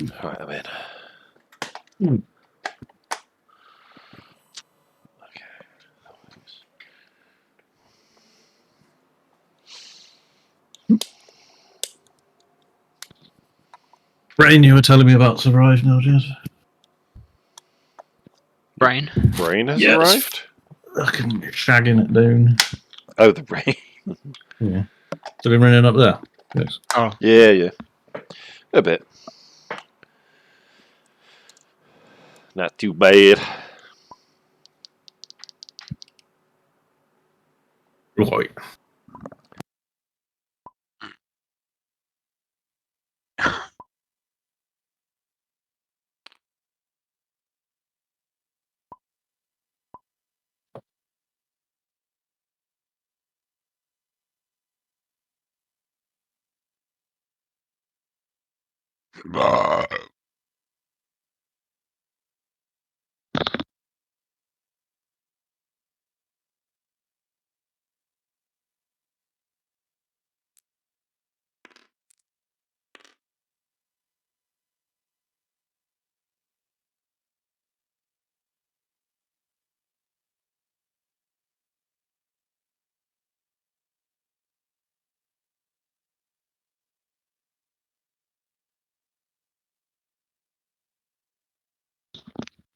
Right, I'm in. Mm. Okay. Brain, you were telling me about surprise now, Jed. Brain? Brain has Yes. arrived? Fucking shagging it down. Oh, the brain. Yeah. So been running up there? Yes. Oh. Yeah. A bit. Not too bad. Right.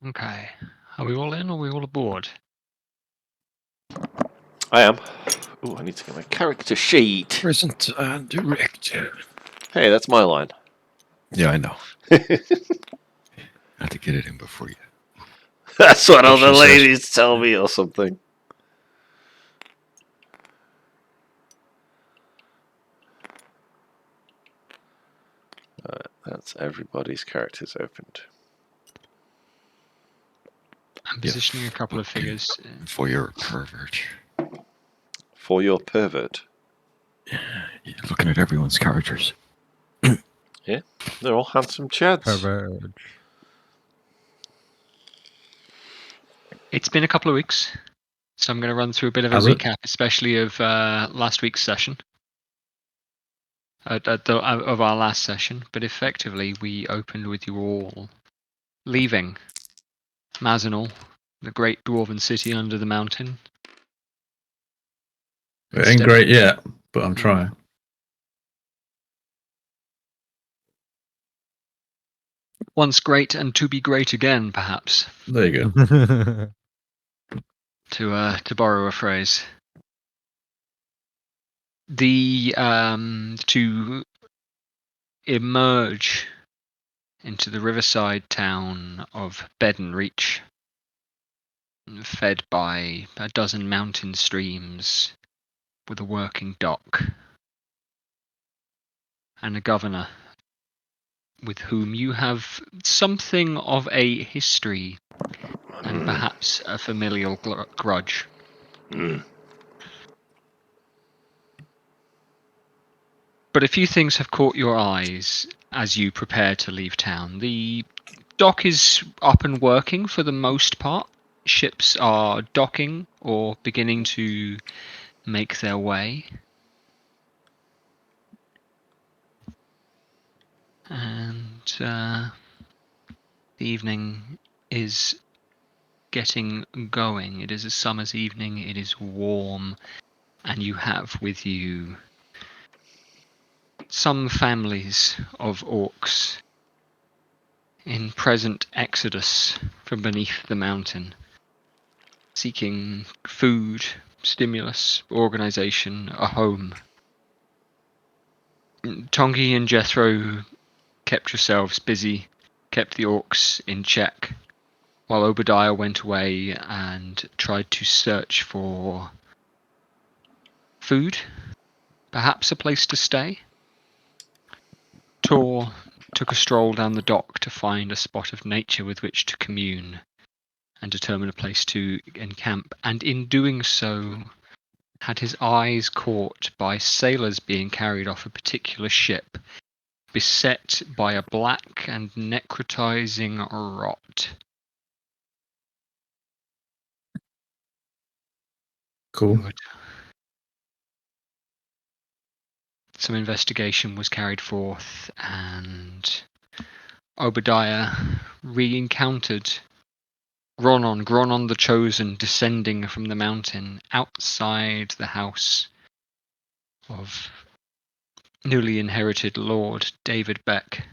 Okay. Are we all in or are we all aboard? I am. Oh, I need to get my character sheet. Present and direct. Hey, that's my line. Yeah, I know. Had to get it in before you. That's what all the She says. ladies tell me or something. That's everybody's characters opened. I'm positioning a couple of figures. For your pervert. For your pervert. You're looking at everyone's characters. Yeah, they're all handsome chads. Pervert. It's been a couple of weeks, so I'm going to run through a bit of a Has it? recap, especially of last week's session. Of our last session, but effectively we opened with you all leaving Mazenal, the great dwarven city under the mountain. It ain't great yet, but I'm Mm. trying. Once great and to be great again, perhaps, There you go. to borrow a phrase. To emerge into the riverside town of Bedenreach, fed by a dozen mountain streams, with a working dock, and a governor with whom you have something of a history and perhaps a familial grudge. But a few things have caught your eyes as you prepare to leave town. The dock is up and working for the most part. Ships are docking or beginning to make their way. And the evening is getting going. It is a summer's evening. It is warm. And you have with you some families of orcs in present exodus from beneath the mountain, seeking food, stimulus, organization, a home. Tongi and Jethro kept yourselves busy, kept the orcs in check, while Obadiah went away and tried to search for food, perhaps a place to stay. Tor took a stroll down the dock to find a spot of nature with which to commune and determine a place to encamp, and in doing so had his eyes caught by sailors being carried off a particular ship, beset by a black and necrotizing rot. Cool. Good. Some investigation was carried forth, and Obadiah re-encountered Gronon the Chosen, descending from the mountain outside the house of newly inherited Lord David Beck,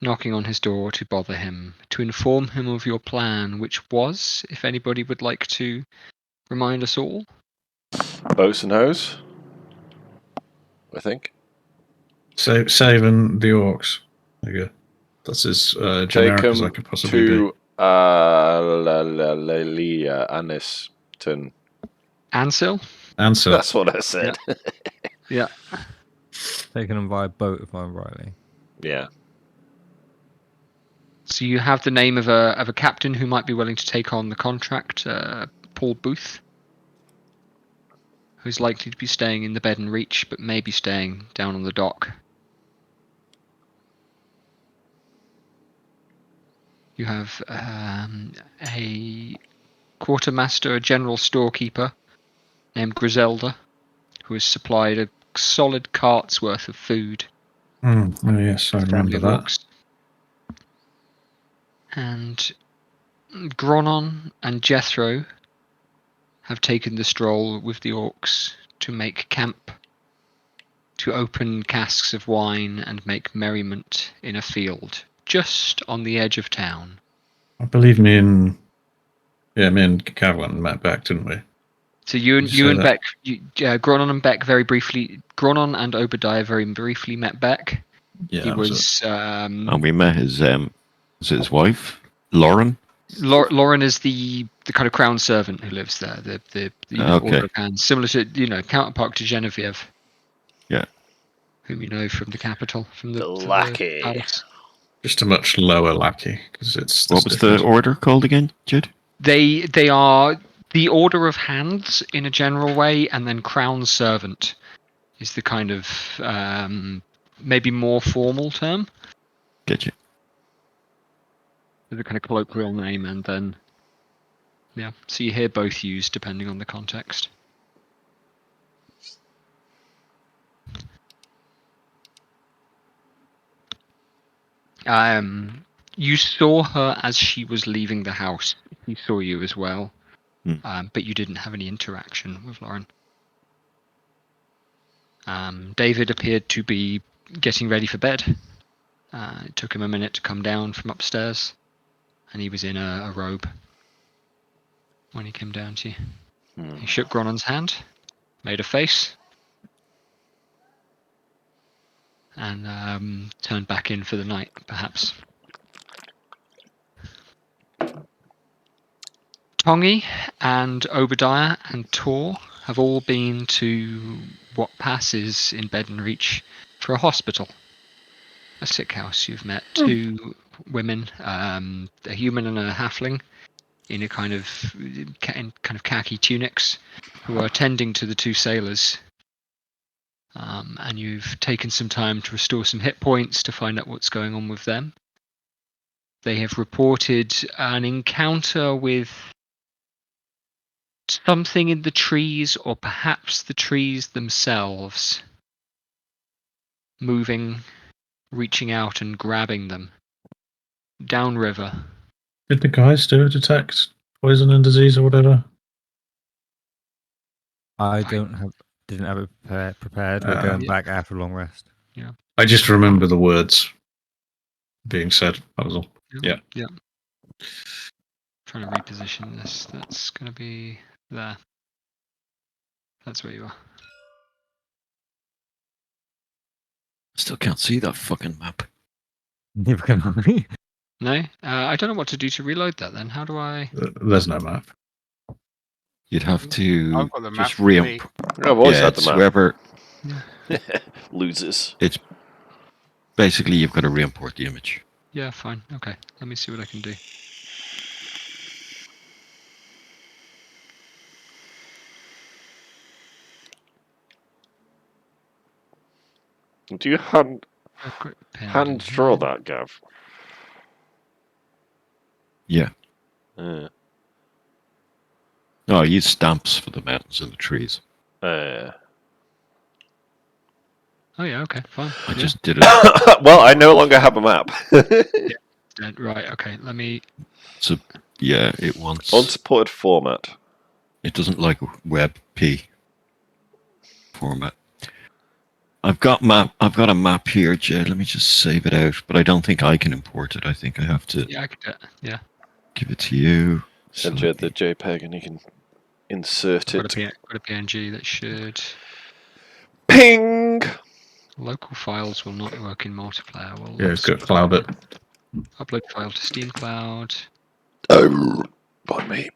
knocking on his door to bother him, to inform him of your plan, which was, if anybody would like to remind us all. Boats and hose, I think. Saving the orcs. There you go. That's as Take generic as him I could possibly be. to Aniston. Ansel? Answer. That's what I said. Yeah. Taking them by boat, if I'm rightly. Yeah. So you have the name of a captain who might be willing to take on the contract, Paul Booth, who's likely to be staying in the Bed and Reach, but may be staying down on the dock. You have a quartermaster, a general storekeeper named Griselda, who has supplied a solid cart's worth of food. Oh yes, I to the family remember of that. orcs. And Gronon and Jethro have taken the stroll with the orcs to make camp, to open casks of wine and make merriment in a field just on the edge of town. I believe me and Cav went and met back, didn't we? So you Did you say and that? Beck, Gronon and Beck very briefly. Gronon and Obadiah very briefly met Beck. Yeah, He that was was. And we met his wife, Lauren. Lauren is the kind of crown servant who lives there. The Okay. Order of Hands, similar to counterpart to Genevieve. Yeah. Whom you know from the capital, from the lackey. palace. just a much lower lackey because it's. What was the order called again, Jude? They are the Order of Hands in a general way, and then crown servant is the kind of maybe more formal term. Get you. There's a kind of colloquial name, and then so you hear both used depending on the context. You saw her as she was leaving the house. He saw you as well, but you didn't have any interaction with Lauren. David appeared to be getting ready for bed. It took him a minute to come down from upstairs, and he was in a robe when he came down to you. He shook Gronon's hand, made a face, and turned back in for the night, perhaps. Tongi and Obadiah and Tor have all been to what passes in Bed and Reach for a hospital, a sick house. You've met two women, a human and a halfling, in a kind of khaki tunics, who are tending to the two sailors. And you've taken some time to restore some hit points to find out what's going on with them. They have reported an encounter with something in the trees, or perhaps the trees themselves, moving, reaching out and grabbing them downriver. Did the guys do a detect poison and disease or whatever? I didn't have it prepared. We're going back after a long rest. Yeah. I just remember the words being said. That was all. Yeah. Trying to reposition this. That's going to be there. That's where you are. Still can't see that fucking map. Neither can I. No? I don't know what to do to reload that then. How do I... There's no map. You'd have to I've got the map just with me. I've always had it's the map. whoever. Losers. It's basically you've got to re-import the image. Yeah, fine. Okay. Let me see what I can do. Do you hand draw that, Gav? Yeah. Uh, No, I use stamps for the mountains and the trees. Oh yeah, okay, fine. I Yeah. just did it. Well, I no longer have a map. Right, okay, let me... So yeah, it wants. Unsupported format. It doesn't like WebP format. I've got a map here, Jed. Let me just save it out. But I don't think I can import it. I think I have to Yeah, I could do it. Yeah. give it to you. Send So you the JPEG and you can insert Got it. a PNG that should... Ping! Local files will not work in multiplayer. Well, Yeah, it's got cloud it. upload file to Steam Cloud. Oh, pardon me.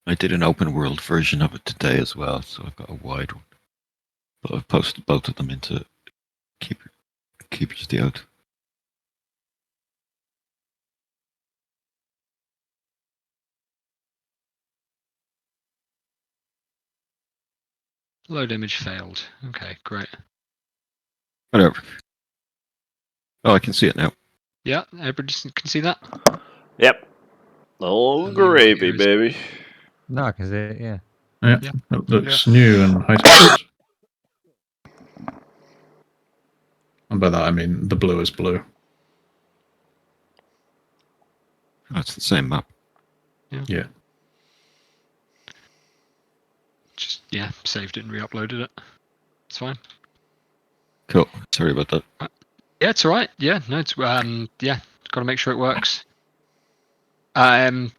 I did an open world version of it today as well. So I've got a wide one. But I've posted both of them into Keepers the Out. Load image failed. Okay, great. Whatever. Oh, I can see it now. Yeah, everybody can see that? Yep. Oh, And the gravy, audio is- baby. No, I can see it. Yeah. Yeah, Yeah. it looks new and high speed. And by that I mean the blue is blue. That's the same map. Yeah. Just, yeah, saved it and re-uploaded it. It's fine. Cool. Sorry about that. Yeah, it's alright. Yeah, no, it's, yeah, got to make sure it works. Where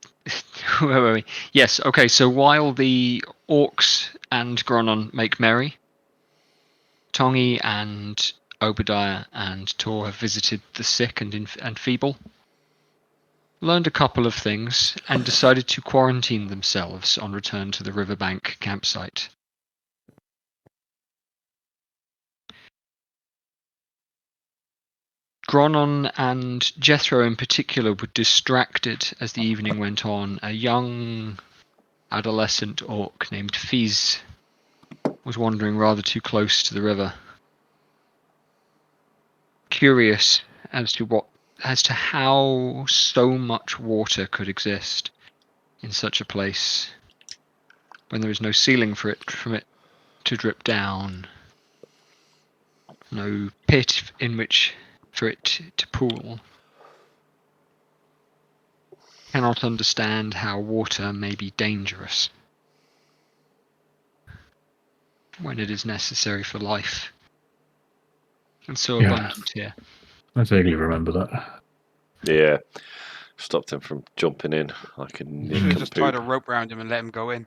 were we? Yes, okay, so while the orcs and Gronon make merry, Tongi and Obadiah and Tor have visited the sick and feeble, learned a couple of things, and decided to quarantine themselves on return to the riverbank campsite. Gronon and Jethro in particular were distracted as the evening went on. A young adolescent orc named Fiz was wandering rather too close to the river, curious as to how so much water could exist in such a place when there is no ceiling from it to drip down, no pit in which for it to pool. Cannot understand how water may be dangerous when it is necessary for life and so Yeah. abundant here. I vaguely remember that. Yeah. Stopped him from jumping in like a You should have just tied a nincompoop. rope around him and let him go in.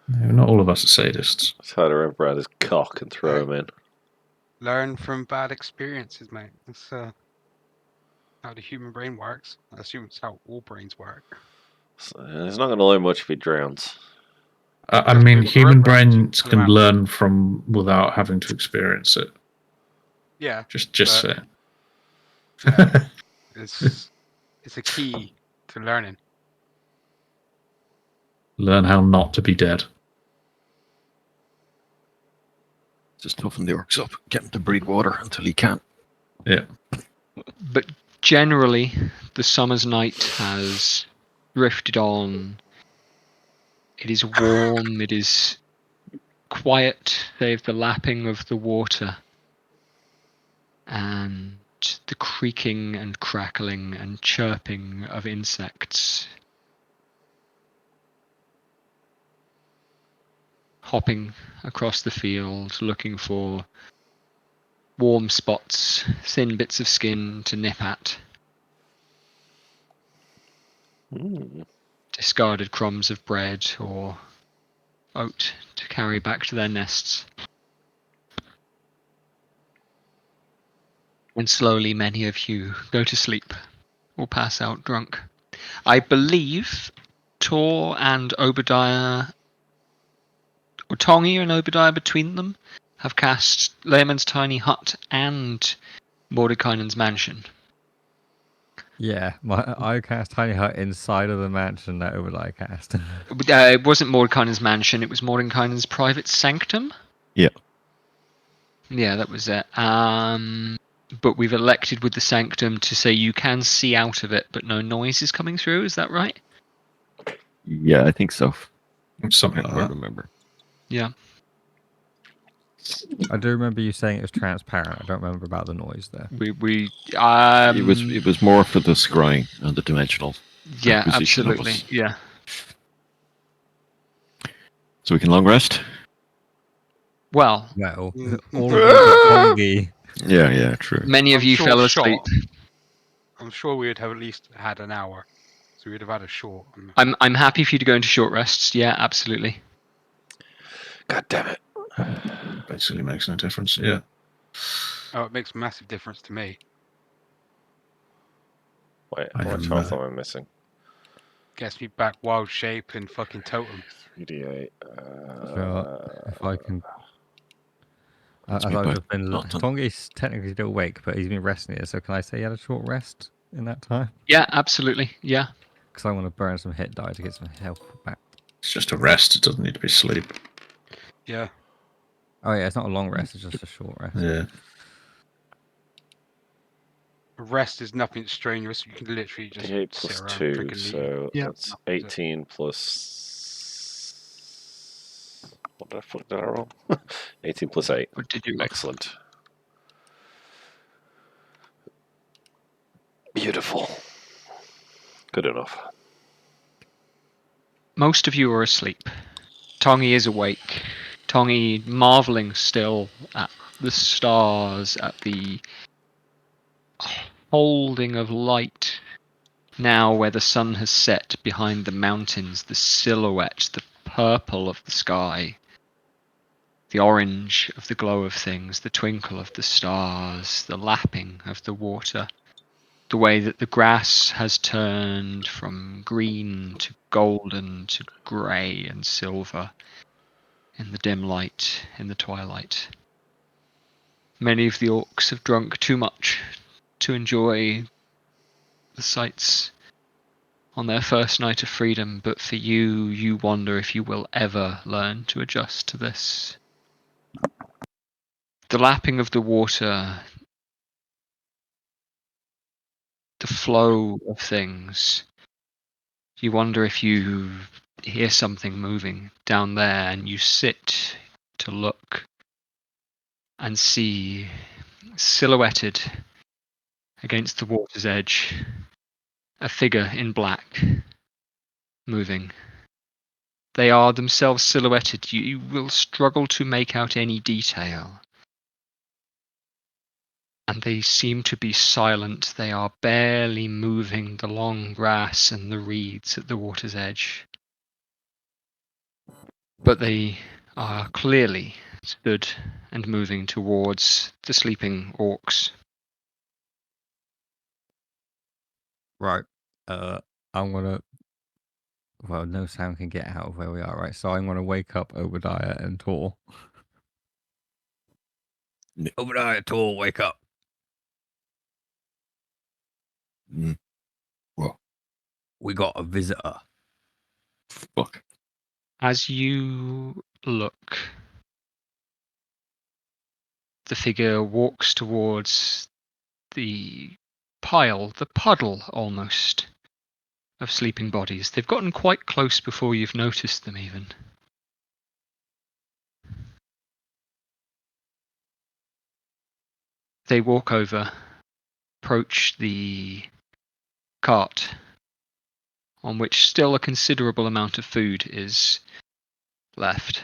No, not all of us are sadists. Tied a rope around his cock and throw him in. Learn from bad experiences, mate. That's how the human brain works. I assume it's how all brains work. So, he's not going to learn much if he drowns. I Just mean, put the rope human around him, brains pull him can out. learn from without having to experience it. Yeah, Just but- say. yeah. It's a key to learning. Learn how not to be dead. Just toughen the orcs up. Get him to breathe water until he can. Yeah. But generally, the summer's night has drifted on. It is warm, it is quiet, save the lapping of the water and the creaking and crackling and chirping of insects hopping across the field, looking for warm spots, thin bits of skin to nip at, discarded crumbs of bread or oat to carry back to their nests. And slowly many of you go to sleep or pass out drunk. I believe Tor and Obadiah, or Tongi and Obadiah between them, have cast Layman's Tiny Hut and Mordekainen's Mansion. Yeah, I cast Tiny Hut inside of the mansion that Obadiah cast. It wasn't Mordekainen's Mansion, it was Mordekainen's Private Sanctum. Yeah. Yeah, that was it. But we've elected with the Sanctum to say you can see out of it, but no noise is coming through. Is that right? Yeah, I think so. Something I like can't that. remember. Yeah. I do remember you saying it was transparent. I don't remember about the noise there. It was more for the scrying and the dimensional yeah, acquisition of absolutely, us. yeah. So we can long rest? Well, Mm. all of you but Pongi. Yeah, true. Many of I'm you sure fell shot. asleep. I'm sure we would have at least had an hour, so we'd have had a short. I'm happy for you to go into short rests. Yeah, absolutely. God damn it. Basically makes no difference. Yeah. Oh, it makes a massive difference to me. Wait, I how much am, health am I missing? Gets me back wild shape and fucking totem. 3d8. Sure, if I can. It's As me I've by just been. nothing. Pongi's technically still awake, but he's been resting here. So can I say he had a short rest in that time? Yeah, absolutely. Yeah. Because I want to burn some hit die to get some health back. It's just a rest. It doesn't need to be sleep. Yeah. Oh yeah, it's not a long rest. It's just a short rest. Yeah. Rest is nothing strenuous. You can literally just D8 sit plus around 2, freaking so Yeah. that's 18 plus. What the fuck did I roll? 18 plus 8. What did you roll? Excellent. Beautiful. Good enough. Most of you are asleep. Tongi is awake. Tongi marveling still at the stars, at the holding of light. Now, where the sun has set behind the mountains, the silhouette, the purple of the sky, the orange of the glow of things, the twinkle of the stars, the lapping of the water, the way that the grass has turned from green to golden to grey and silver in the dim light, in the twilight. Many of the orcs have drunk too much to enjoy the sights on their first night of freedom, but for you, you wonder if you will ever learn to adjust to this. The lapping of the water, the flow of things, you wonder if you hear something moving down there and you sit to look and see silhouetted against the water's edge a figure in black moving. They are themselves silhouetted. You will struggle to make out any detail. And they seem to be silent. They are barely moving the long grass and the reeds at the water's edge. But they are clearly stood and moving towards the sleeping orcs. Right. I'm gonna. Well, no sound can get out of where we are, right? So I'm gonna wake up Obadiah and Tor. Obadiah, Tor, wake up. What? We got a visitor. Fuck. As you look, the figure walks towards the pile, the puddle almost, of sleeping bodies. They've gotten quite close before you've noticed them even. They walk over, approach the cart, on which still a considerable amount of food is left.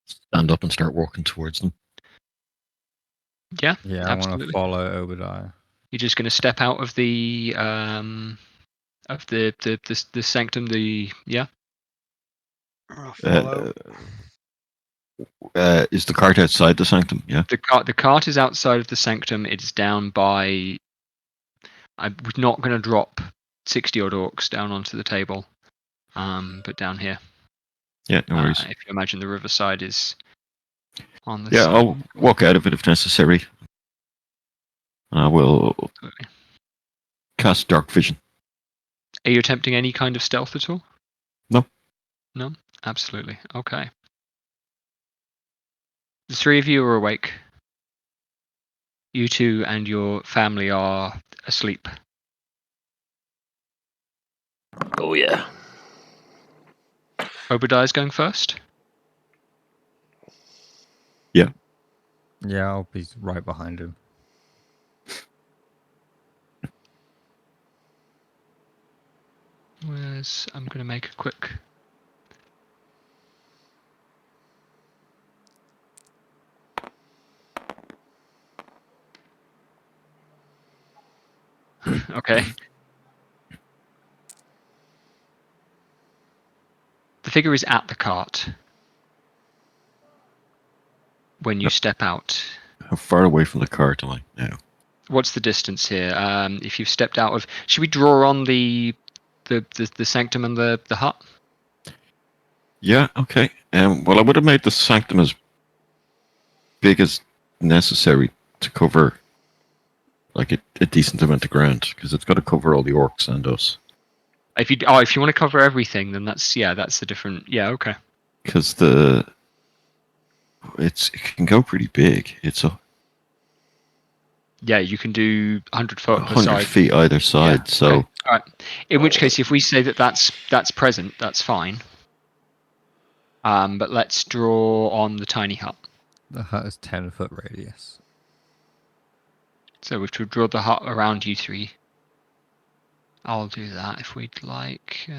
Stand up and start walking towards them. Yeah, Yeah, I want to absolutely. follow Obadiah. You're just going to step out of the sanctum. Yeah. I'll follow. Is the cart outside the sanctum? Yeah. The cart is outside of the sanctum. It's down by. I'm not going to drop 60 odd orcs down onto the table, but down here. Yeah, no worries. If you imagine the riverside is on the Yeah, side. I'll walk out of it if necessary. I will Absolutely. cast dark vision. Are you attempting any kind of stealth at all? No. No? Absolutely. Okay. The three of you are awake. You two and your family are asleep. Oh, yeah. Obadiah's going first. Yeah, I'll be right behind him. I'm going to make a quick. Okay. The figure is at the cart when you step out. How far away from the cart am I now? What's the distance here? If you've stepped out of, should we draw on the sanctum and the hut? Yeah, okay. Well, I would have made the sanctum as big as necessary to cover like a decent amount of ground, because it's got to cover all the orcs and us. If you want to cover everything, then that's the different. Yeah, okay. Because it can go pretty big. It's a Yeah, you can do 100 foot per 100 side. feet either side. Yeah, So okay. All right. In which case, if we say that's present, that's fine. But let's draw on the tiny hut. The hut is 10-foot radius. So we've to draw the hut around you three. I'll do that if we'd like.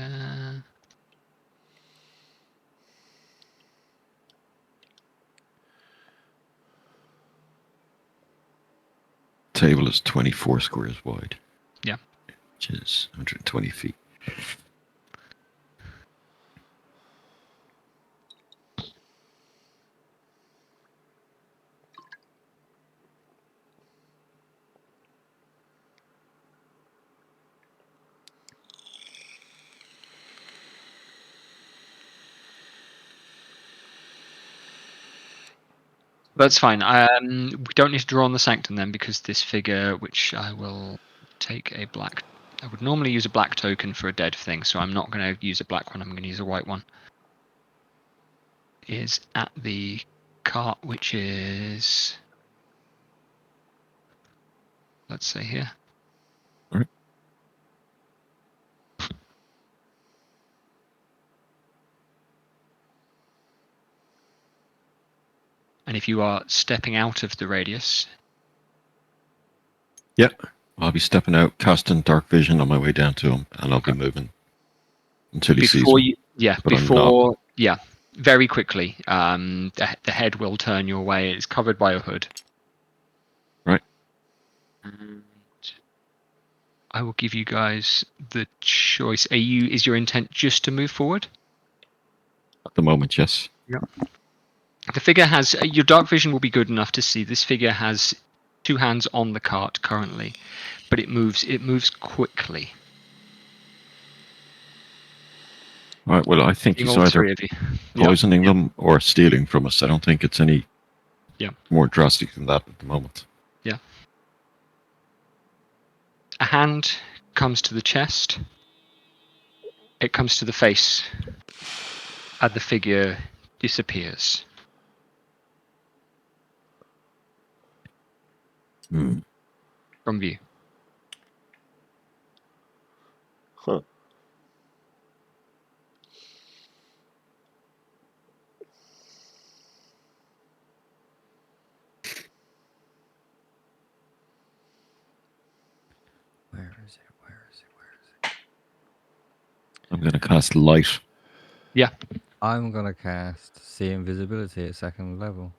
table is 24 squares wide. Yeah. Which is 120 feet. That's fine. We don't need to draw on the sanctum then, because this figure, which I will take a black. I would normally use a black token for a dead thing, so I'm not going to use a black one. I'm going to use a white one. Is at the cart, which is, let's say here. Right. And if you are stepping out of the radius, Yep. I'll be stepping out, casting dark vision on my way down to him, and I'll be Okay. moving until he sees before me. you, yeah, but I'm before, yeah, very quickly, the head will turn your way. It's covered by a hood. Right. And I will give you guys the choice. Is your intent just to move forward? At the moment, yes. The figure has, your dark vision will be good enough to see this figure has two hands on the cart currently, but it moves quickly. Right. Well, I think Seeing he's all either three of you. poisoning them or stealing from us. I don't think it's any Yeah. more drastic than that at the moment. A hand comes to the chest. It comes to the face, and the figure disappears. From view. Huh. Where is it? Where is it? Where is it? I'm going to cast light. I'm gonna cast See Invisibility at 2nd level.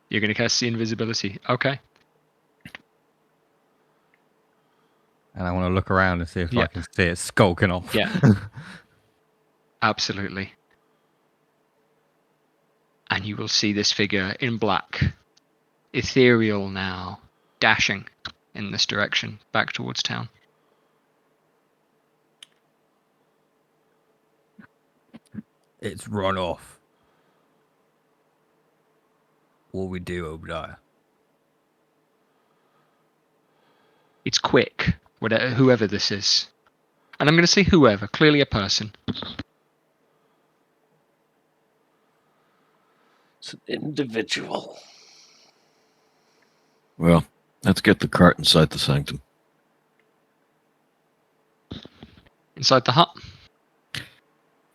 You're going to cast the invisibility. Okay. And I want to look around and see if Yeah. I can see it skulking off. Yeah. Absolutely. And you will see this figure in black, ethereal now, dashing in this direction, back towards town. It's run off. What we do, Obadiah? It's quick, whoever this is. And I'm going to say whoever, clearly a person. It's an individual. Well, let's get the cart inside the sanctum. Inside the hut.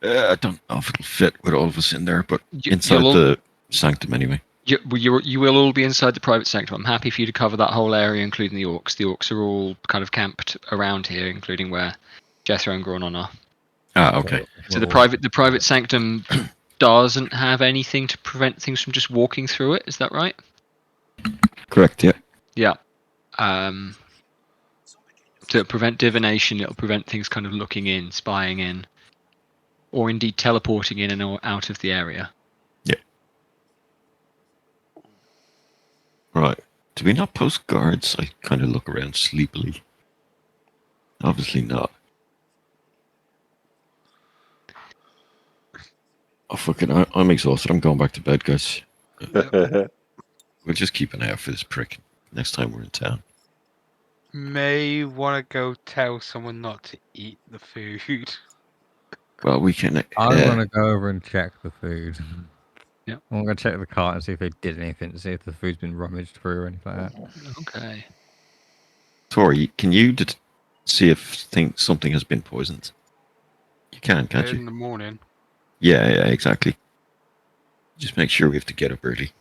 I don't know if it'll fit with all of us in there, but You- inside you'll all- the sanctum anyway. You will all be inside the private sector. I'm happy for you to cover that whole area, including the orcs. The orcs are all kind of camped around here, including where Jethro and Gronon are. Ah, okay. So the private sanctum doesn't have anything to prevent things from just walking through it. Is that right? Correct, yeah. Yeah. To prevent divination, it'll prevent things kind of looking in, spying in, or indeed teleporting in and out of the area. Yeah. Right. Do we not post guards? I kind of look around sleepily. Obviously not. Oh, fucking, I'm exhausted. I'm going back to bed, guys. We'll just keep an eye out for this prick next time we're in town. May want to go tell someone not to eat the food. Well, we can... I'm gonna go over and check the food. Yeah. I'm gonna check the cart and see if they did anything, to see if the food's been rummaged through or anything like that. Okay. Tori, can you see if something has been poisoned? You can't In you? the morning. Yeah, exactly. Just make sure we have to get up early.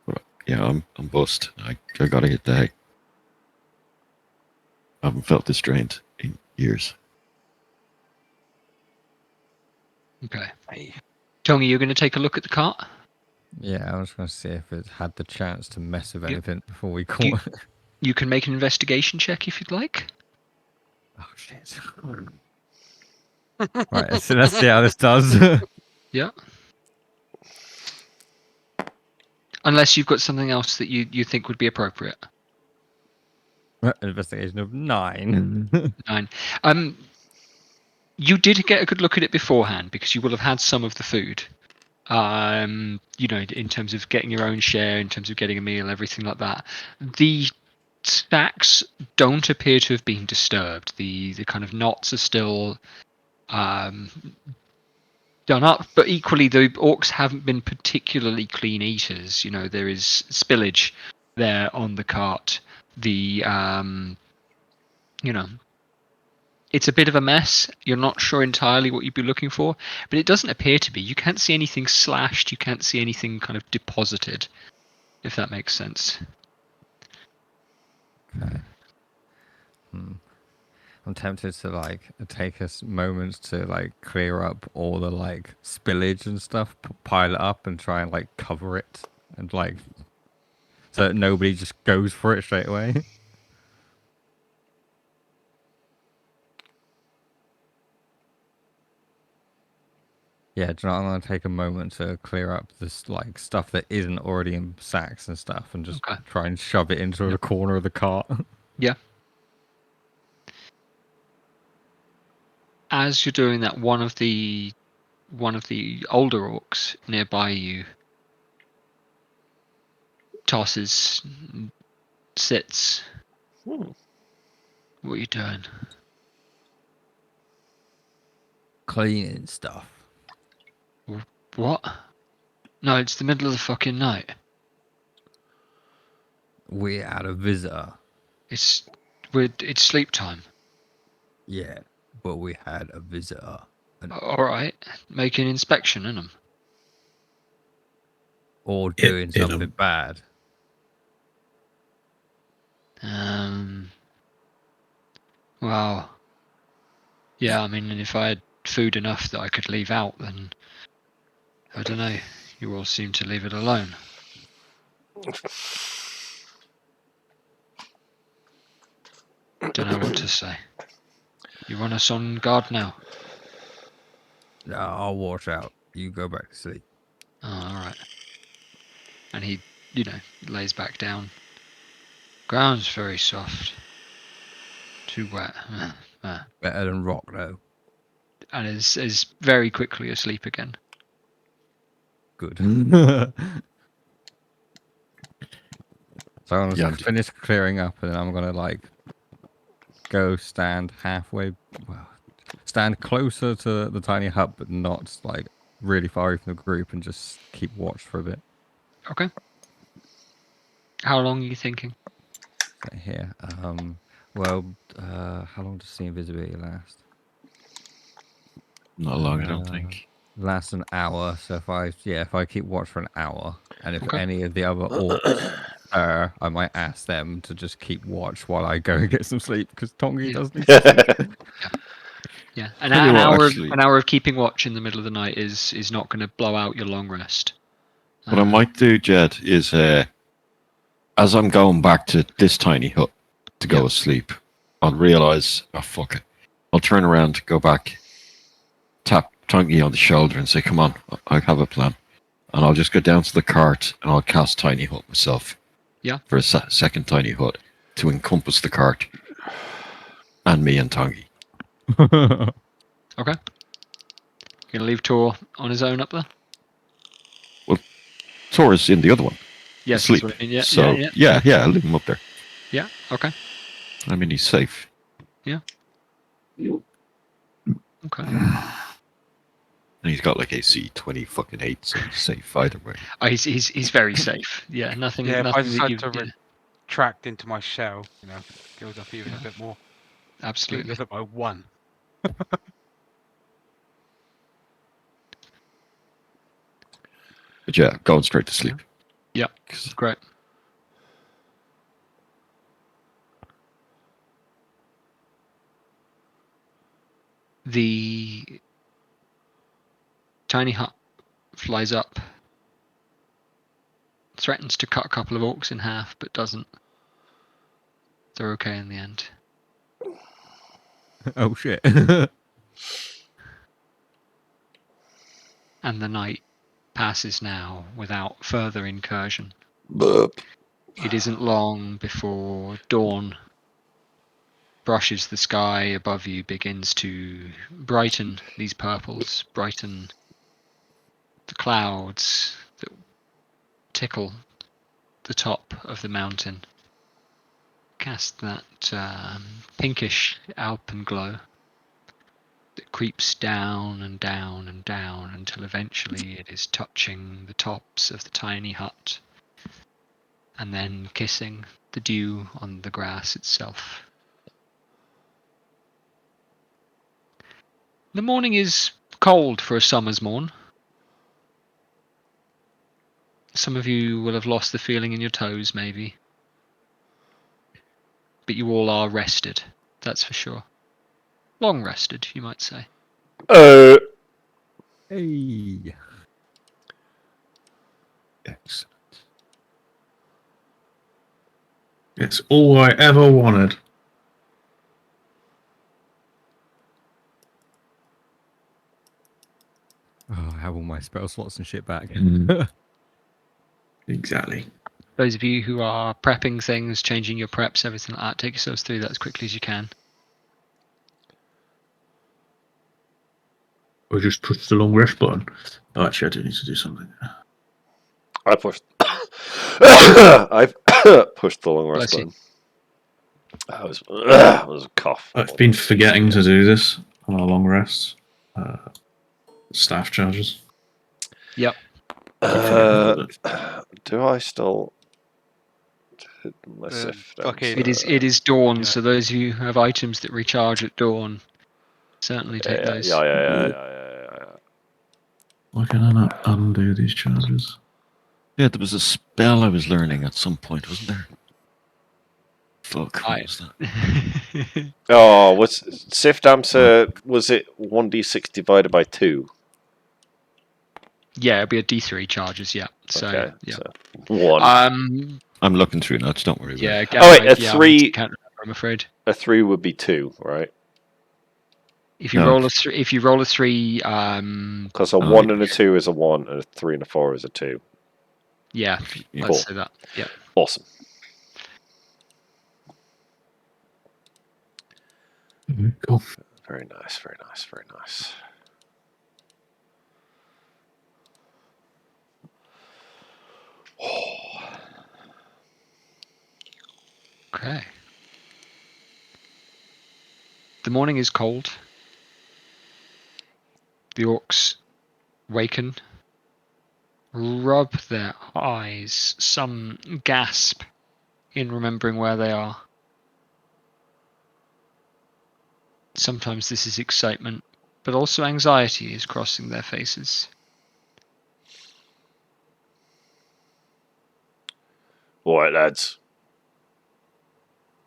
But, yeah, I'm bust. I gotta hit the hay. I haven't felt this drained in years. Okay. Tongi, you're going to take a look at the cart? Yeah, I was gonna see if it had the chance to mess with You- anything before we you- caught it. You can make an investigation check if you'd like. Oh shit. Right, so let's see how this does. Yeah. Unless you've got something else that you think would be appropriate. Investigation of 9. 9. You did get a good look at it beforehand because you will have had some of the food. In terms of getting your own share, in terms of getting a meal, everything like that. The stacks don't appear to have been disturbed. The kind of knots are still done up, but equally the orcs haven't been particularly clean eaters. There is spillage there on the cart. It's a bit of a mess. You're not sure entirely what you'd be looking for, but it doesn't appear to be. You can't see anything slashed. You can't see anything kind of deposited, if that makes sense. Okay. I'm tempted to take us moments to clear up all the spillage and stuff, pile it up and try and cover it and so that nobody just goes for it straight away. Yeah, do you know what? I'm gonna take a moment to clear up this stuff that isn't already in sacks and stuff, and just try and shove it into the corner of the cart. Yeah. As you're doing that, one of the older orcs nearby you sits. What are you doing? Cleaning stuff. What? No, it's the middle of the fucking night. We had a visitor. It's sleep time. Yeah, but we had a visitor. All right, make an inspection in them. Or doing something bad. Well, yeah. I mean, if I had food enough that I could leave out, then I don't know. You all seem to leave it alone. Don't know what to say. You want us on guard now? No, I'll watch out. You go back to sleep. Oh, all right. And he, lays back down. Ground's very soft. Too wet. Better than rock, though. And is very quickly asleep again. Good. So I'm gonna finish clearing up, and then I'm gonna go stand halfway. Well, stand closer to the tiny hut, but not really far away from the group, and just keep watch for a bit. Okay. How long are you thinking? Right here. Well, how long does the invisibility last? Not long, I don't think. Lasts an hour. So if I keep watch for an hour, And if Okay. any of the other orcs, I might ask them to just keep watch while I go and get some sleep because Tongi Yeah. does need some sleep. Yeah, Tell you what, actually- an hour of keeping watch in the middle of the night is not going to blow out your long rest. What I might do, Jed, is as I'm going back to this tiny hut to go Yeah. asleep, I'll realise, oh fuck it. I'll turn around, go back, tap Tongi on the shoulder and say, come on, I have a plan. And I'll just go down to the cart and I'll cast Tiny Hut myself. Yeah. For a second Tiny Hut to encompass the cart. And me and Tongi. Okay. You're gonna leave Tor on his own up there? Tor is in the other one. Yes, asleep. that's what I mean. Yeah, So, yeah. I'll leave him up there. Yeah. Okay. I mean, he's safe. Okay. And he's got like AC 20 fucking 8, so he's safe either way. Oh, he's very safe. Yeah. Nothing. Yeah, if I nothing that decide you. to Yeah, retract into my shell, goes up even a bit more. It absolutely. goes up by 1. But yeah, going straight to sleep. Yeah. Great. The tiny hut flies up, threatens to cut a couple of orcs in half, but doesn't. They're okay in the end. Oh shit. And the night passes now without further incursion. It isn't long before dawn brushes the sky above you, begins to brighten these purples, brighten the clouds that tickle the top of the mountain, cast that pinkish alpenglow that creeps down and down and down until eventually it is touching the tops of the tiny hut and then kissing the dew on the grass itself. The morning is cold for a summer's morn. Some of you will have lost the feeling in your toes, maybe. But you all are rested, that's for sure. Long rested, you might say. Hey. Excellent. It's all I ever wanted. Oh, I have all my spell slots and shit back. Exactly. Those of you who are prepping things, changing your preps, everything like that, take yourselves through that as quickly as you can. Or just push the long rest button. Oh, actually, I do need to do something. I pushed. I've pushed the long rest Bless you. button. That was a cough. I've been forgetting to do this on our long rests. Staff charges. Yep. Do I still? Unless if fucking- It is dawn, Yeah. so those of you who have items that recharge at dawn, certainly take those. Yeah. Why can I not undo these charges? Yeah, there was a spell I was learning at some point, wasn't there? Fuck, what was that? Oh, was Sift Amsa? Was it 1d6 divided by 2? Yeah, it'll be a D3 charges, yeah. So, Okay, yeah. so 1. I'm looking through notes, don't worry about Yeah, it. Gary, Oh, wait, a yeah, 3 can't remember, I'm afraid. A 3 would be 2, right? If you No. roll a three, Because a Oh, 1 yeah. and a 2 is a 1, and a 3 and a 4 is a 2. yeah, Yeah. let's say that. Yeah. Awesome. Cool. Very nice, very nice, very nice. Okay. The morning is cold. The orcs waken, rub their eyes, some gasp in remembering where they are. Sometimes this is excitement, but also anxiety is crossing their faces. All right, lads.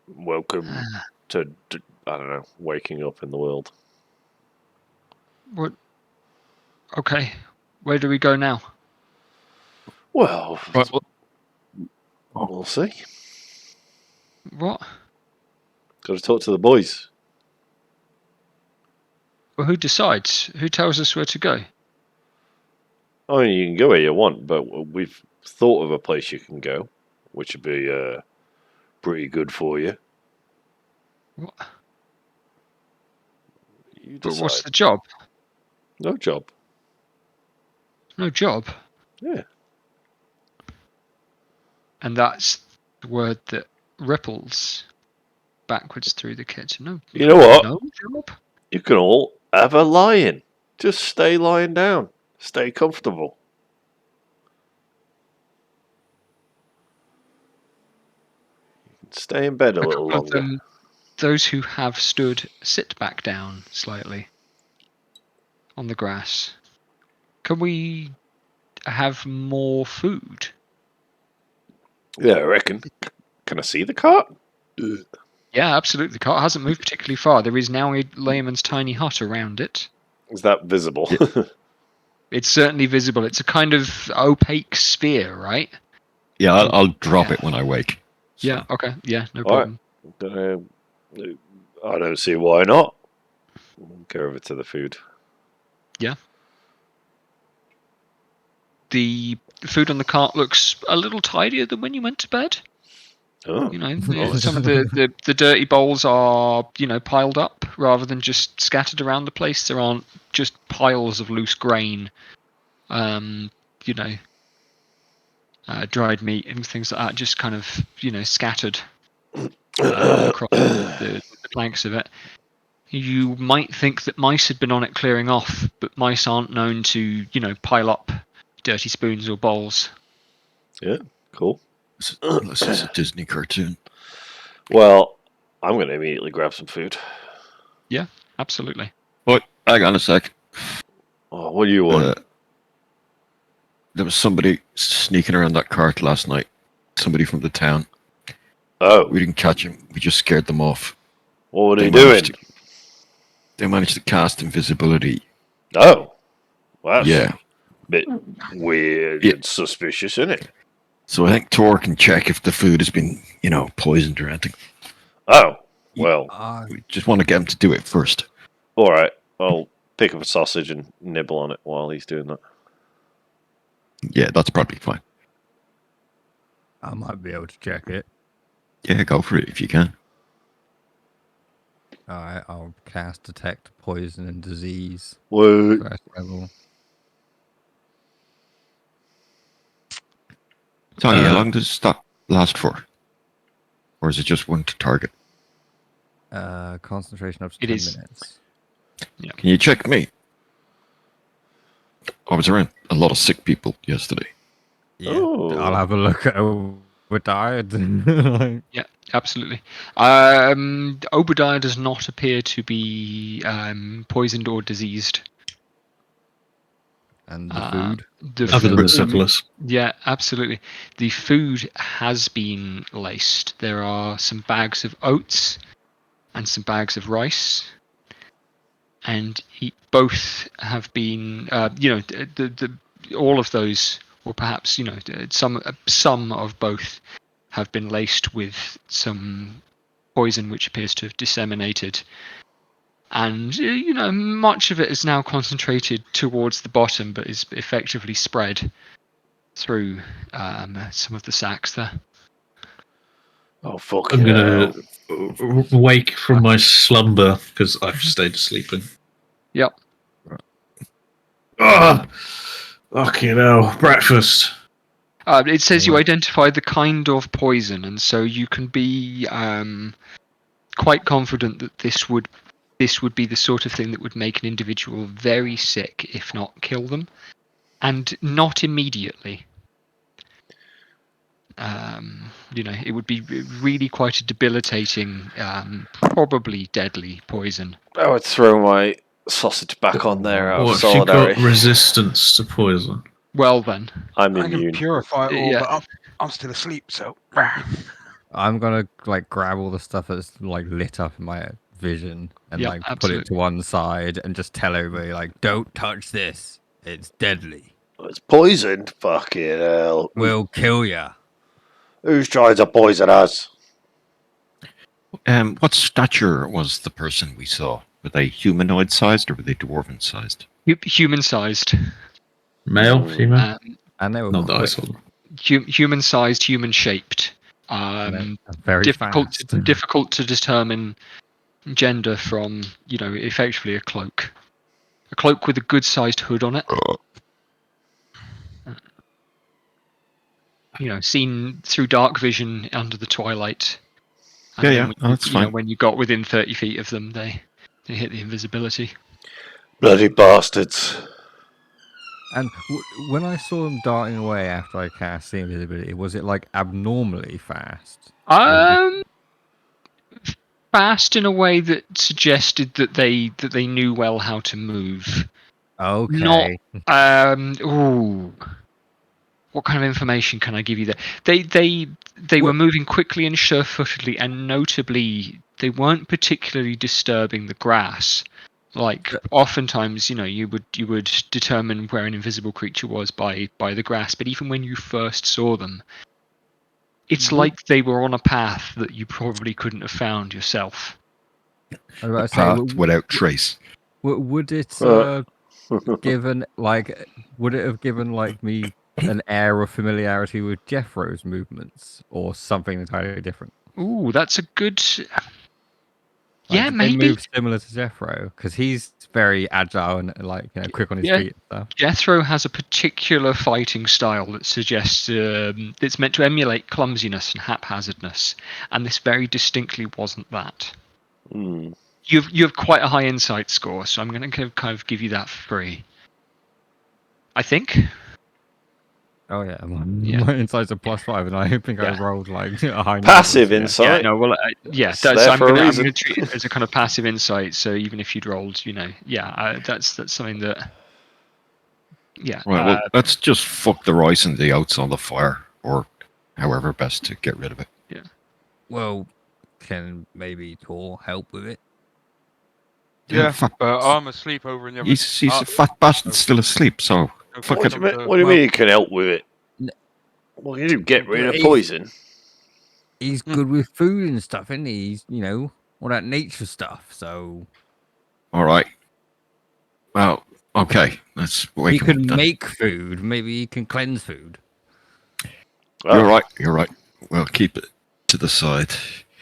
Welcome to, I don't know, waking up in the world. What? Okay. Where do we go now? Well, Right, we'll see. What? Got to talk to the boys. Well, who decides? Who tells us where to go? I mean, you can go where you want, but we've thought of a place you can go, which would be pretty good for you. What? You But decide. what's the job? No job. No job. Yeah. And that's the word that ripples backwards through the kitchen. No. You know what? No job. You can all have a lie-in. Just stay lying down. Stay comfortable. Stay in bed a A little couple of longer. them, those who have stood, sit back down slightly on the grass. Can we have more food? Yeah, I reckon. Can I see the cart? Yeah, absolutely. The cart hasn't moved particularly far. There is now a layman's tiny hut around it. Is that visible? It's certainly visible. It's a kind of opaque sphere, right? Yeah, I'll drop it when I wake. So. Yeah, okay. Yeah, no All right. problem. I don't see why not. Go over to the food. The food on the cart looks a little tidier than when you went to bed. Oh, You know, some of the dirty bowls are, piled up rather than just scattered around the place. There aren't just piles of loose grain, dried meat and things like that, just kind of, scattered across the planks of it. You might think that mice had been on it clearing off, but mice aren't known to, pile up dirty spoons or bowls. yeah, cool. Unless it's a Disney cartoon. Well, I'm going to immediately grab some food. Yeah, absolutely. But hang on a sec. Oh, what do you want? There was somebody sneaking around that cart last night. Somebody from the town. Oh, We didn't catch him. We just scared them off. what were they managed doing? They managed to cast invisibility. Oh, well, that's Yeah. a bit weird Yeah. and suspicious, isn't it? So I think Tor can check if the food has been, poisoned or anything. Oh, well, We just want to get him to do it first. all right. I'll pick up a sausage and nibble on it while he's doing that. Yeah, that's probably fine. I might be able to check it. Yeah, go for it if you can. Alright, I'll cast Detect Poison and Disease. Wait. First level. Tony, how long does that last for? Or is it just one to target? Concentration up to It 10 is. minutes. Can you check me? I was around a lot of sick people yesterday. Yeah, Oh. I'll have a look at Obadiah. Like, Yeah, absolutely. Obadiah does not appear to be foisoned or diseased. and the food. Other than the food- syphilis. Yeah, absolutely. The food has been laced. There are some bags of oats and some bags of rice, and both have been, all of those, or perhaps some of both, have been laced with some poison which appears to have disseminated. And, much of it is now concentrated towards the bottom, but is effectively spread through some of the sacks there. Oh, fuck. I'm going to wake from my slumber because I've stayed sleeping. Yep. Ah, fucking hell, breakfast. It says you identify the kind of poison, and so you can be quite confident that this would be the sort of thing that would make an individual very sick, if not kill them, and not immediately. It would be really quite a debilitating, probably deadly poison. I would throw my sausage back on there out of What if you've got solidarity. resistance to poison? Well then, I'm I can immune. purify it all, Yeah. but I'm still asleep, so. I'm gonna like grab all the stuff that's like lit up in my vision and Yep, like put it absolutely. to one side and just tell everybody like, "Don't touch this. It's deadly. It's poisoned. Fucking hell. We'll kill ya." Who's trying to poison us? What stature was the person we saw? Were they humanoid sized or were they dwarven sized? Human-sized. Male, Mm. female? And they were Not that I quick saw them. Human-sized, human-shaped. and they're very Difficult fast. difficult to determine gender from, effectively a cloak. A cloak with a good-sized hood on it. Seen through dark vision under the twilight. And Yeah, then yeah, when that's fine. when you got within 30 feet of them, they hit the invisibility. Bloody bastards. And when I saw them darting away after I cast the invisibility, was it like abnormally fast? Fast in a way that suggested that they knew well how to move. Not Okay. ooh. What kind of information can I give you there? They were moving quickly and sure-footedly, and notably, they weren't particularly disturbing the grass. Like oftentimes, you would determine where an invisible creature was by the grass. But even when you first saw them, it's like they were on a path that you probably couldn't have found yourself. I was about to say, Path without trace. would it would it have given like me an air of familiarity with Jeffro's movements or something entirely different? Ooh, that's a good. Like, Yeah, did they maybe. move similar to Jeffro? Because he's very agile and like quick on his Yeah. feet and stuff. Jethro has a particular fighting style that suggests it's meant to emulate clumsiness and haphazardness, and this very distinctly wasn't that. Mm. You have quite a high insight score, so I'm going to kind of give you that for free. I think. Oh yeah, Yeah. my insight's a +5, and I think I Yeah. rolled like a high Passive number, so yeah. insight. Yeah. No. Well. It's there I'm for a going reason. to treat it as a kind of passive insight. So even if you'd rolled, that's something that. Yeah. Right, well, let's just fuck the rice and the oats on the fire, or however best to get rid of it. Yeah. Well, can maybe Tor help with it? Yeah, Fuck. but I'm asleep over in the other. He's a fat bastard still asleep, so fuck What it. do you mean you can help with it? Well, you do get rid of poison. He's good with food and stuff, isn't he? He's, all that nature stuff. So All right. Well, okay. Let's wake he him can up then. make food. Maybe he can cleanse food. Oh. You're right. We'll keep it to the side.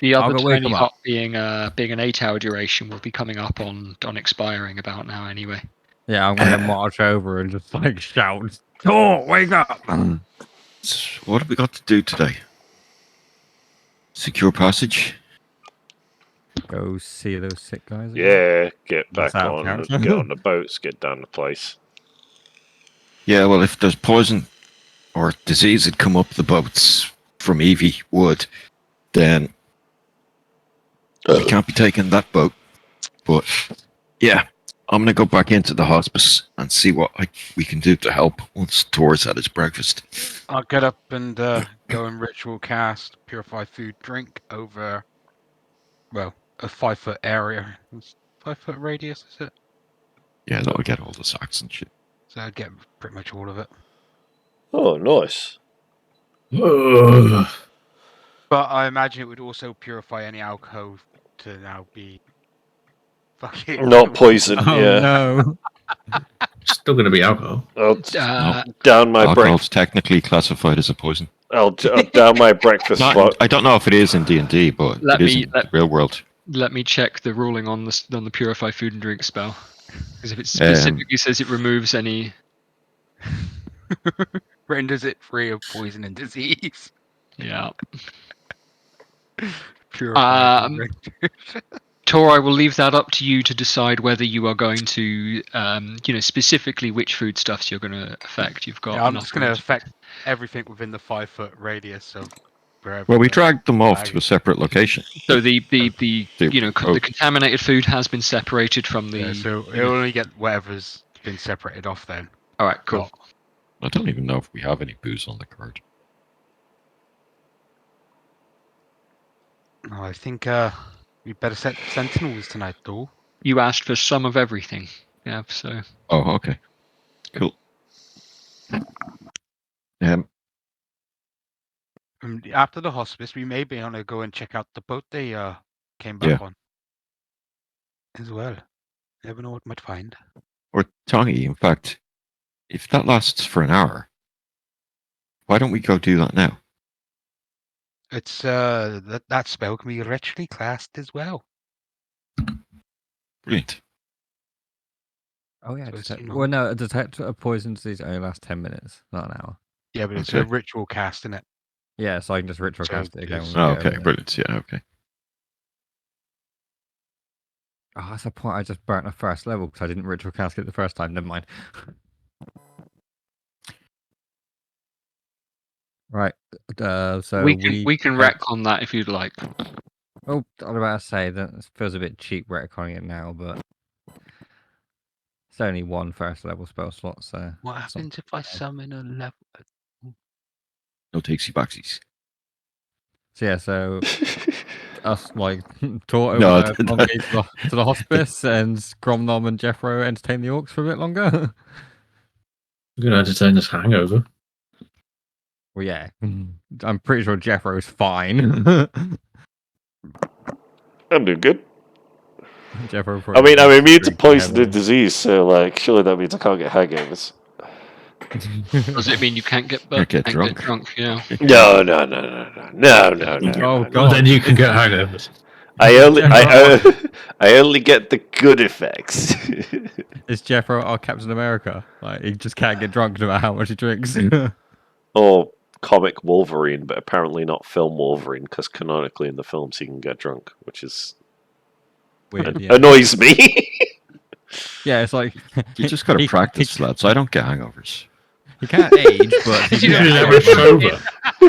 The I'll other go wake tiny him hop up. being an 8-hour duration will be coming up on expiring about now anyway. Yeah, I'm gonna march over and just like shout, "Tor, wake up!" So what have we got to do today? Secure passage? Go see those sick guys. Again. Yeah, get That's back out of on, character. get on the boats, get down the place. Yeah, well, if there's poison or disease had come up the boats from Evie Wood, then we can't be taking that boat. But yeah, I'm going to go back into the hospice and see what we can do to help once Tor's had his breakfast. I'll get up and go and ritual cast purify food drink over, well, a 5-foot area. 5-foot radius, is it? Yeah, that'll get all the sacks and shit. So I'd get pretty much all of it. Oh, nice. Ugh. But I imagine it would also purify any alcohol to now be fucking Not poison, Oh yeah. no! Still going to be alcohol. I'll Uh, down my Alcohol's breakfast. technically classified as a poison. I'll down my breakfast. I don't know if it is in D&D, but Let it is me- in the real world. Let me check the ruling on the purify food and drink spell, because if it specifically says it removes any. renders it free of poison and disease. Yeah. Purify food drink. Tor, I will leave that up to you to decide whether you are going to, specifically which foodstuffs you're going to affect. You've got. Yeah, I'm enough just going to room affect everything within the 5-foot radius of wherever. Well, we the- dragged them off to a separate location. So the contaminated food has been separated from the. Yeah, so it'll only get whatever's been separated off then. All right, cool. I don't even know if we have any booze on the card. Oh, I think we better set sentinels tonight, though. You asked for some of everything. Yeah, so Oh, okay. Cool. After the hospice, we may be able to go and check out the boat they came back Yeah. on as well. Never know what might find. Or Tongi, in fact, if that lasts for an hour, why don't we go do that now? It's that spell can be richly classed as well. Brilliant. Oh yeah, So it's, detect. Well, no, a detect a poison disease only lasts 10 minutes, not an hour. Yeah, but it's Okay. a ritual cast, isn't it? Yeah, so I can just ritual So cast it again it's- when we Oh, get okay. over there. Brilliant. Yeah, okay. Oh, that's the point. I just burnt a first level because I didn't ritual cast it the first time. Never mind. Right. So we can retcon that if you'd like. Oh, I was about to say that feels a bit cheap retconning it now, but it's only one first level spell slot. So What it's not happens if I summon a level? No takesy backsies. So yeah, so us like taught No, over Monkey to the hospice, and Gromnom and Jeffro entertain the orcs for a bit longer. I'm going to entertain this hangover. Well, yeah, I'm pretty sure Jeffro's fine. I'm doing good. Jeffro. I mean, I'm immune to pretty poison and heavily. disease, so like, surely that means I can't get hangovers. Does it mean you can't get Can't get drunk. Yeah. No. Oh, Well, God. then you can get hangovers. I Jeffro, only get the good effects. is Jeffro our Captain America? Like he just can't get drunk no matter how much he drinks. Or comic Wolverine, but apparently not film Wolverine, because canonically in the films he can get drunk, which is Weird. Yeah. annoys me. Yeah, it's like You just got to he- practice, lads. I don't get hangovers. He can't age, but he You You're can know, never sober.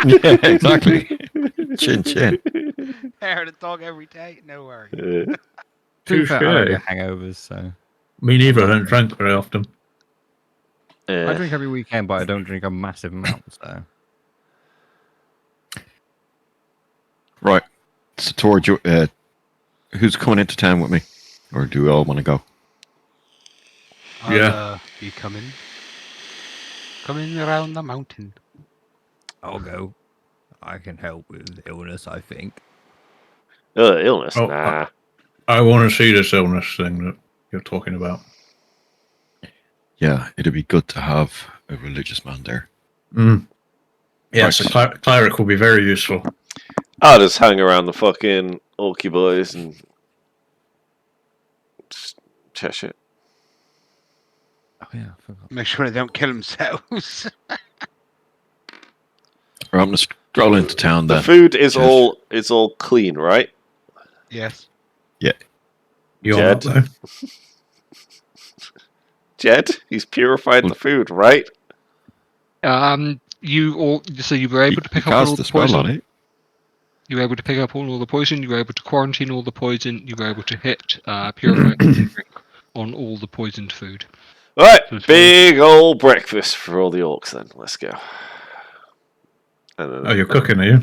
Yeah, exactly. Chin chin. Hair the dog every day. No worries. To be fair, I don't Touche. get hangovers, so Me neither. I don't drink very often. I drink every weekend, but I don't drink a massive amount. So Right. So, Tor, who's coming into town with me? Or do we all want to go? I'll be coming around the mountain. I'll go. I can help with illness, I think. Illness? Oh, Nah. I want to see this illness thing that you're talking about. Yeah, it'd be good to have a religious man there. Yes, Right. a cleric will be very useful. I'll just hang around the fucking Orky boys and just chat shit. Oh yeah, I forgot. Make sure they don't kill themselves. Or I'm going to stroll into town The then. food is Cheers. all clean, right? Yes. You're Jed? not, though. Jed, he's purified the food, right? you were able to pick up cast all the the spell poison. on it. You were able to pick up all the poison. You were able to quarantine all the poison. You were able to hit purified drink on all the poisoned food. All right, So it's big old breakfast for all the orcs then. Let's go. And then, Oh, you're cooking, are you?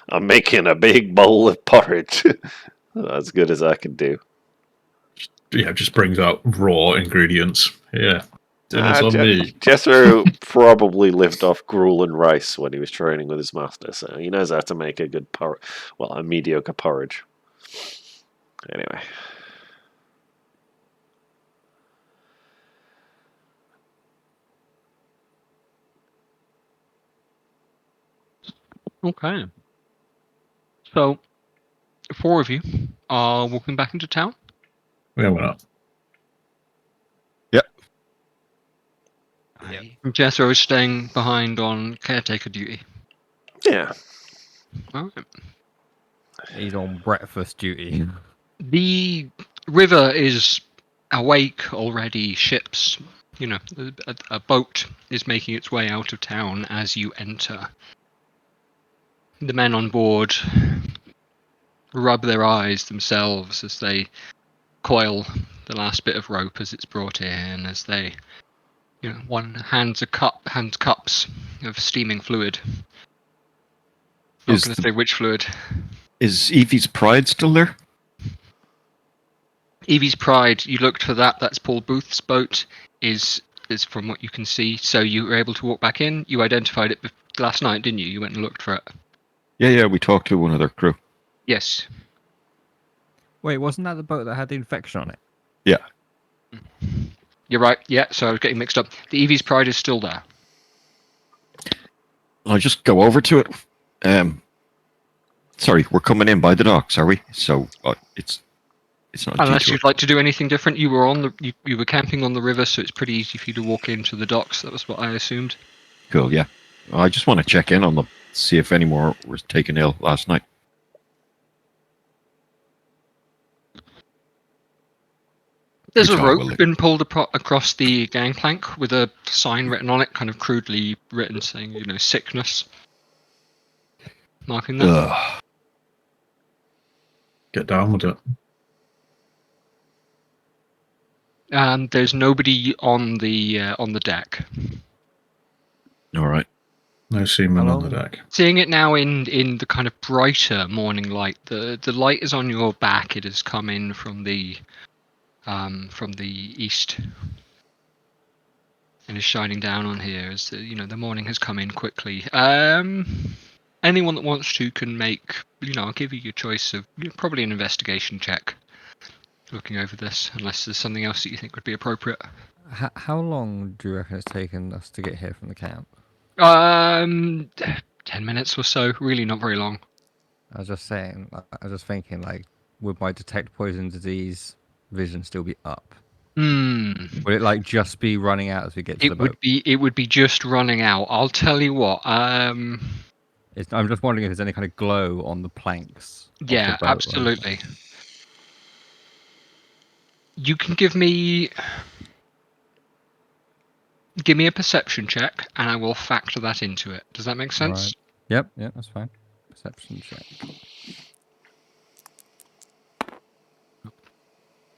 I'm making a big bowl of porridge. As good as I can do. Yeah, just brings out raw ingredients. Yeah. Dinner's on me. Jethro probably lived off gruel and rice when he was training with his master, so he knows how to make a good porridge. Well, a mediocre porridge. Anyway. Okay. So, 4 of you are walking back into town. Yeah, we're not. Aye. Jethro is staying behind on caretaker duty. Yeah. All right. He's on breakfast duty. The river is awake already. Ships, a boat is making its way out of town as you enter. The men on board rub their eyes themselves as they coil the last bit of rope as it's brought in, as they, one hands cups of steaming fluid. Not Is going to say which fluid. is Evie's Pride still there? Evie's Pride, you looked for that. That's Paul Booth's boat. Is from what you can see. So you were able to walk back in. You identified it last night, didn't you? You went and looked for it. Yeah. We talked to one of their crew. Yes. Wait, wasn't that the boat that had the infection on it? Yeah. You're right. Yeah. So I was getting mixed up. The Evie's Pride is still there. I'll just go over to it. Sorry, we're coming in by the docks, are we? So it's not a Unless detour. you'd like to do anything different, you were on the you were camping on the river, so it's pretty easy for you to walk into the docks. That was what I assumed. Cool, yeah. I just want to check in on them, see if any more were taken ill last night. There's a Which I rope will- been pulled across the gangplank with a sign written on it, kind of crudely written, saying, sickness. Marking that. Ugh. Get down with it. And there's nobody on the deck. All right. No seamen on the Hello? deck. Seeing it now in the kind of brighter morning light, the light is on your back. It has come in from the east and is shining down on here as the morning has come in quickly. Anyone that wants to can make, I'll give you your choice of probably an investigation check. Looking over this, unless there's something else that you think would be appropriate. How long do you reckon it's taken us to get here from the camp? 10 minutes or so. Really not very long. I was just thinking, like, would my detect poison disease vision still be up? Would it like just be running out as we get to the boat? It would be just running out. I'll tell you what. I'm just wondering if there's any kind of glow on the planks. Of Yeah, the boat, absolutely. You can give me a perception check, and I will factor that into it. Does that make sense? Right. Yep, that's fine. Perception check.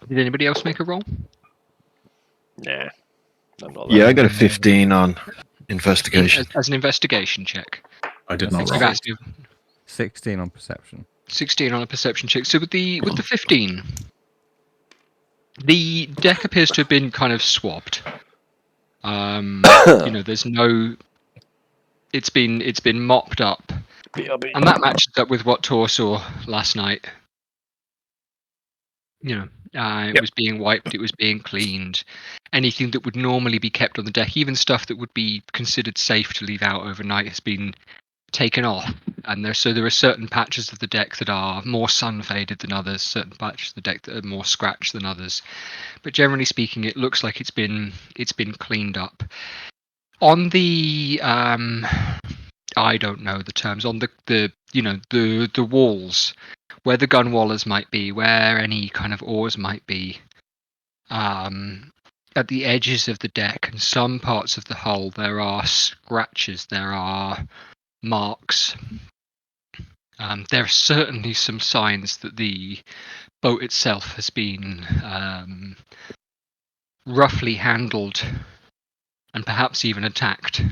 Did anybody else make a roll? Nah. I'm not Yeah, I that. got a 15 on investigation. As an investigation check. I did That's not a You've roll. asked me 16 on perception. 16 on a perception check. So with the 15, the deck appears to have been kind of swabbed. There's no. It's been mopped up, BRB. and that matches up with what Tor saw last night. It was being wiped, it was being cleaned. Anything that would normally be kept on the deck, even stuff that would be considered safe to leave out overnight, has been taken off. And there are certain patches of the deck that are more sun faded than others, certain patches of the deck that are more scratched than others. But generally speaking, it looks like it's been cleaned up. On the I don't know the terms, on the walls, where the gun wallers might be, where any kind of oars might be, at the edges of the deck and some parts of the hull, there are scratches, there are marks. There are certainly some signs that the boat itself has been roughly handled and perhaps even attacked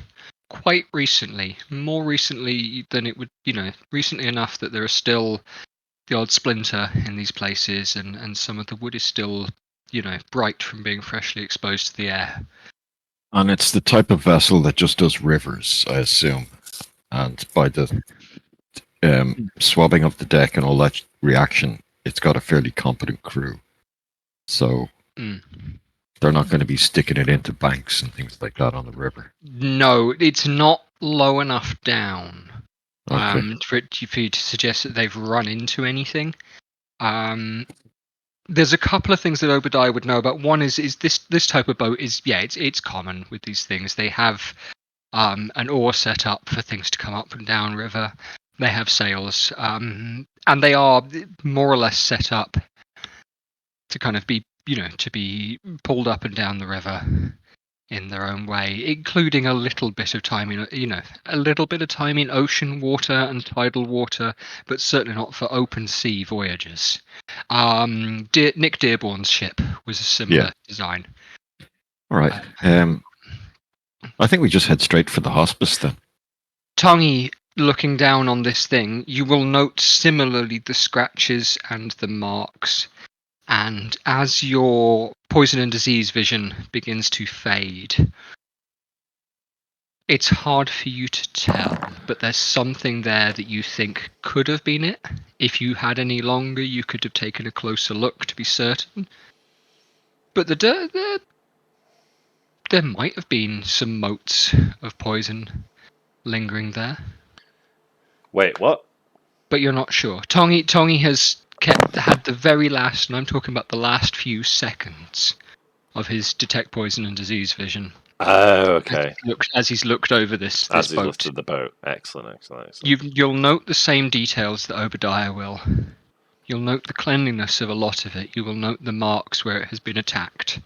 quite recently, more recently than it would, recently enough that there are still the odd splinter in these places, and some of the wood is still, bright from being freshly exposed to the air. And it's the type of vessel that just does rivers, I assume. And by the swabbing of the deck and all that reaction, it's got a fairly competent crew. So they're not going to be sticking it into banks and things like that on the river. No, it's not low enough down Okay. for you to suggest that they've run into anything. There's a couple of things that Obadiah would know about. One is this type of boat is, it's common with these things. They have an oar set up for things to come up and down river. They have sails, and they are more or less set up to kind of be, to be pulled up and down the river in their own way, including a little bit of time in ocean water and tidal water, but certainly not for open sea voyages. Nick Dearborn's ship was a similar design. All right. I think we just head straight for the hospice then. Tongi, looking down on this thing, you will note similarly the scratches and the marks. And as your poison and disease vision begins to fade, it's hard for you to tell, but there's something there that you think could have been it. If you had any longer, you could have taken a closer look to be certain. But there might have been some motes of poison lingering there. Wait, what? But you're not sure. Tongi has had the very last, and I'm talking about the last few seconds of his detect poison and disease vision. Oh, okay. As he's looked over this As he boat. lifted the boat. Excellent. You'll note the same details that Obadiah will. You'll note the cleanliness of a lot of it. You will note the marks where it has been attacked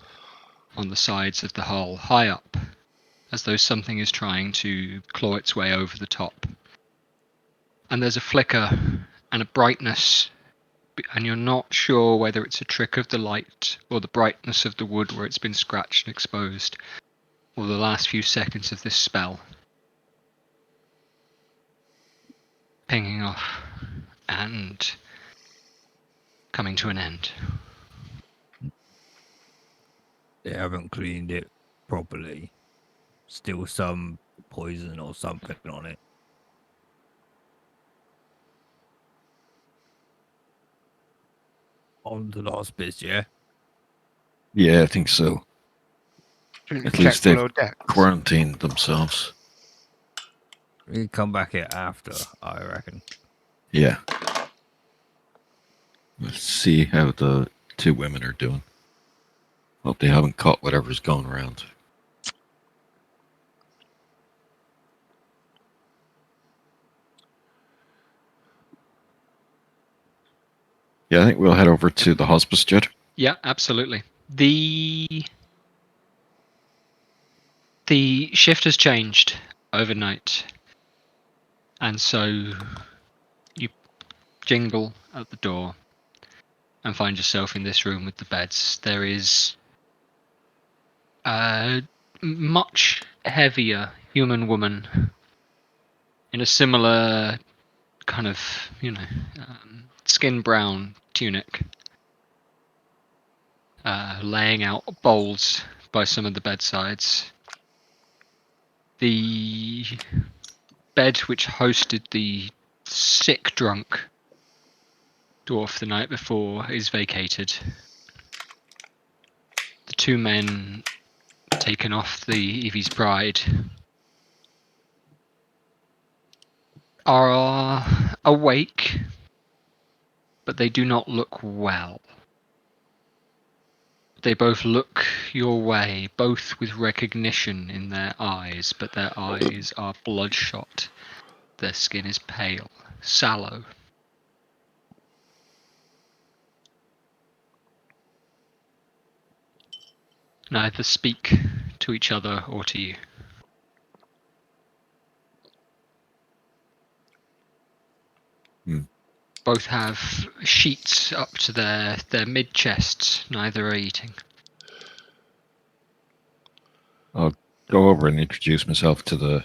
on the sides of the hull, high up, as though something is trying to claw its way over the top. And there's a flicker and a brightness, and you're not sure whether it's a trick of the light or the brightness of the wood where it's been scratched and exposed, or the last few seconds of this spell pinging off and coming to an end. They haven't cleaned it properly. Still some poison or something on it. On the last bit, yeah? Yeah, I think so. Shouldn't At check least they've below decks. quarantined themselves. We come back here after, I reckon. Yeah. Let's see how the two women are doing. Hope they haven't caught whatever's going around. Yeah, I think we'll head over to the hospice, Jed. Yeah, absolutely. The shift has changed overnight, and so you jingle at the door and find yourself in this room with the beds. There is a much heavier human woman in a similar kind of, skin brown tunic, laying out bowls by some of the bedsides. The bed which hosted the sick drunk dwarf the night before is vacated. The two men taken off the Evie's bride are awake, but they do not look well. They both look your way, both with recognition in their eyes, but their eyes are bloodshot. Their skin is pale, sallow. Neither speak to each other or to you. Both have sheets up to their mid-chests. Neither are eating. I'll go over and introduce myself to the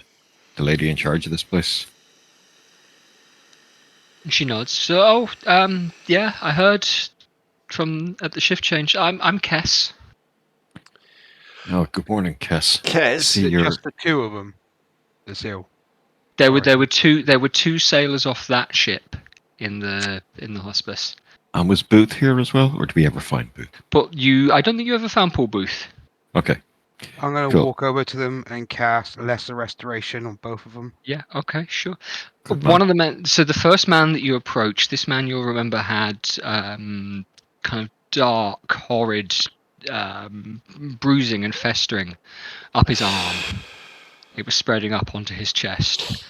lady in charge of this place. She nods. So, yeah, I heard from at the shift change. I'm Kess. Oh, good morning, Kess. Kez? See Is it your... just the two of them? The seal. There were two sailors off that ship in the hospice. And was Booth here as well, or did we ever find Booth? But I don't think you ever found Paul Booth. Okay. I'm going to Cool. walk over to them and cast Lesser Restoration on both of them. Yeah, okay, sure. Good One man. of the men, so the first man that you approached, this man you'll remember had kind of dark, horrid bruising and festering up his arm. It was spreading up onto his chest.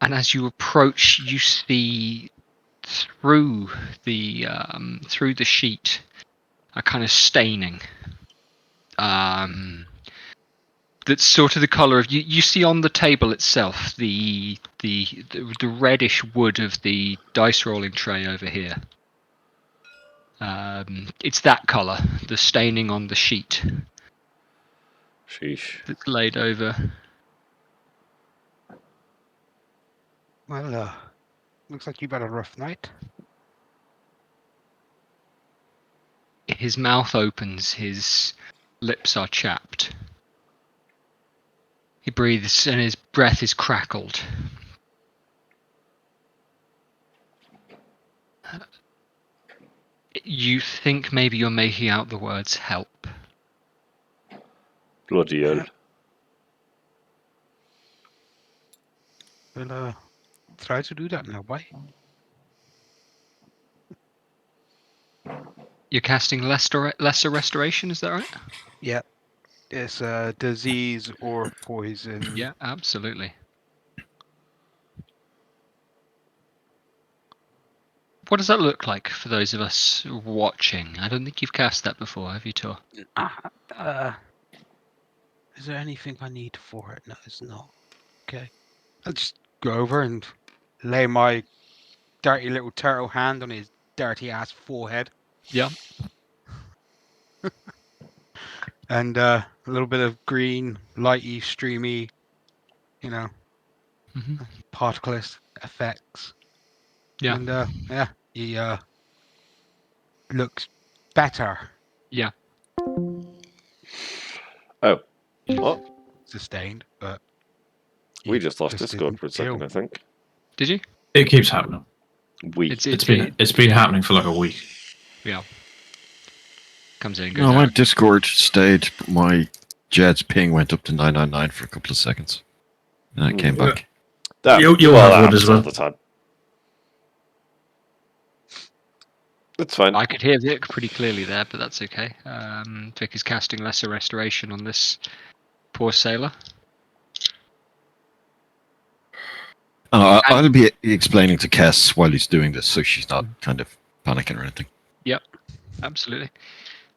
And as you approach, you see through the sheet a kind of staining. That's sort of the colour of you see on the table itself the reddish wood of the dice rolling tray over here. It's that colour, the staining on the sheet Sheesh. that's laid over. Well, looks like you've had a rough night. His mouth opens, his lips are chapped. He breathes and his breath is crackled. You think maybe you're making out the words help. Bloody hell. Well, try to do that now, boy. You're casting lesser restoration, is that right? Yeah. It's disease or poison. Yeah, absolutely. What does that look like for those of us watching? I don't think you've cast that before, have you, Tor? Is there anything I need for it? No, it's not. Okay. I'll just go over and lay my dirty little turtle hand on his dirty ass forehead. Yeah. And a little bit of green, lighty, streamy, Mm-hmm. particles effects. Yeah. And yeah, he looks better. Yeah. Oh. What? Sustained, but We he just lost just Discord didn't for a second, kill. I think. Did you? It keeps happening. It's been happening for like a week. Yeah. Comes in and goes No, out. my Discord stayed. My Jed's ping went up to 999 for a couple of seconds. And it came back. You'll that have one happens as well. all the time. It's fine. I could hear Vic pretty clearly there, but that's okay. Vic is casting lesser restoration on this poor sailor. I'll be explaining to Kess while he's doing this, so she's not kind of panicking or anything. Yep, absolutely.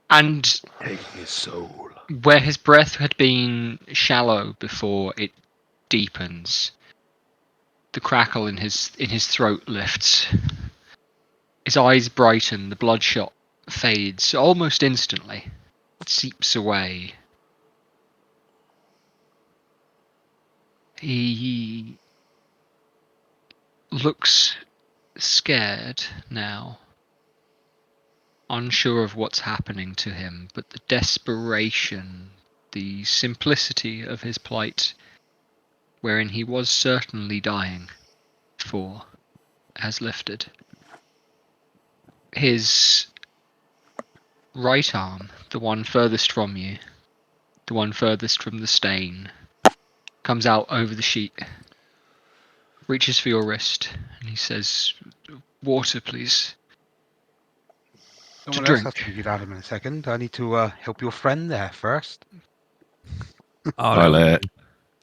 And Take his soul. where his breath had been shallow before it deepens, the crackle in his throat lifts. His eyes brighten, the bloodshot fades almost instantly. It seeps away. He looks scared now, unsure of what's happening to him, but the desperation, the simplicity of his plight, wherein he was certainly dying for, has lifted. His right arm, the one furthest from you, the one furthest from the stain, comes out over the sheet, reaches for your wrist, and he says, "Water, please." Someone to else has drink. to be out in a second. I need to help your friend there first. I'll I'll,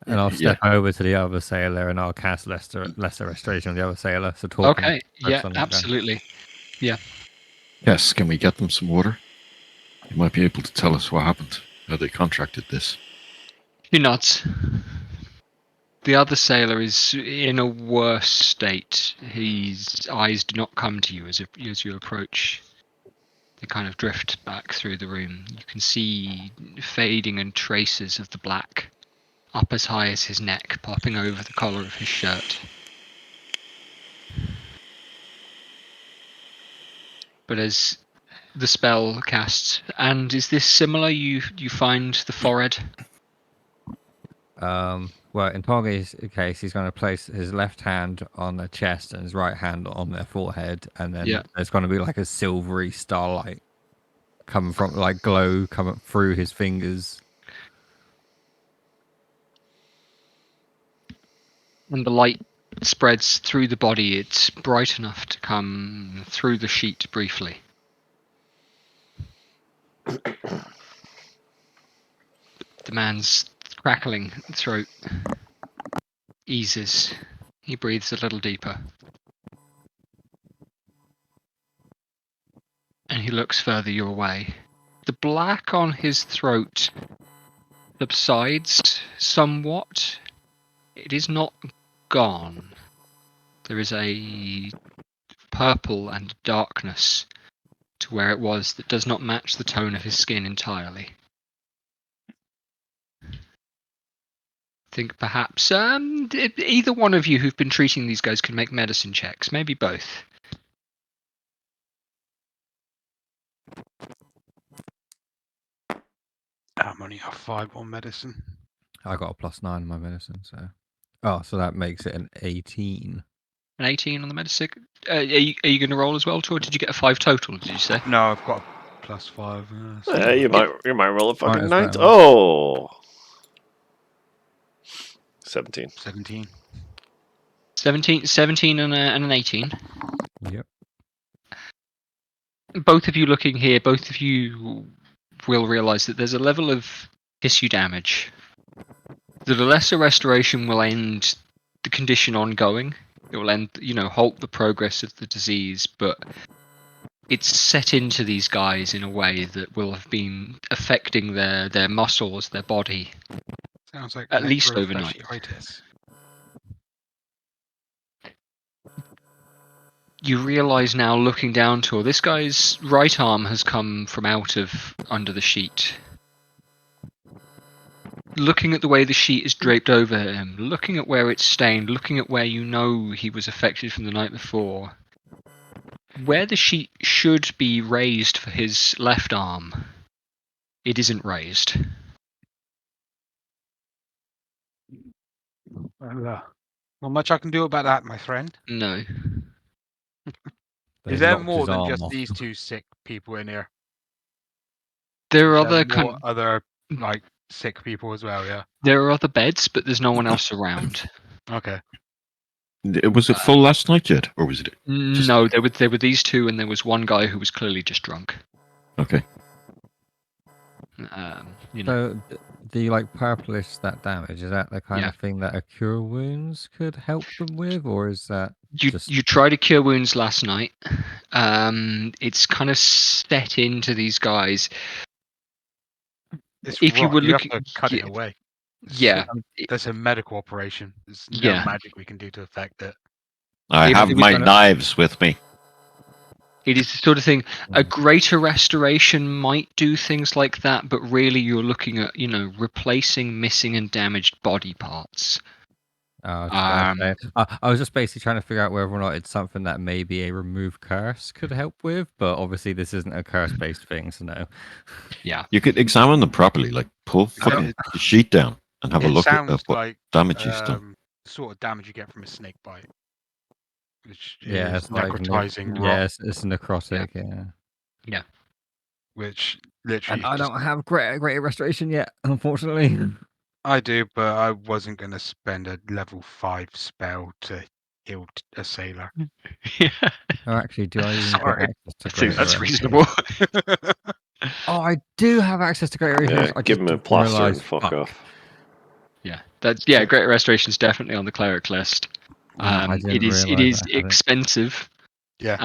I'll step over to the other sailor and I'll cast lesser restoration on the other sailor. So talk. Okay, yeah, absolutely. Yeah. Yes, can we get them some water? You might be able to tell us what happened, how they contracted this. He nods. The other sailor is in a worse state. His eyes do not come to you as you approach. They kind of drift back through the room. You can see fading and traces of the black up as high as his neck, popping over the collar of his shirt. But as the spell casts, and is this similar? You find the forehead? Well, in Togi's case, he's going to place his left hand on their chest and his right hand on their forehead, and then there's going to be like a silvery starlight coming from, like glow coming through his fingers. And the light spreads through the body. It's bright enough to come through the sheet briefly. The man's crackling throat eases. He breathes a little deeper. And he looks further your way. The black on his throat subsides somewhat. It is not gone. There is a purple and darkness to where it was that does not match the tone of his skin entirely. think perhaps either one of you who've been treating these guys can make medicine checks. Maybe both. I'm only got 5 on medicine. I got a +9 in my medicine, so. Oh, so that makes it an 18. An 18 on the medicine. Are you going to roll as well, or did you get a 5 total? Did you say? No, I've got a +5. You might roll a fucking Might 9. as well. Oh. 17. 17. 17 and an 18. Yep. Both of you looking here, both of you will realise that there's a level of tissue damage. That a lesser restoration will end the condition ongoing. It will end, halt the progress of the disease, but it's set into these guys in a way that will have been affecting their muscles, their body, Sounds like at least overnight. necrofasciitis. You realise now, looking down to this guy's right arm has come from out of under the sheet. Looking at the way the sheet is draped over him, looking at where it's stained, looking at where you know he was affected from the night before, where the sheet should be raised for his left arm, it isn't raised. Well, not much I can do about that, my friend. No. They Is there lopped more his than arm just off. these 2 sick people in here? There are Is there other more other like sick people as well? Yeah. there are other beds, but there's no one else around. Okay. Was it full last night yet, or was it? Just- No, there were these 2, and there was one guy who was clearly just drunk. Okay. So the purplish that damage, is that the kind Yeah. of thing that a cure wounds could help them with, or is that just You tried to cure wounds last night. It's kind of set into these guys. It's If you rot. were You looking, have to cut it away. yeah, That's a medical operation. There's no Yeah. magic we can do to affect it. I If have it my was- knives with me. it is the sort of thing. A greater restoration might do things like that, but really you're looking at replacing missing and damaged body parts. I was gonna say- I was just basically trying to figure out whether or not it's something that maybe a remove curse could help with, but obviously this isn't a curse-based thing, so no. Yeah. You could examine them properly, like pull fucking the sheet down and have a It look at sounds what like damage he's done. the sort of damage you get from a snake bite, which Yeah, is it's like necrotizing rot, yeah, it's necrotic. Yeah. which literally. And I just- don't have great restoration yet, unfortunately. I do, but I wasn't going to spend a level 5 spell to heal a sailor. Yeah. Or actually, do I even get Sorry. access to I think greater that's restoration? reasonable. Oh, I do have access to greater restoration. Yeah, I give just him a didn't plaster realise, and fuck off. Yeah. Greater restoration is definitely on the cleric list. I didn't It is realise I had it. expensive. Yeah.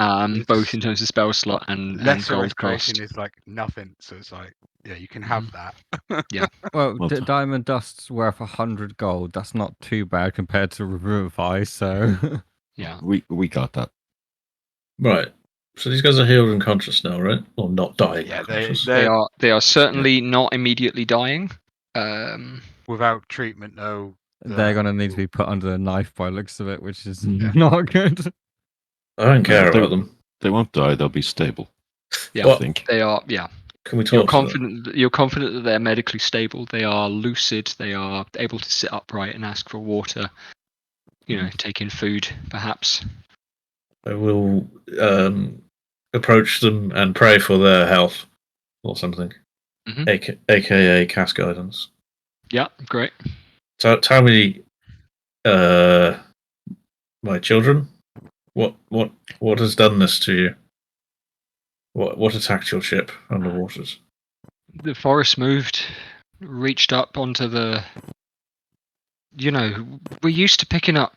Both It's- in terms of spell slot and Lesser gold restoration cost. is like nothing, so it's like, yeah, you can have that. Well, Well done. Diamond Dust's worth 100 gold. That's not too bad compared to Revivify, so... Yeah. We got that. Right. So these guys are healed and conscious now, right? Or not dying. Yeah, conscious. They are certainly not immediately dying. Without treatment, though. They're going to need to be put under a knife by the looks of it, which is Yeah. not good. I don't care They- about them. They won't die. They'll be stable. Yeah. I think. They are. Yeah. Can we You're talk to them? confident. You're confident that they're medically stable. They are lucid. They are able to sit upright and ask for water. Take in food, perhaps. I will approach them and pray for their health or something. Mhm. AKA cast guidance. Yeah. Great. So tell me, my children, what has done this to you? What attacked your ship underwaters? The forest moved, reached up onto the. We're used to picking up,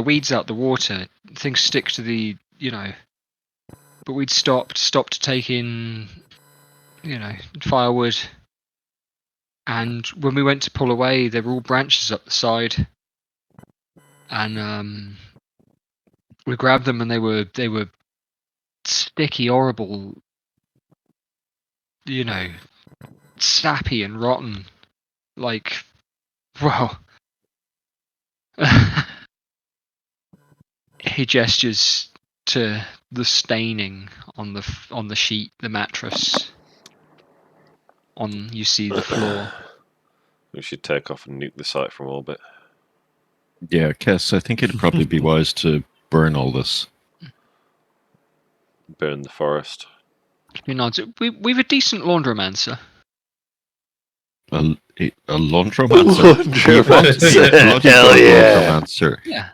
weeds out the water. Things stick to the, but we'd stopped to take in, firewood. And when we went to pull away, there were all branches up the side. And we grabbed them, and they were sticky, horrible, sappy and rotten. Like, well, He gestures to the staining on the sheet, the mattress. You see the floor. We should take off and nuke the site from orbit. Yeah, Kess, I think it'd probably be wise to burn all this. Burn the forest. He nods. We've a decent laundromancer. A laundromancer? Laundromancer. Bloody Hell good yeah. laundromancer. Yeah.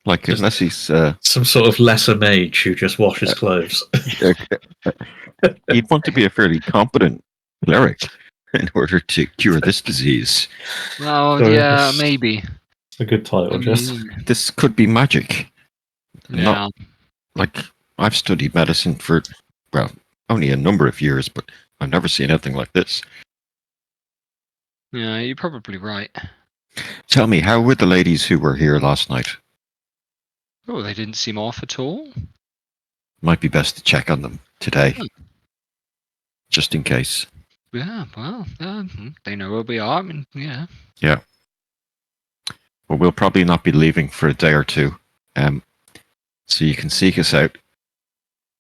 Like, Just- unless he's... Some sort of lesser mage who just washes clothes. He'd want to be a fairly competent cleric in order to cure this disease. Well, Sorry, yeah, that's- maybe. It's a good title, just. This could be magic. Yeah. Not like I've studied medicine for, well, only a number of years, but I've never seen anything like this. Yeah, you're probably right. Tell me, how were the ladies who were here last night? Oh, they didn't seem off at all. Might be best to check on them today, Hmm. just in case. Yeah, well, they know where we are. I mean, yeah. Well, we'll probably not be leaving for a day or two, so you can seek us out.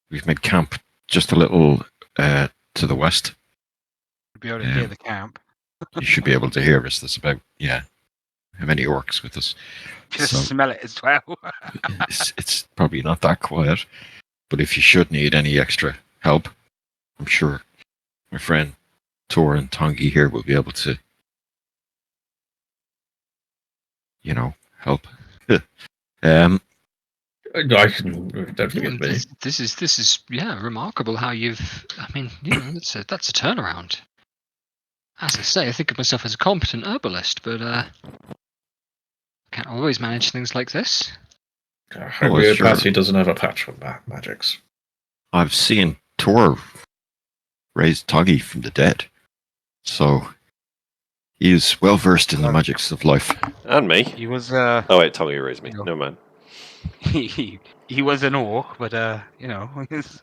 We've made camp just a little to the west. Be able to hear the camp. You should be able to hear us. There's about, how many orcs with us? Just So- smell it as well. It's probably not that quiet, but if you should need any extra help, I'm sure my friend Tor and Tongi here will be able to, help. I can. Don't forget me. This is remarkable how you've. I mean, that's a turnaround. As I say, I think of myself as a competent herbalist, but can't always manage things like this. Homeopathy doesn't have a patch for magics. I've seen Tor raise Tongi from the dead, so he is well versed in the magics of life. And me. He was Oh wait, Tommy raised me. No. No man. he was an orc, but he's,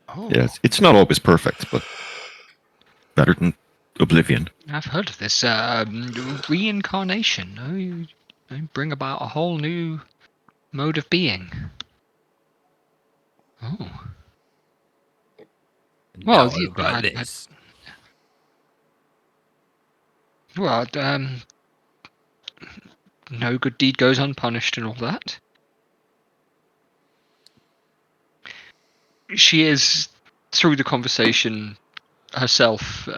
Oh, Yeah, it's not always perfect, but better than oblivion. I've heard of this reincarnation. Oh, you bring about a whole new mode of being. Oh, Well, Now I look like this. well, no good deed goes unpunished and all that. She is, through the conversation herself,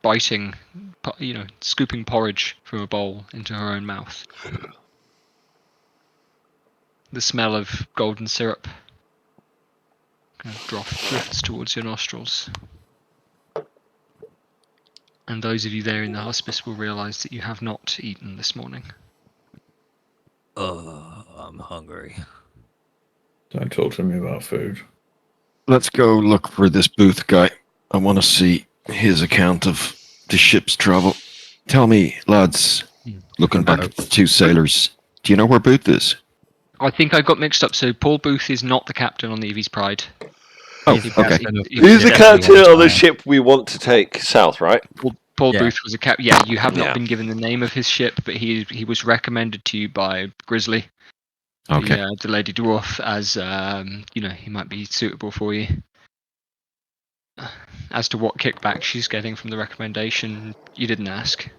biting, scooping porridge from a bowl into her own mouth. The smell of golden syrup kind of drifts towards your nostrils. And those of you there in the hospice will realise that you have not eaten this morning. I'm hungry. Don't talk to me about food. Let's go look for this Booth guy. I want to see his account of the ship's travel. Tell me, lads, looking back at the two sailors, do you know where Booth is? I think I got mixed up, so Paul Booth is not the captain on the Evy's Pride. Oh, He's okay. He's the definitely captain on of the fire. ship we want to take south, right? Paul Yeah. Booth was a captain. Yeah, you have not Yeah. been given the name of his ship, but he was recommended to you by Grizzly, Okay. the Lady Dwarf, as he might be suitable for you. As to what kickback she's getting from the recommendation, you didn't ask.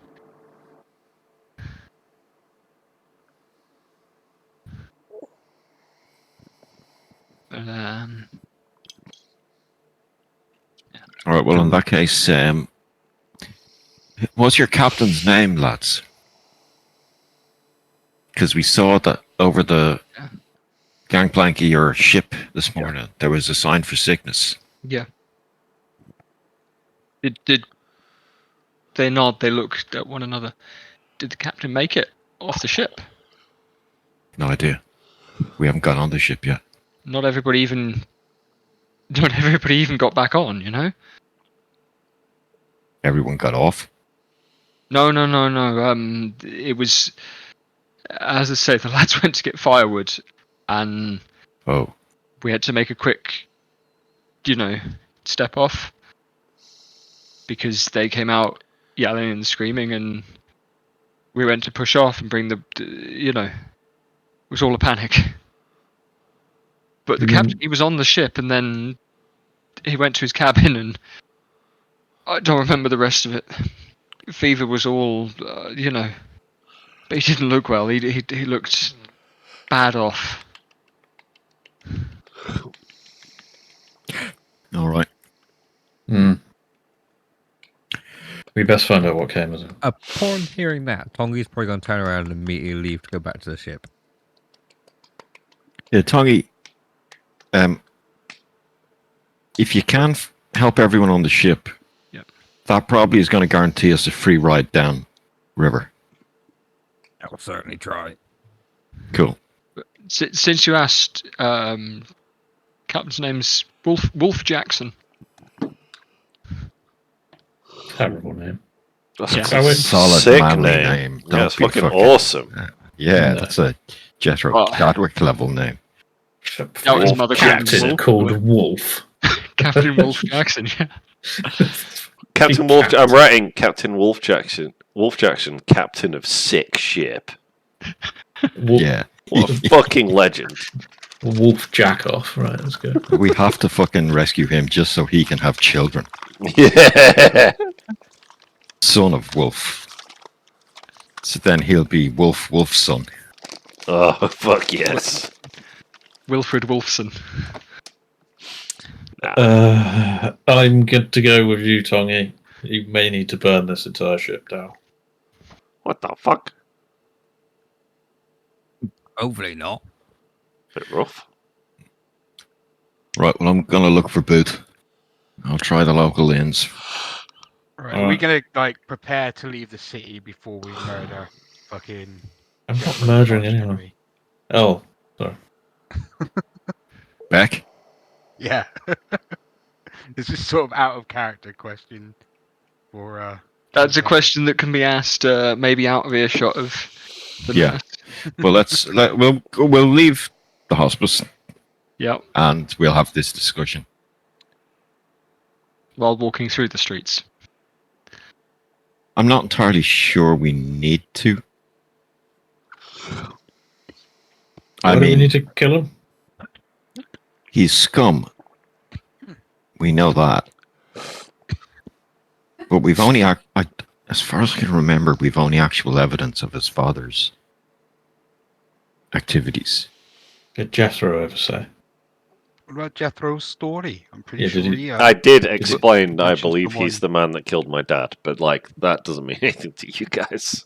But, All right, well, in that case, what's your captain's name, lads? Because we saw that over the gangplank of your ship this morning, there was a sign for sickness. yeah. Did they nod? They looked at one another. Did the captain make it off the ship? No idea. We haven't got on the ship yet. Not everybody even got back on, you know? Everyone got off. No. It was, as I say, the lads went to get firewood, and Oh, we had to make a quick, step off because they came out yelling and screaming, and we went to push off and bring it was all a panic. But the captain, he was on the ship, and then he went to his cabin, and I don't remember the rest of it. Fever was all, but he didn't look well. He looked bad off. All right. We best find out what came of it. Upon hearing that, Tongi's probably going to turn around and immediately leave to go back to the ship. Yeah, Tongi, if you can help everyone on the ship, that probably is going to guarantee us a free ride down river. I'll certainly try. Cool. Since you asked, Captain's name's Wolf Jackson. Terrible name. That's Yeah. a Solid sick manly name. name. Yeah, it's Don't be fucking awesome. Yeah, No. that's a Jethro Chadwick level name. That was Mother Captain Wolf. called Wolf. Captain Wolf Jackson, yeah. Captain Wolf. I'm writing Captain Wolf Jackson. Wolf Jackson, captain of sick ship. Wolf, Yeah. What a fucking legend. Wolf jack off. Right, let's go. We have to fucking rescue him just so he can have children. Yeah. Son of Wolf. So then he'll be Wolf's son. Oh, fuck yes. Wilfred Wolfson. I'm good to go with you, Tongi. You may need to burn this entire ship down. What the fuck? Hopefully not. Bit rough. Right, well, I'm going to look for Boot. I'll try the local inns. Right, are we gonna prepare to leave the city before we murder fucking? I'm not Jethro murdering Foster, anyone. are we? Oh, sorry. Beck? Yeah. It's just sort of out of character question for. That's a question that can be asked maybe out of earshot of the nurse. Well, we'll leave the hospice Yep. and we'll have this discussion. While walking through the streets. I'm not entirely sure we need to. Why do we need to kill him? He's scum. We know that. But we've only, as far as I can remember, we've only actual evidence of his father's activities. Did Jethro ever say? What about Jethro's story? I'm pretty Yeah, did sure he- he. I did explain, I mentions believe the he's one- the man that killed my dad, but that doesn't mean anything to you guys.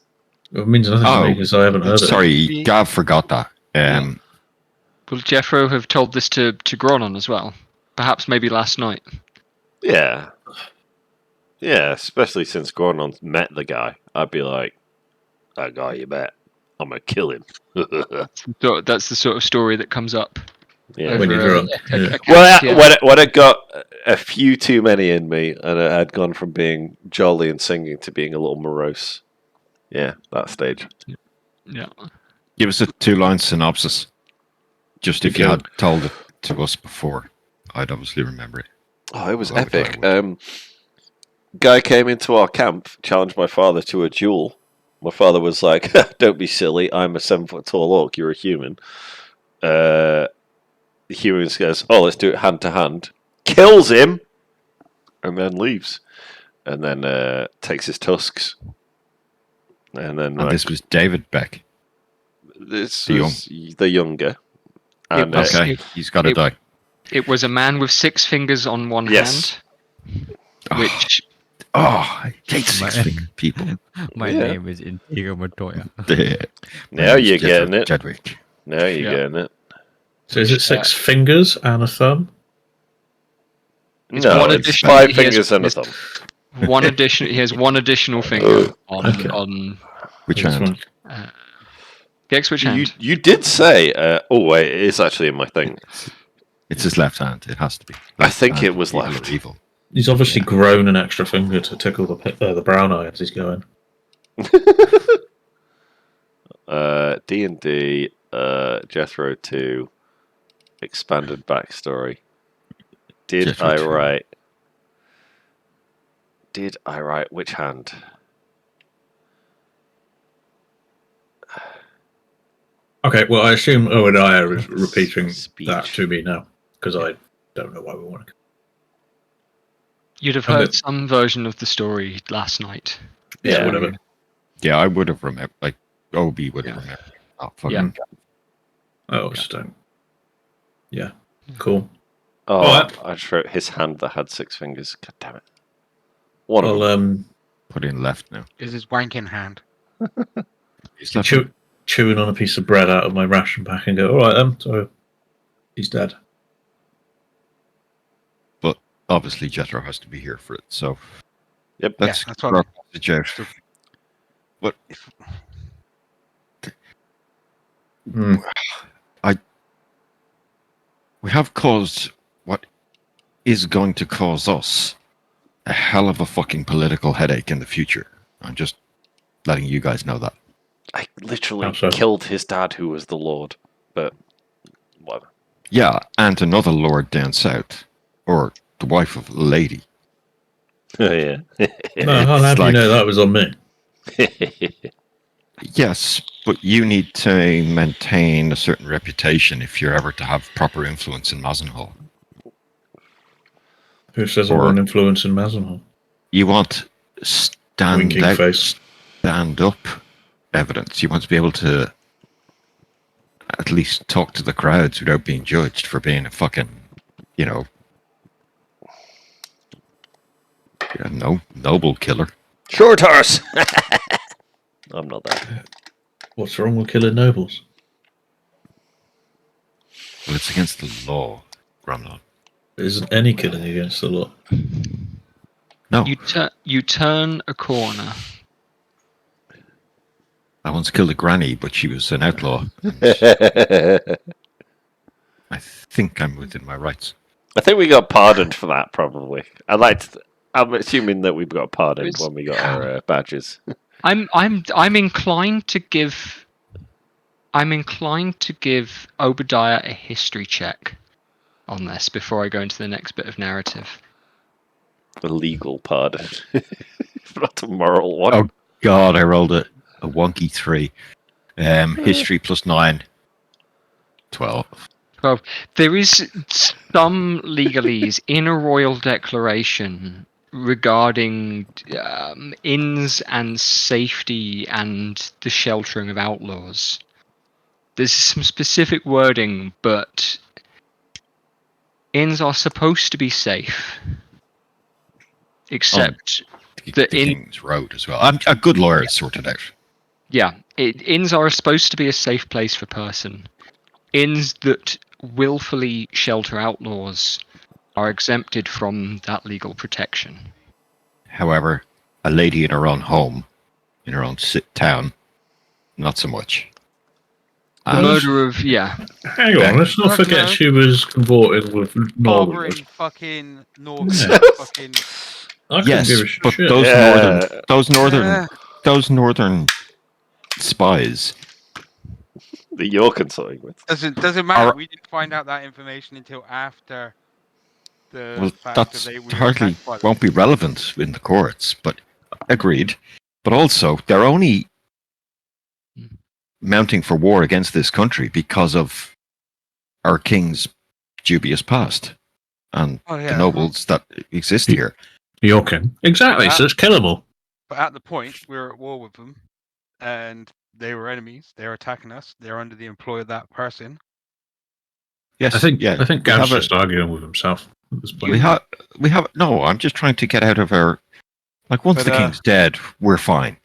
It means nothing to me because I haven't heard it. Sorry, Gav forgot that. Will Jeffro have told this to Gronon as well? Perhaps maybe last night. Yeah. Yeah, especially since Gordon met the guy. I'd be like, that guy you met, I'm going to kill him. So that's the sort of story that comes up. Yeah. When you're drunk. Yeah. Well, when it got a few too many in me, and it had gone from being jolly and singing to being a little morose. Yeah, that stage. Yeah. Give us a 2-line synopsis. Just if you Okay. had told it to us before, I'd obviously remember it. Oh, it was Well, epic. I would. Guy came into our camp, challenged my father to a duel. My father was like, "Don't be silly. I'm a 7-foot tall orc. You're a human." The human goes, "Oh, let's do it hand to hand." Kills him, and then leaves, and then takes his tusks, and then And this was David Beck. this the was the younger. And was- Okay, he's got to it- die. It was a man with 6 fingers on one Yes. hand, which Oh, I hate six-fingered people. My Yeah. name is Intigo Montoya. now you're getting it. Chadwick. Now you're Yeah. getting it. So is it 6 fingers and a thumb? It's No, one it's addition- 5 he has- fingers and a he has- thumb. he has one additional finger on Okay. on Which This hand? one. Gex, which hand? You did say, oh wait, it is actually in my thing. It's his left hand. It has to be. I think hand it was for evil left. or Evil. He's obviously grown an extra finger to tickle the brown eye as he's going. D&D, Jethro 2, expanded backstory. Did Jethro I 2. write? Did I write which hand? Okay, well, I assume Obadiah is repeating Speech. that to me now, because I don't know why we want to. You'd have And heard it- some version of the story last night. Yeah, Yeah. whatever. Yeah, I would have remembered. Like, Obi would Yeah. remember. Oh, Yeah. fucking I always don't. Yeah, cool. Oh, Alright. I just wrote his hand that had 6 fingers. God damn it. One of I'll them. put in left now. Is his wanking hand? Is that chewing on a piece of bread out of my ration pack and go, all right, then. So he's dead. But obviously, Jethro has to be here for it. So Yep. let's that's what I get our mean. message out. So- But If, Hmm. we have caused what is going to cause us a hell of a fucking political headache in the future. I'm just letting you guys know that. I literally How so? killed his dad, who was the Lord. But whatever. Yeah, and another lord down south, or the wife of a lady. Yeah. No, I'll It's have you like- know that was on me. Yes, but you need to maintain a certain reputation if you're ever to have proper influence in Mazenhall. Who says I Or- want influence in Mazenhall? You want Winking face. stand up evidence. You want to be able to at least talk to the crowds without being judged for being a fucking, yeah, noble killer. Short horse! I'm not that. What's wrong with killing nobles? Well, it's against the law, Gromlon. Isn't any killing against the law? No, You turn a corner. I once killed a granny, but she was an outlaw. I think I'm within my rights. I think we got pardoned for that, probably. I'm assuming that we got pardoned It's- when we got our badges. I'm inclined to give Obadiah a history check on this before I go into the next bit of narrative. A legal pardon. Not a moral one. Oh God, I rolled a wonky 3. History plus 9. 12. 12. There is some legalese in a royal declaration regarding inns and safety and the sheltering of outlaws. There's some specific wording, but inns are supposed to be safe. Except The The in- King's Road as well. A good lawyer has sorted out. yeah, inns are supposed to be a safe place for person. Inns that willfully shelter outlaws are exempted from that legal protection. However, a lady in her own home, in her own town, not so much. The And murder of Hang on, let's not forget she was convorted with Northern. harboring fucking Northern Yeah. fucking. I couldn't yes, give a but shit. those northern spies. That you're consorting with. Doesn't matter. Are- We didn't find out that information until after the Well, fact that's that we were hardly attacked by them. won't be relevant in the courts. But agreed. But also, they're only mounting for war against this country because of our king's dubious past and Oh, the yeah. nobles that exist here. Yorkin. Exactly, so it's killable. But at the point, we were at war with them, and they were enemies. They were attacking us. They're under the employ of that person. Yes, I think yeah, I think we Gav's have just arguing with himself at this point. we have no. I'm just trying to get out of our. Like once But, the king's dead, we're fine.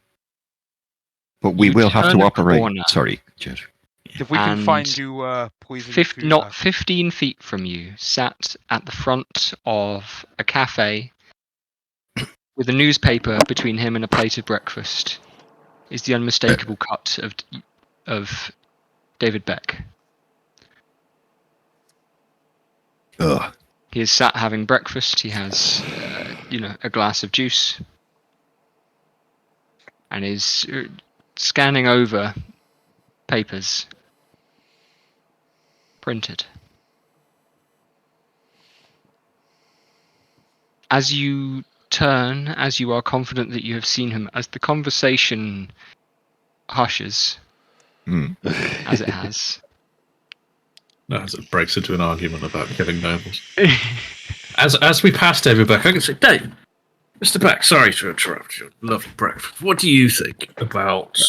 But we You will have turn to a operate. corner. Sorry, Jed. If we can find And you poison food, not 15 feet from you, sat at the front of a cafe with a newspaper between him and a plate of breakfast, is the unmistakable cut of David Beck. Ugh. He is sat having breakfast. He has, a glass of juice, and is scanning over papers printed. As you turn, as you are confident that you have seen him, as the conversation hushes, as it has. No, as it breaks into an argument about killing nobles. As we pass David Beck, I can say, Dave, Mr. Beck, sorry to interrupt your lovely breakfast. What do you think about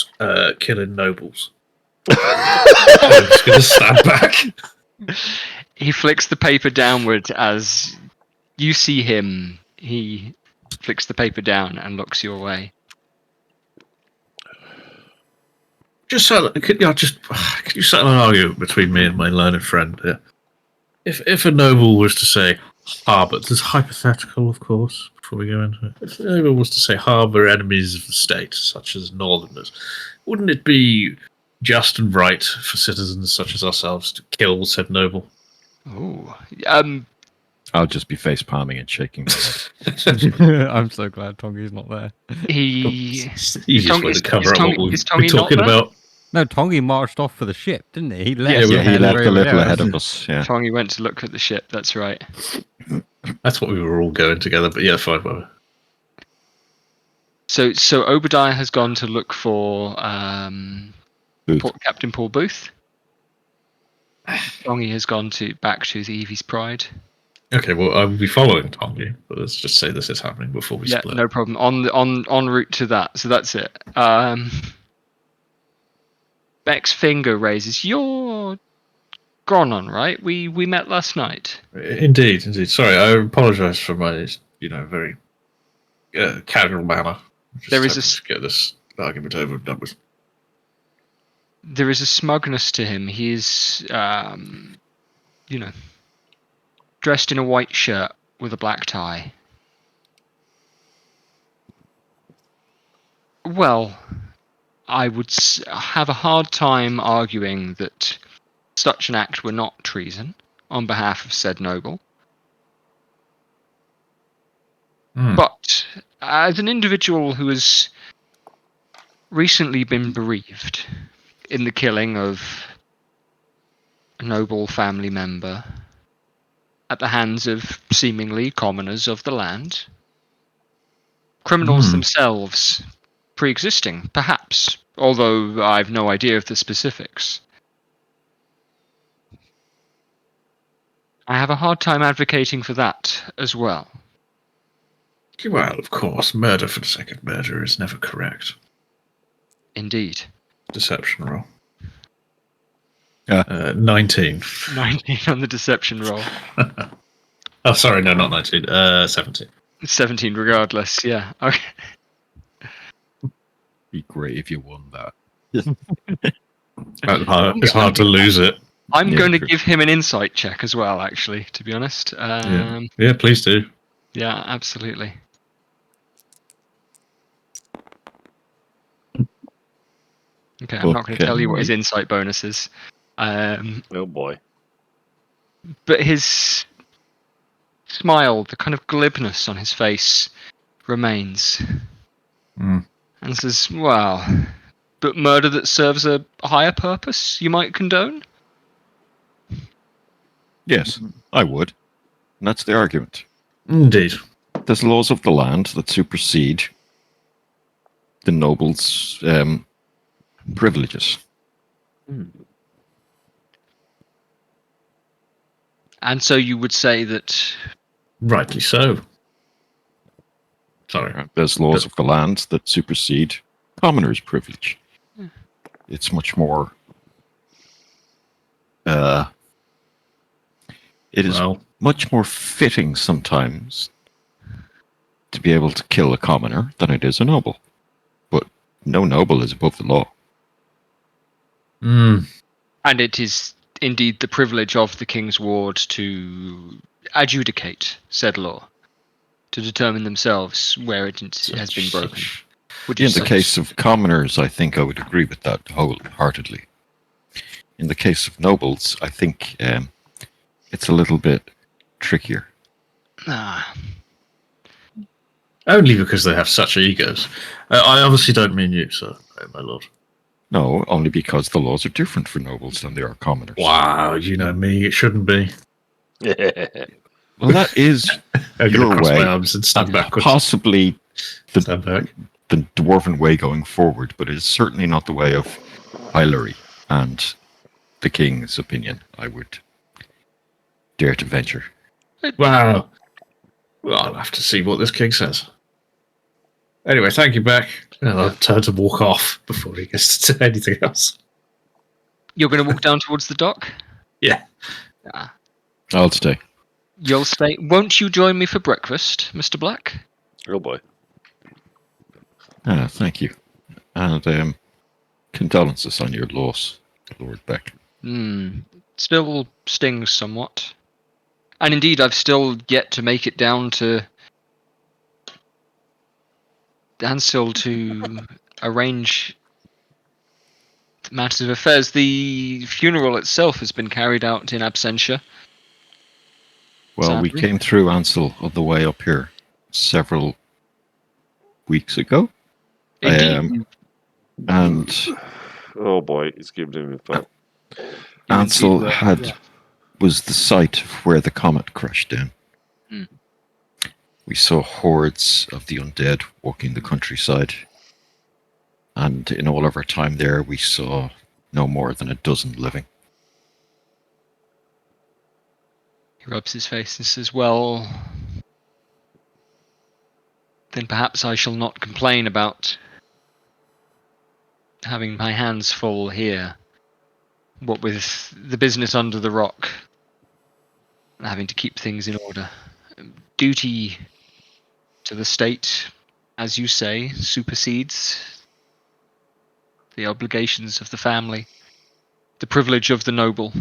killing nobles? I'm just going to stand back. He flicks the paper downward as you see him. He flicks the paper down and looks your way. Could you settle an argument between me and my learned friend here? If a noble was to say harbour, this is hypothetical, of course, before we go into it. If a noble was to say harbour enemies of the state, such as northerners, wouldn't it be just and right for citizens such as ourselves to kill said noble? Oh, I'll just be face palming and shaking my head. I'm so glad Tongi's not there. It's the easiest way to cover up what we've is been Tongi not talking there? about. No, Tongi marched off for the ship, didn't he? He left. Yes. Yeah, he ahead left of a little everybody ahead else. of us. Yeah. Tongi went to look at the ship. That's right. That's what we were all going together, but yeah, fine, whatever. So Obadiah has gone to look for Booth. Captain Paul Booth. Tongi has gone back to the Evie's Pride. Okay, well, I will be following Tongi, but let's just say this is happening before we Yeah, split. no problem. En route to that. So that's it. Beck's finger raises. You're Gronon, right? We met last night. Indeed. Sorry, I apologise for my, very casual manner. There is Just get this argument over and done with. There is a smugness to him. He is, dressed in a white shirt with a black tie. Well, I would have a hard time arguing that such an act were not treason on behalf of said noble. But as an individual who has recently been bereaved in the killing of a noble family member at the hands of seemingly commoners of the land, criminals themselves pre-existing, perhaps, although I've no idea of the specifics. I have a hard time advocating for that as well. Well, of course, murder for the sake of murder is never correct. Indeed. Deception roll. 19. 19 on the deception roll. Oh, sorry, no, not 19. 17. 17 regardless, yeah. Okay. Be great if you won that. It's hard to lose it. I'm going to true. give him an insight check as well, actually, to be honest. Yeah, please do. Yeah, absolutely. Okay, I'm not going to tell you what his insight bonus is. Oh boy. But his smile, the kind of glibness on his face, remains. And says, well, but murder that serves a higher purpose, you might condone? Yes, I would. And that's the argument. Indeed. There's laws of the land that supersede the nobles' privileges. And so you would say that... Rightly so. Sorry. There's laws of the land that supersede commoners' privilege. It's much more... it is much more fitting sometimes to be able to kill a commoner than it is a noble. But no noble is above the law. And it is indeed the privilege of the King's Ward to adjudicate said law, to determine themselves where it has been broken. In the case of commoners, I think I would agree with that wholeheartedly. In the case of nobles, I think it's a little bit trickier. Only because they have such egos. I obviously don't mean you, sir, my lord. No, only because the laws are different for nobles than they are commoners. Wow, you know me, it shouldn't be. Well, that is your cross way, my arms and stand backwards. possibly Stand back. the dwarven way going forward, but it is certainly not the way of Hylary. and the king's opinion, I would dare to venture. Wow. Well, I'll have to see what this king says. Anyway, thank you, Beck. And I'll turn to walk off before he gets to say anything else. You're going to walk down towards the dock? Yeah. Ah. I'll stay. You'll stay. Won't you join me for breakfast, Mr. Black? Oh boy. Thank you. And condolences on your loss, Lord Beck. Still stings somewhat. And indeed, I've still yet to make it down to Dansil to arrange matters of affairs. The funeral itself has been carried out in absentia. Well, we Sadly. came through Ansel on the way up here several weeks ago. Indeed. And Oh boy, he's giving me that. Ansel Yeah. was the site of where the comet crashed down. Hmm. We saw hordes of the undead walking the countryside. And in all of our time there, we saw no more than a dozen living. He rubs his face and says, well, then perhaps I shall not complain about having my hands full here. What with the business under the rock and having to keep things in order. Duty to the state, as you say, supersedes the obligations of the family, the privilege of the noble,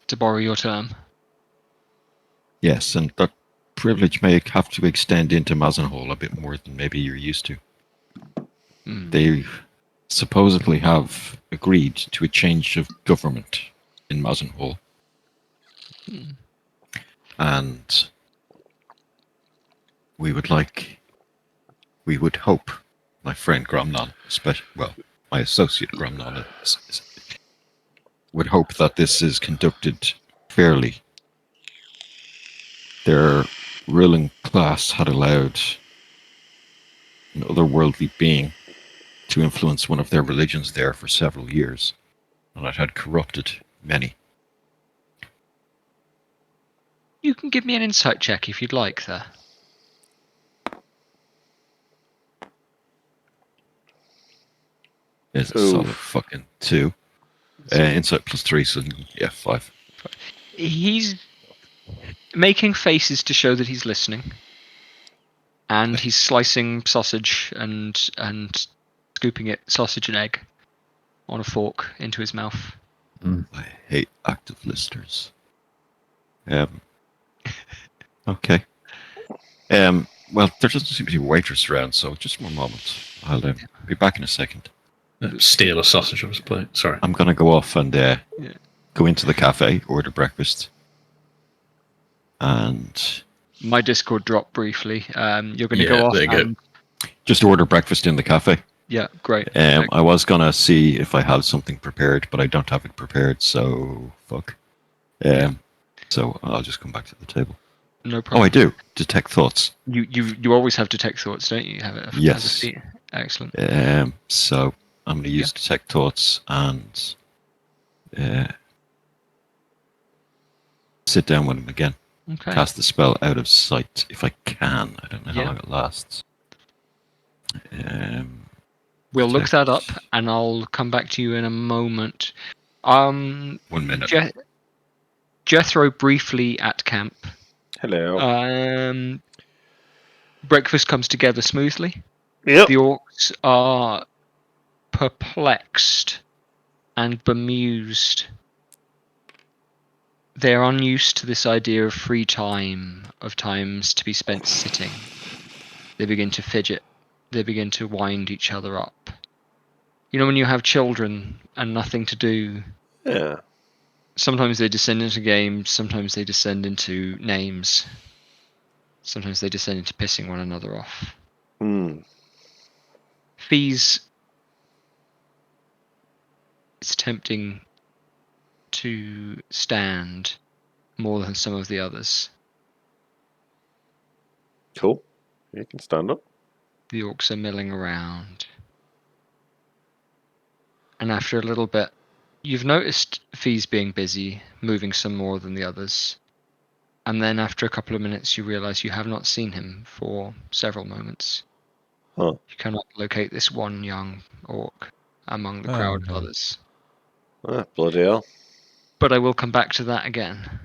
to borrow your term. Yes, and that privilege may have to extend into Mazenhall a bit more than maybe you're used to. They supposedly have agreed to a change of government in Mazenhall. And we would hope, my friend Gromnon, my associate Gromnon, would hope that this is conducted fairly. Their ruling class had allowed an otherworldly being to influence one of their religions there for several years, and it had corrupted many. You can give me an insight check if you'd like there. It's a solid fucking 2. Insight +3, so yeah, 5. He's making faces to show that he's listening. And he's slicing sausage and scooping it, sausage and egg, on a fork into his mouth. I hate active listeners. Okay. Well, there doesn't seem to be a waitress around, so just one moment. I'll be back in a second. Steal a sausage off his plate. Sorry. I'm going to go off and go into the cafe, order breakfast. And My Discord dropped briefly. You're going to Yeah, go off there you go. and... just order breakfast in the cafe. Yeah, great. I was going to see if I had something prepared, but I don't have it prepared, so fuck. So I'll just come back to the table. No problem. Oh, I do. Detect thoughts. You always have detect thoughts, don't you? You have it. Yes. As a feat. Excellent. So I'm going to use detect thoughts and sit down with him again. Okay. Cast the spell out of sight if I can. I don't know how long it lasts. We'll look detect- that up, and I'll come back to you in a moment. 1 minute. Jethro briefly at camp. Hello. Breakfast comes together smoothly. Yep. The orcs are perplexed and bemused. They're unused to this idea of free time, of times to be spent sitting. They begin to fidget. They begin to wind each other up. You know when you have children and nothing to do? Yeah. Sometimes they descend into games, sometimes they descend into names. Sometimes they descend into pissing one another off. Fees, it's tempting to stand more than some of the others. Cool. You can stand up. The orcs are milling around. And after a little bit, You've noticed Fee's being busy, moving some more than the others. And then after a couple of minutes, you realise you have not seen him for several moments. Huh. You cannot locate this one young orc among the crowd of no. others. Ah, bloody hell. But I will come back to that again.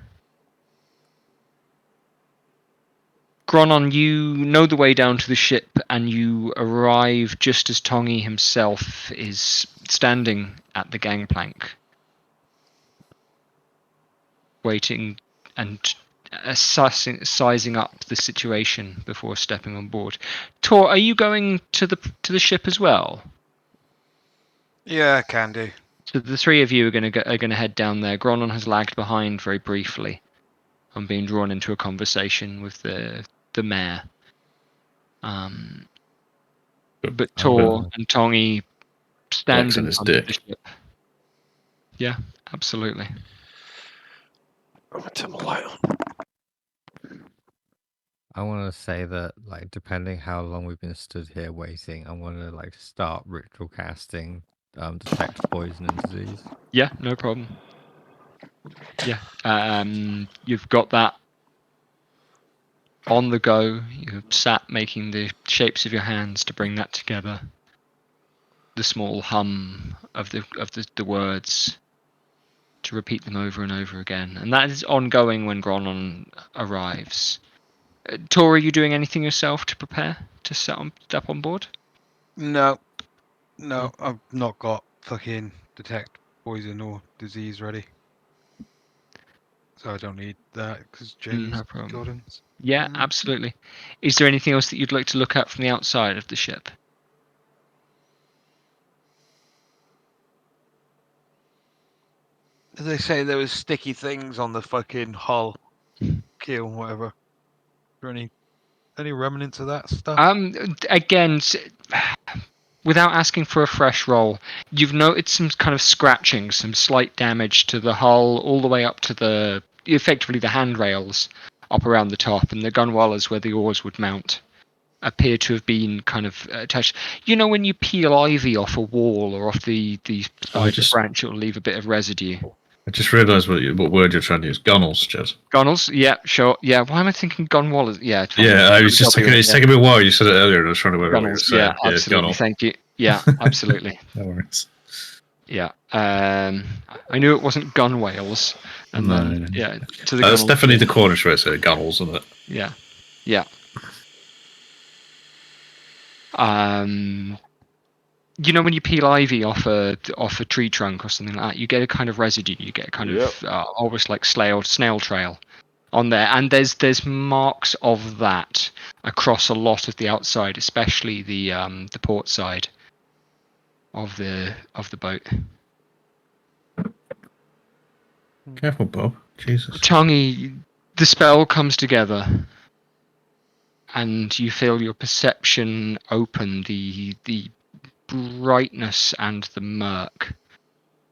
Gronon, you know the way down to the ship, and you arrive just as Tongi himself is standing at the gangplank, waiting and sizing up the situation before stepping on board. Tor, are you going to the ship as well? Yeah, can do. So the three of you are going to head down there. Gronon has lagged behind very briefly. I'm being drawn into a conversation with the mayor. But Tor and Tongi stand Flexing in his front of the dick. ship. Yeah, absolutely. I'm gonna turn my light on. I want to say that, like, depending how long we've been stood here waiting, I want to like start ritual casting, detect poison and disease. Yeah, no problem. Yeah, you've got that on the go. You've sat making the shapes of your hands to bring that together. The small hum of the words to repeat them over and over again, and that is ongoing when Gronon arrives. Tor, are you doing anything yourself to prepare to step on board? No, I've not got fucking detect poison or disease ready. So I don't need that because James No problem. got him. Yeah, absolutely. Is there anything else that you'd like to look at from the outside of the ship? Did they say there was sticky things on the fucking hull, keel, whatever? Are any remnants of that stuff? Again, without asking for a fresh roll, you've noted some kind of scratching, some slight damage to the hull, all the way up to effectively the handrails up around the top, and the gunwales where the oars would mount appear to have been kind of attached. You know when you peel ivy off a wall or off the side of a branch, it'll leave a bit of residue. I just realised what word you're trying to use. Gunnels, Jed. Gunnels, yeah, sure, yeah. Why am I thinking gunwales? Yeah, it's fine. Yeah, I was just taking it's taking a while. You said it earlier, and I was trying to work out what you were Gunnels, saying. yeah, absolutely. Gunnel. Thank you. Yeah, absolutely. No worries. Yeah. I knew it wasn't gun whales, and No, then yeah, to the that's gunnels. definitely the Cornish way to say gunnels, isn't it? Yeah, yeah. You know when you peel ivy off a tree trunk or something like that, you get a kind of residue. You get a kind of almost like snail trail on there, and there's marks of that across a lot of the outside, especially the port side of the boat. Careful, Bob. Jesus. Tongi, the spell comes together, and you feel your perception open. The brightness and the murk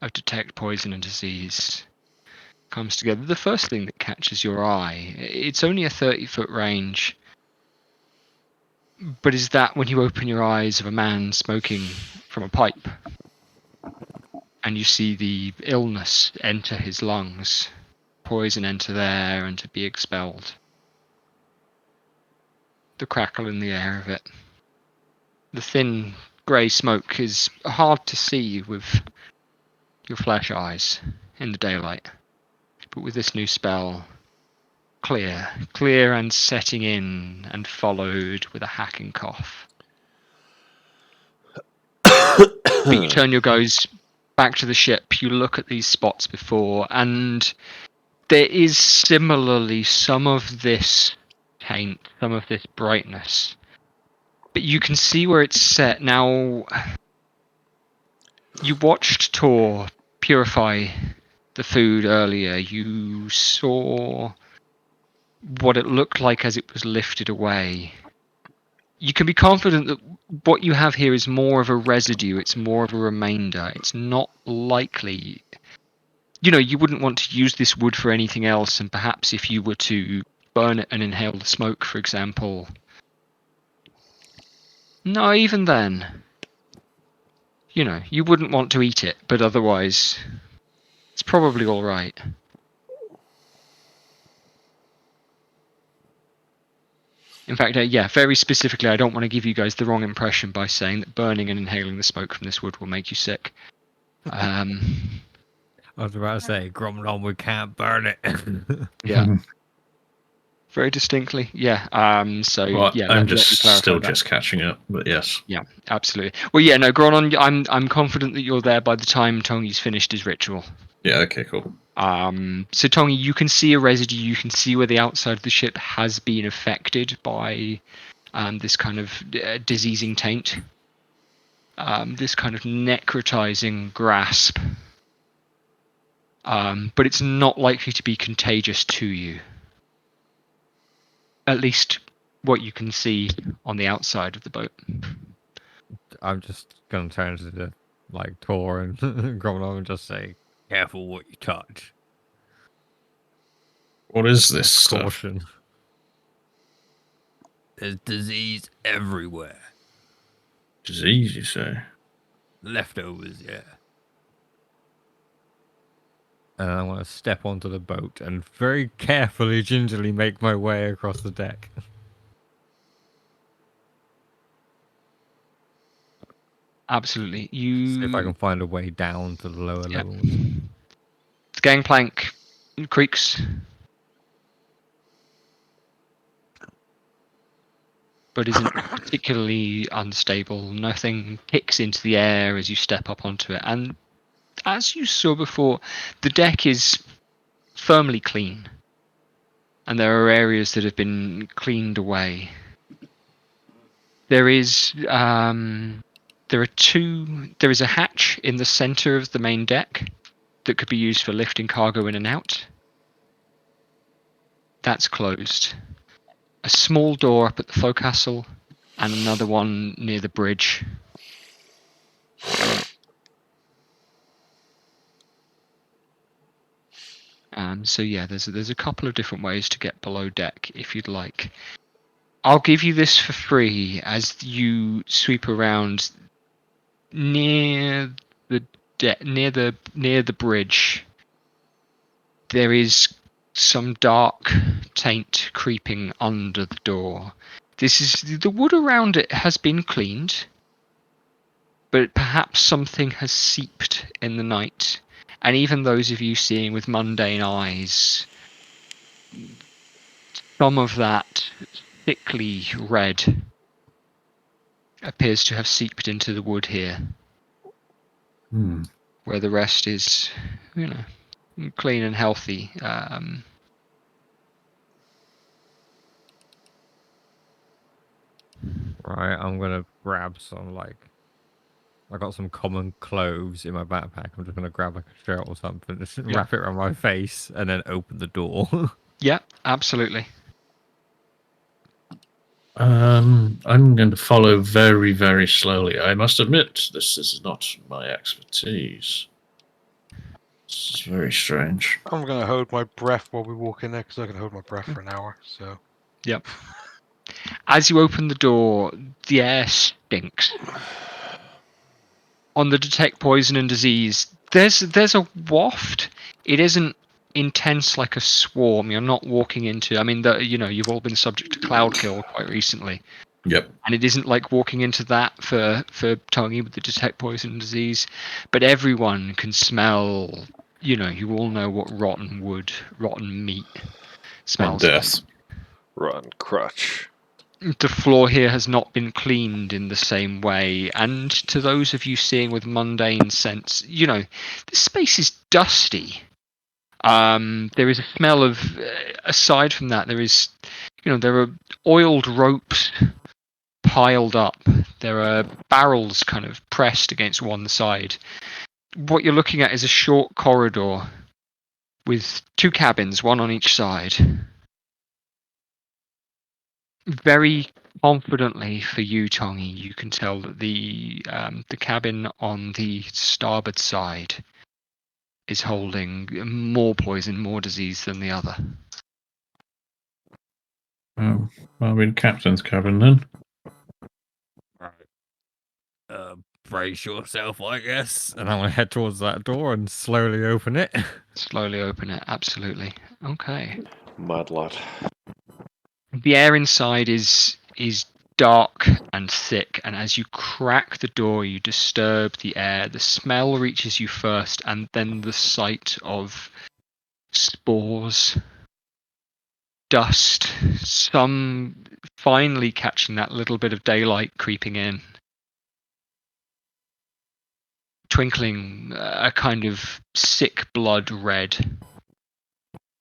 of detect poison and disease comes together. The first thing that catches your eye, it's only a 30-foot range, but is that when you open your eyes of a man smoking from a pipe, and you see the illness enter his lungs, poison enter there and to be expelled. The crackle in the air of it. The thin grey smoke is hard to see with your flesh eyes in the daylight, but with this new spell, clear and setting in, and followed with a hacking cough. But you turn your gaze back to the ship, you look at these spots before, and there is similarly some of this taint, some of this brightness. But you can see where it's set. Now, you watched Tor purify the food earlier. You saw what it looked like as it was lifted away. You can be confident that what you have here is more of a residue, it's more of a remainder. It's not likely. You know, you wouldn't want to use this wood for anything else, and perhaps if you were to burn it and inhale the smoke, for example. No, even then. You know, you wouldn't want to eat it, but otherwise, It's probably all right. In fact, yeah, very specifically, I don't want to give you guys the wrong impression by saying that burning and inhaling the smoke from this wood will make you sick. I was about to say, Gromlon, we can't burn it. Yeah. Very distinctly, yeah. So Well, yeah, I'm let just me clarify still that. just catching up, but yes. Yeah, absolutely. Well, yeah, no, Gronon, I'm confident that you're there by the time Tongi's finished his ritual. Yeah, okay, cool. So Tongi, you can see a residue. You can see where the outside of the ship has been affected by this kind of diseasing taint, this kind of necrotizing grasp. But it's not likely to be contagious to you. At least what you can see on the outside of the boat. I'm just gonna turn to the Tor and Gromlon and just say, "Careful what you touch." What is this stuff? Caution. There's disease everywhere. Disease, you say? Leftovers, yeah. And I want to step onto the boat and very carefully, gingerly make my way across the deck. Absolutely. See if I can find a way down to the lower levels. The gangplank creaks, but isn't particularly unstable. Nothing kicks into the air as you step up onto it. And as you saw before, the deck is firmly clean. And there are areas that have been cleaned away. There is there is a hatch in the center of the main deck that could be used for lifting cargo in and out. That's closed. A small door up at the forecastle, and another one near the bridge. So yeah, there's a couple of different ways to get below deck if you'd like. I'll give you this for free as you sweep around near the near the bridge. There is some dark taint creeping under the door. The wood around it has been cleaned, but perhaps something has seeped in the night. And even those of you seeing with mundane eyes, some of that thickly red appears to have seeped into the wood here, where the rest is, clean and healthy. Right, I'm gonna grab some I got some common clothes in my backpack. I'm just gonna grab a shirt or something, just wrap it around my face, and then open the door. Yeah, absolutely. I'm going to follow very, very slowly. I must admit, this is not my expertise. This is very strange. I'm going to hold my breath while we walk in there, because I can hold my breath for an hour, so... Yep. As you open the door, the air stinks. On the detect poison and disease, there's a waft. It isn't intense like a swarm. You're not walking into. I mean, you've all been subject to cloud kill quite recently. Yep. And it isn't like walking into that for Tongi with the detect poison and disease, but everyone can smell. You all know what rotten wood, rotten meat smells And death. like. Rotten crutch. The floor here has not been cleaned in the same way, and to those of you seeing with mundane sense, this space is dusty. There is a smell of, aside from that, there are oiled ropes piled up. There are barrels kind of pressed against one side. What you're looking at is a short corridor with two cabins, one on each side. Very confidently for you, Tongi, you can tell that the cabin on the starboard side is holding more poison, more disease than the other. I'll be in captain's cabin then. Right. brace yourself, I guess. And I'm gonna head towards that door and slowly open it. Slowly open it. Absolutely. Okay. Mad lad. The air inside is dark and thick, and as you crack the door, you disturb the air. The smell reaches you first, and then the sight of spores, dust, some finally catching that little bit of daylight creeping in, twinkling a kind of sick blood red.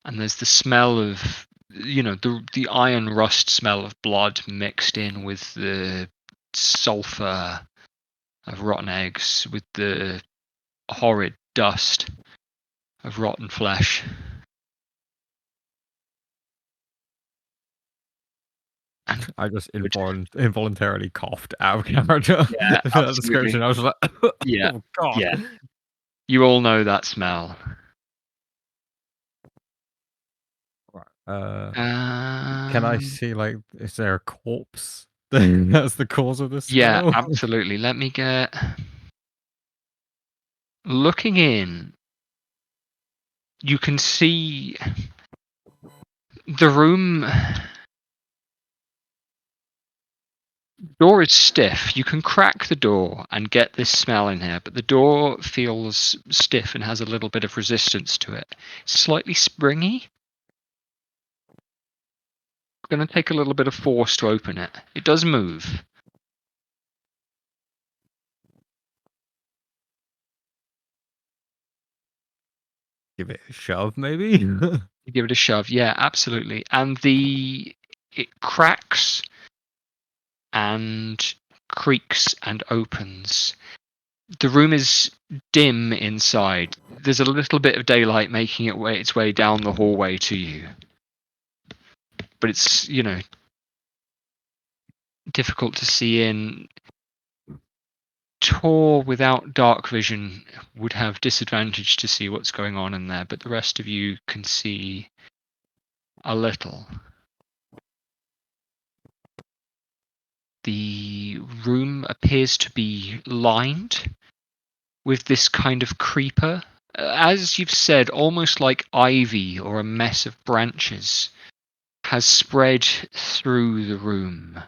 And there's the smell of, the iron rust smell of blood mixed in with the sulfur of rotten eggs, with the horrid dust of rotten flesh. And I just involuntarily coughed out of character. Yeah, that absolutely. description. I was like, Yeah, oh god. yeah. You all know that smell. Can I see, like, is there a corpse that's the cause of this Yeah, smell? absolutely. Let me get... Looking in, you can see the room... Door is stiff. You can crack the door and get this smell in here, but the door feels stiff and has a little bit of resistance to it. Slightly springy. Going to take a little bit of force to open it. It does move. Give it a shove, maybe? You give it a shove. Yeah, absolutely. And it cracks and creaks and opens. The room is dim inside. There's a little bit of daylight making its way down the hallway to you. But it's, difficult to see in. Tor without dark vision would have disadvantage to see what's going on in there, but the rest of you can see a little. The room appears to be lined with this kind of creeper. As you've said, almost like ivy or a mess of branches has spread through the room.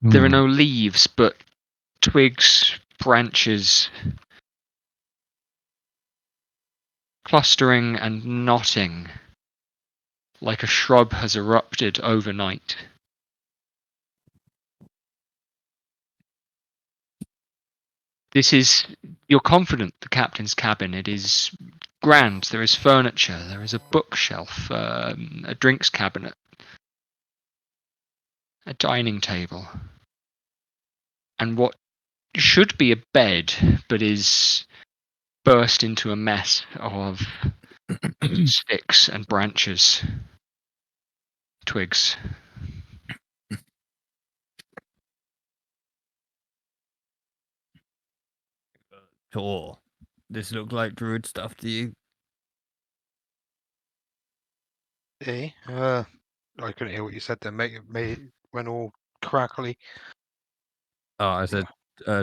There are no leaves, but twigs, branches, clustering and knotting, like a shrub has erupted overnight. You're confident, the captain's cabin. It is grand. There is furniture. There is a bookshelf, a drinks cabinet, a dining table, and what should be a bed, but is burst into a mess of sticks and branches, twigs. Tor, this look like druid stuff to you? Eh? I couldn't hear what you said then, mate. It went all crackly. Oh, I said,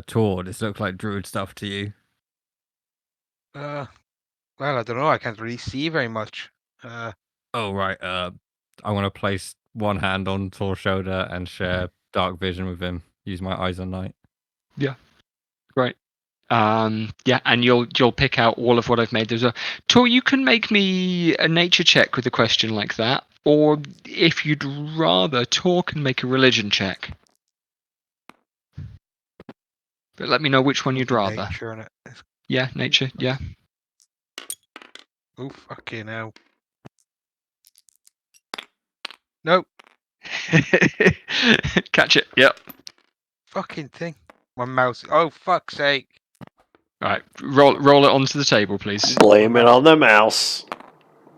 Tor, this looks like druid stuff to you. Well, I don't know. I can't really see very much. Oh, right. I want to place one hand on Tor's shoulder and share dark vision with him. Use my eyes on night. Right. Yeah, and you'll pick out all of what I've made. Tor, you can make me a nature check with a question like that, or if you'd rather, Tor can make a religion check. But let me know which one you'd rather. Nature in it. Yeah, nature. Yeah. Oh, fucking hell. Nope. Catch it. Yep. Fucking thing. My mouse. Oh, fuck's sake. All right. Roll it onto the table, please. Blame it on the mouse.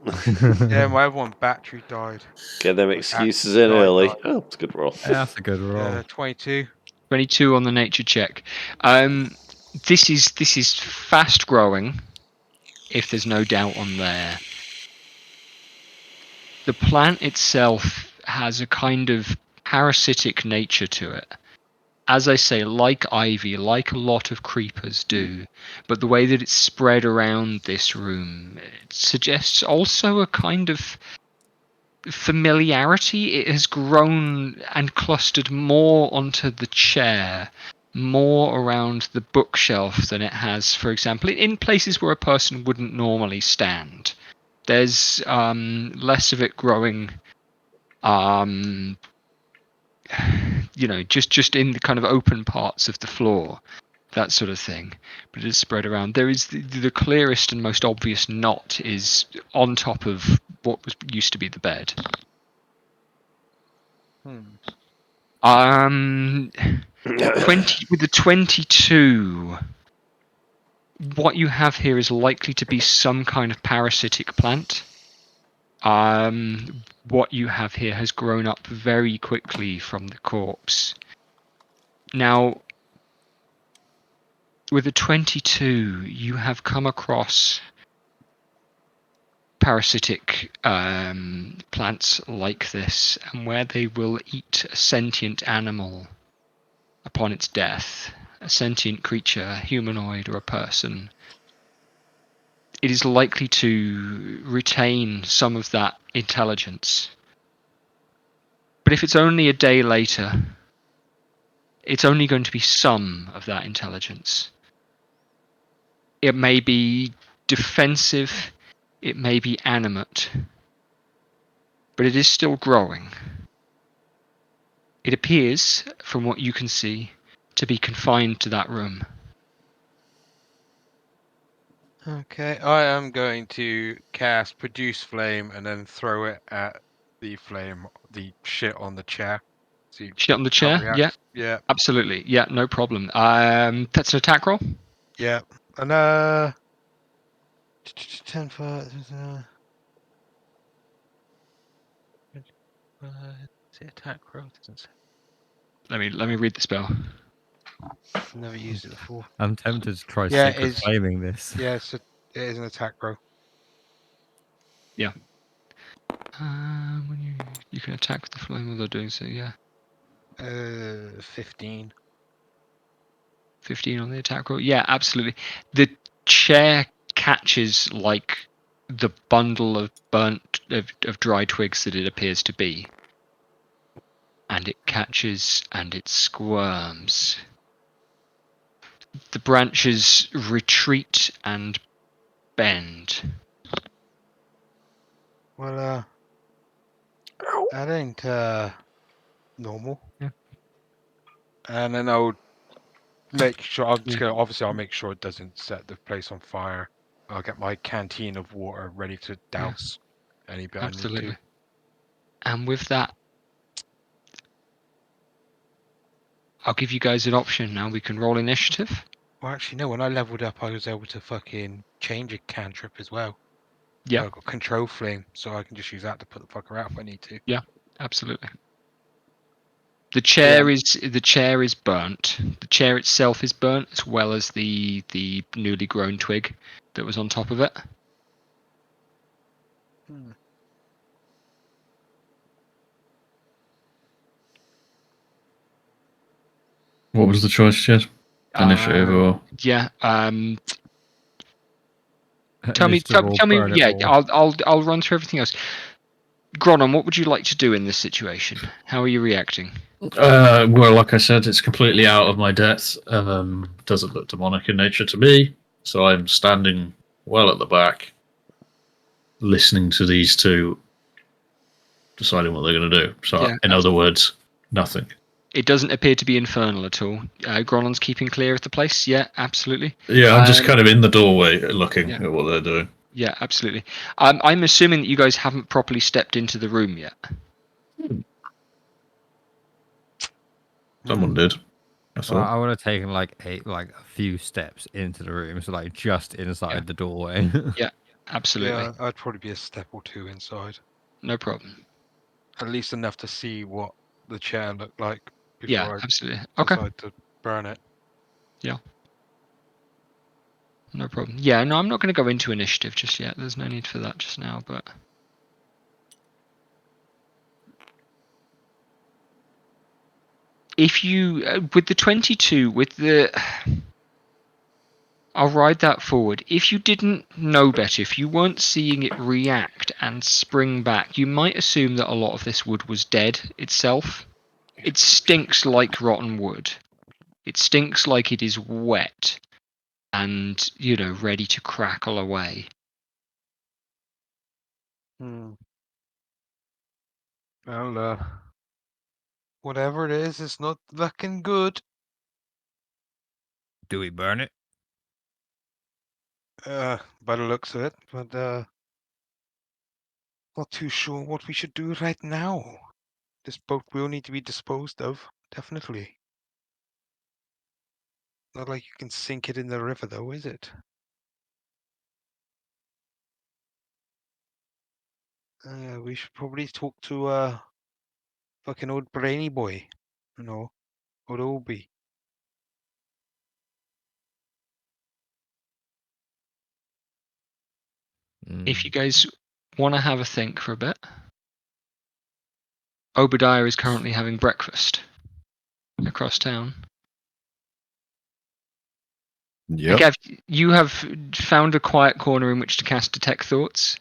Yeah, my other one battery died. Get them excuses in early. Oh, it's a good roll. Yeah, that's a good roll. 22. 22 on the nature check. This is fast growing, if there's no doubt on there. The plant itself has a kind of parasitic nature to it. as I say, like ivy, like a lot of creepers do, but the way that it's spread around this room, it suggests also a kind of familiarity. It has grown and clustered more onto the chair, more around the bookshelf than it has, for example, in places where a person wouldn't normally stand. There's less of it growing, just in the kind of open parts of the floor, that sort of thing. But it is spread around. There is the clearest and most obvious knot is on top of what used to be the bed. Hmm. 20 with the 22. What you have here is likely to be some kind of parasitic plant. What you have here has grown up very quickly from the corpse. Now, with a 22, you have come across parasitic plants like this, and where they will eat a sentient animal upon its death, a sentient creature, a humanoid or a person, it is likely to retain some of that intelligence. But if it's only a day later, it's only going to be some of that intelligence. It may be defensive, it may be animate, but it is still growing. It appears, from what you can see, to be confined to that room. Okay, I am going to cast Produce Flame and then throw it at the shit on the chair. See Shit on the how it chair? Yeah, reacts. Yeah, absolutely. Yeah, no problem. That's an attack roll. yeah. And 10 foot. Is it attack roll? Doesn't say. Let me read the spell. I've never used it before. I'm tempted to try Yeah, it secret is. flaming this. Yeah, it is an attack roll. When you can attack with the flame while they're doing so. Yeah, 15. 15 on the attack roll. Yeah, absolutely. The chair catches like the bundle of of dry twigs that it appears to be, and it catches and it squirms. The branches retreat and bend. Well, that ain't normal. Yeah. And then I'll make sure. I'm just Yeah. gonna obviously I'll make sure it doesn't set the place on fire. I'll get my canteen of water ready to douse any bit I need Absolutely. to. And with that, I'll give you guys an option now. We can roll initiative. Well, actually, no. When I leveled up, I was able to fucking change a cantrip as well. Yeah. I've got control flame, so I can just use that to put the fucker out if I need to. Yeah, absolutely. The chair is burnt. The chair itself is burnt, as well as the newly grown twig that was on top of it. Hmm. What was the choice, Jed? Initiative or Yeah. Tell me. Initiative or Tell me. burn it Yeah. all. I'll run through everything else. Gronon, what would you like to do in this situation? How are you reacting? well, like I said, it's completely out of my depth. Doesn't look demonic in nature to me, so I'm standing well at the back, listening to these two, deciding what they're going to do. So, Yeah, in other words, nothing. It doesn't appear to be infernal at all. Gronon's keeping clear of the place. Yeah, absolutely. Yeah, I'm just kind of in the doorway looking yeah. at what they're doing. Yeah, absolutely. I'm assuming that you guys haven't properly stepped into the room yet. Someone did. I Well, thought. I would have taken like a few steps into the room, so like just inside the doorway. Yeah, absolutely. Yeah, I'd probably be a step or two inside. No problem. At least enough to see what the chair looked like Yeah, before absolutely. I Okay, decide to burn it. no problem. Yeah, no, I'm not going to go into initiative just yet. There's no need for that just now, but... if you with the 22, I'll ride that forward. If you didn't know better, if you weren't seeing it react and spring back, you might assume that a lot of this wood was dead itself. It stinks like rotten wood. It stinks like it is wet and, ready to crackle away. Well, whatever it is, it's not looking good. Do we burn it? By the looks of it, but not too sure what we should do right now. This boat will need to be disposed of, definitely. Not like you can sink it in the river, though, is it? We should probably talk to fucking old brainy boy, old Obi. If you guys want to have a think for a bit, Obadiah is currently having breakfast across town. Yep. Gav, you have found a quiet corner in which to cast Detect Thoughts.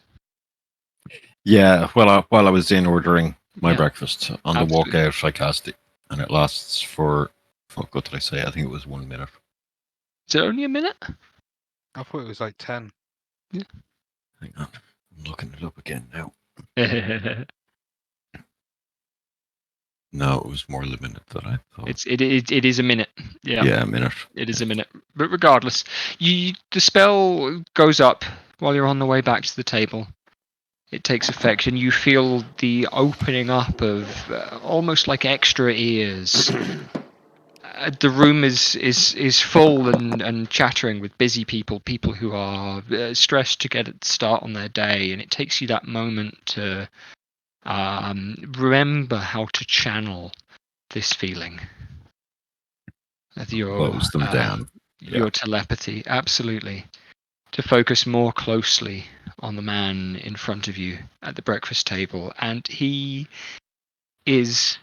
Yeah. While I was in ordering my Yeah. breakfast on the walk out, I cast it, and it lasts for what did I say? I think it was 1 minute. Is it only a minute? I thought it was like 10. Yeah. Hang on, I'm looking it up again now. No, it was more than a minute than I thought. It is a minute. Yeah, a minute. It is a minute. But regardless, the spell goes up while you're on the way back to the table. It takes effect, and you feel the opening up of almost like extra ears. The room is full and chattering with busy people who are stressed to get a start on their day, and it takes you that moment to remember how to channel this feeling. Close them down. Your telepathy, absolutely. To focus more closely on the man in front of you at the breakfast table, and he is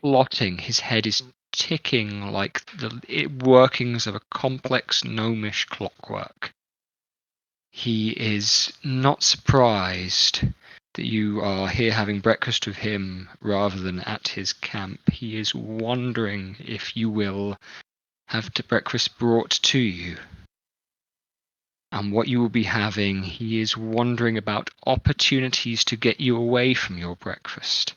plotting. His head is ticking like the workings of a complex gnomish clockwork. He is not surprised that you are here having breakfast with him rather than at his camp. He is wondering if you will have the breakfast brought to you and what you will be having. He is wondering about opportunities to get you away from your breakfast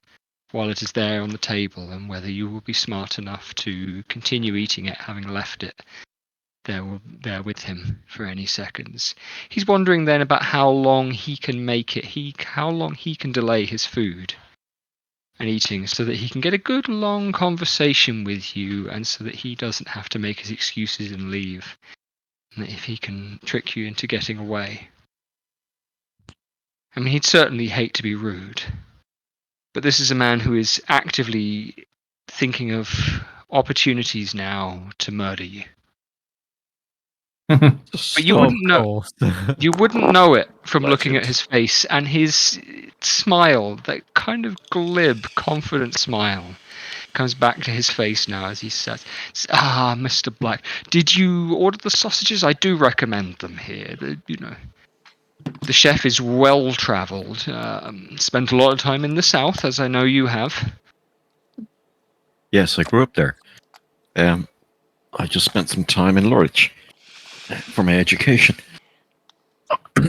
while it is there on the table, and whether you will be smart enough to continue eating it having left it there with him for any seconds. He's wondering then about how long he can make it, how long he can delay his food and eating so that he can get a good long conversation with you, and so that he doesn't have to make his excuses and leave, and that if he can trick you into getting away. I mean, he'd certainly hate to be rude, but this is a man who is actively thinking of opportunities now to murder you. But you wouldn't know. You wouldn't know it from looking at his face, and his smile, that kind of glib, confident smile, comes back to his face now as he says, Mr. Black, did you order the sausages? I do recommend them here. The chef is well-travelled, spent a lot of time in the south, as I know you have. Yes, I grew up there. I just spent some time in Norwich for my education.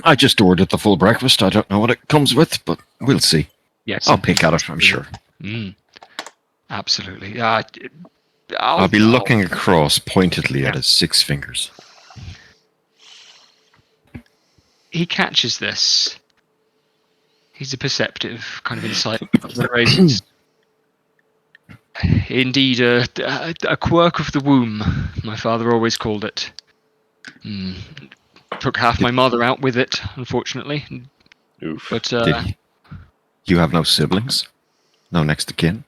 I just ordered the full breakfast. I don't know what it comes with, but we'll see. Yes, I'll pick at it, I'm sure. Absolutely. I'll be looking across pointedly at his 6 fingers. He catches this. He's a perceptive kind of insight. Raises. Indeed, a quirk of the womb, my father always called it. Took half my mother out with it, unfortunately. Oof. But Did you have no siblings? No next of kin?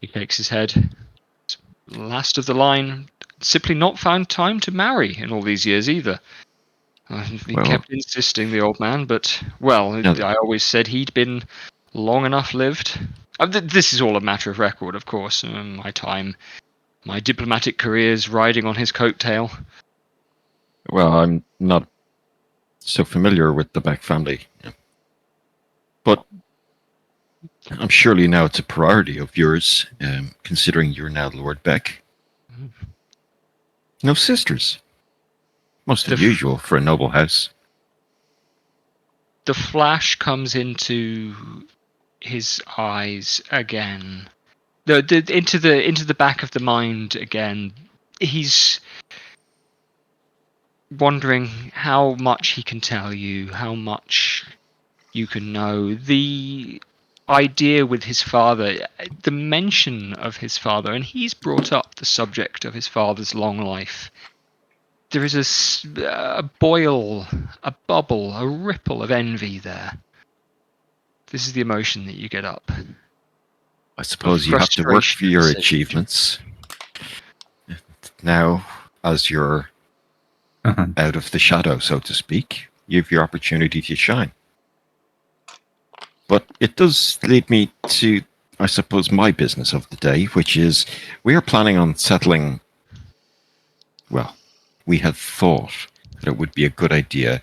he shakes his head. Last of the line, simply not found time to marry in all these years either. He kept insisting, the old man, but, I always said he'd been long enough lived. This is all a matter of record, of course. My diplomatic career's riding on his coattail. Well, I'm not so familiar with the Beck family, but I'm surely now it's a priority of yours, considering you're now Lord Beck. No sisters. Most unusual for a noble house. The flash comes into his eyes again. Into the back of the mind again. He's wondering how much he can tell you, how much you can know. The idea with his father, the mention of his father, and he's brought up the subject of his father's long life. There is a boil, a bubble, a ripple of envy there. This is the emotion that you get up. I suppose you have to work for your achievements. Now, as you're out of the shadow, so to speak, you have your opportunity to shine. But it does lead me to, I suppose, my business of the day, which is we are planning on settling. Well, we had thought that it would be a good idea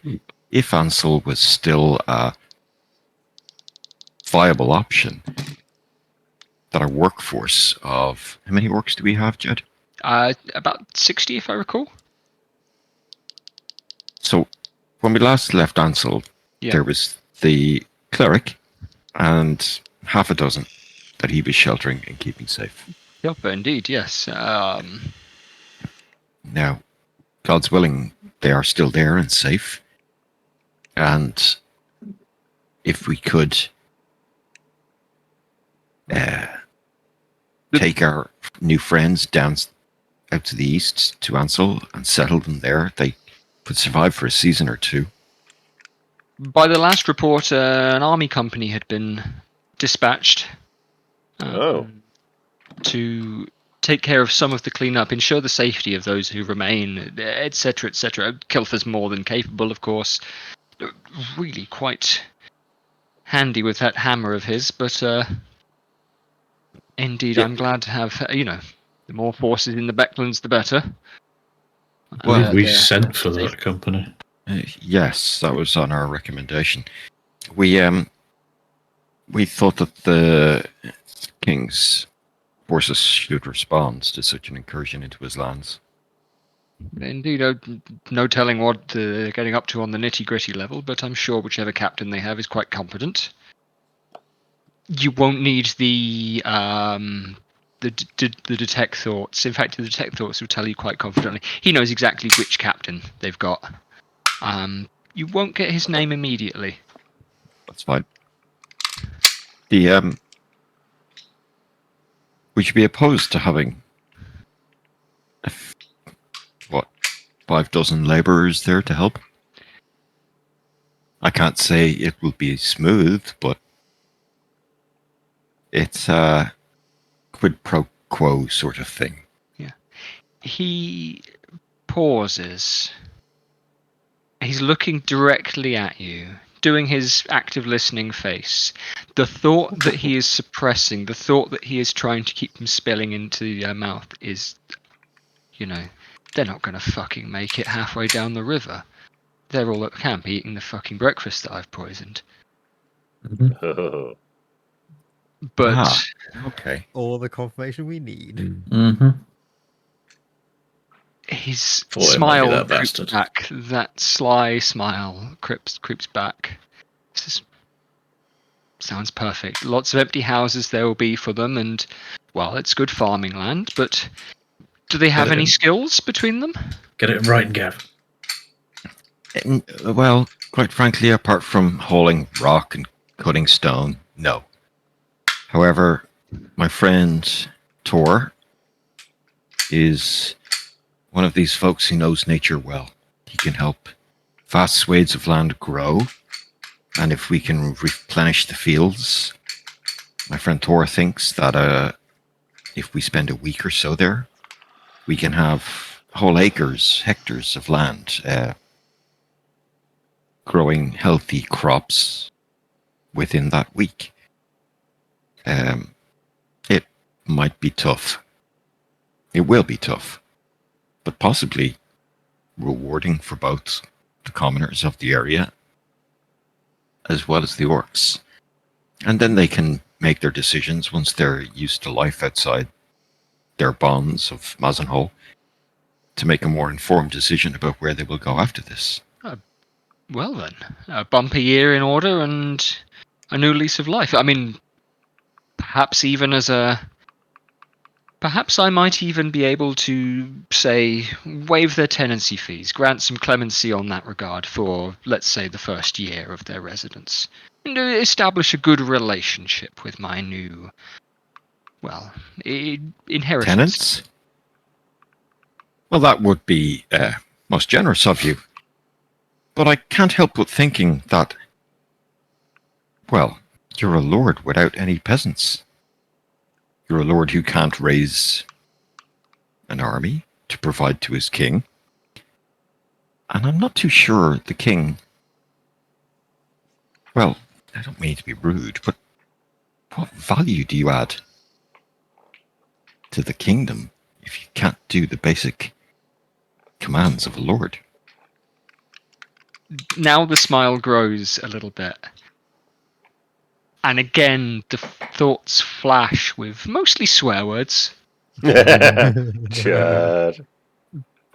if Ansel was still a viable option, that our workforce of, how many orcs do we have, Jed? About 60, if I recall. So when we last left Ansel, there was the cleric and half a dozen that he was sheltering and keeping safe. Yep, indeed, yes. Now, God's willing, they are still there and safe. And if we could take our new friends down out to the east to Ansel and settle them there, they could survive for a season or two. By the last report, an army company had been dispatched to take care of some of the cleanup, ensure the safety of those who remain, etc., etc. Kilfer's more than capable, of course. Really quite handy with that hammer of his, but indeed, I'm glad to have, the more forces in the Becklands, the better. Well, we sent for that company. Yes, that was on our recommendation. We thought that the king's forces should respond to such an incursion into his lands. Indeed, no telling what they're getting up to on the nitty-gritty level, but I'm sure whichever captain they have is quite competent. You won't need the detect thoughts. In fact, the detect thoughts will tell you quite confidently. He knows exactly which captain they've got. You won't get his name immediately. That's fine. The would you be opposed to having 5 dozen labourers there to help? I can't say it will be smooth, but it's a quid pro quo sort of thing. Yeah. He pauses. He's looking directly at you, doing his active listening face. The thought that he is suppressing, the thought that he is trying to keep from spilling into your mouth is, they're not going to fucking make it halfway down the river. They're all at camp eating the fucking breakfast that I've poisoned. But okay, all the confirmation we need. Mm-hmm. His smile creeps back. That sly smile creeps back. Sounds perfect. Lots of empty houses there will be for them, and it's good farming land. But do they have any skills between them? Get it right, Gav. Well, quite frankly, apart from hauling rock and cutting stone, no. However, my friend Tor is one of these folks who knows nature well. He can help vast swathes of land grow, and if we can replenish the fields, my friend Tor thinks that if we spend a week or so there, we can have whole hectares of land growing healthy crops within that week. It might be tough. It will be tough, but possibly rewarding for both the commoners of the area as well as the orcs. And then they can make their decisions once they're used to life outside their bonds of Mazenhol to make a more informed decision about where they will go after this. Well then, a bumpy year in order and a new lease of life. I mean, perhaps I might even be able to, say, waive their tenancy fees, grant some clemency on that regard for, let's say, the first year of their residence, and establish a good relationship with my new, well, inheritance. Tenants? Well, that would be most generous of you. But I can't help but thinking that, well, you're a lord without any peasants. You're a lord who can't raise an army to provide to his king. And I'm not too sure the king... Well, I don't mean to be rude, but what value do you add to the kingdom if you can't do the basic commands of a lord? Now the smile grows a little bit. And again, the thoughts flash with mostly swear words. Chad.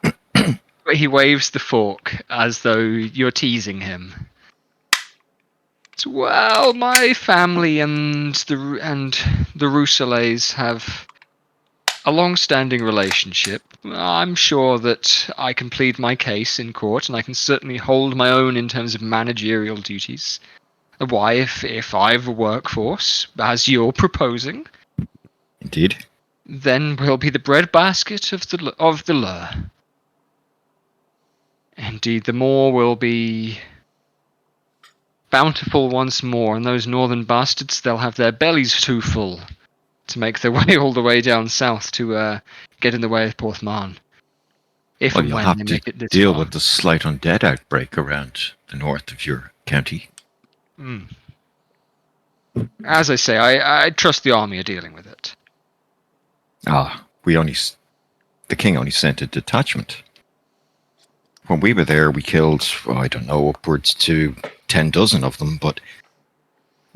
But he waves the fork as though you're teasing him. Well, my family and the Rousselets have a long-standing relationship. I'm sure that I can plead my case in court, and I can certainly hold my own in terms of managerial duties. Why, if I've a workforce, as you're proposing, Indeed. then we'll be the breadbasket of the lure. Indeed, the moor will be bountiful once more, and those northern bastards, they'll have their bellies too full to make their way all the way down south to get in the way of Porthman. If Well, and you'll when have they to make it this deal far. with the slight undead outbreak around the north of your county. As I say, I trust the army are dealing with it. The king only sent a detachment. When we were there, we killed, I don't know, upwards to 10 dozen of them, but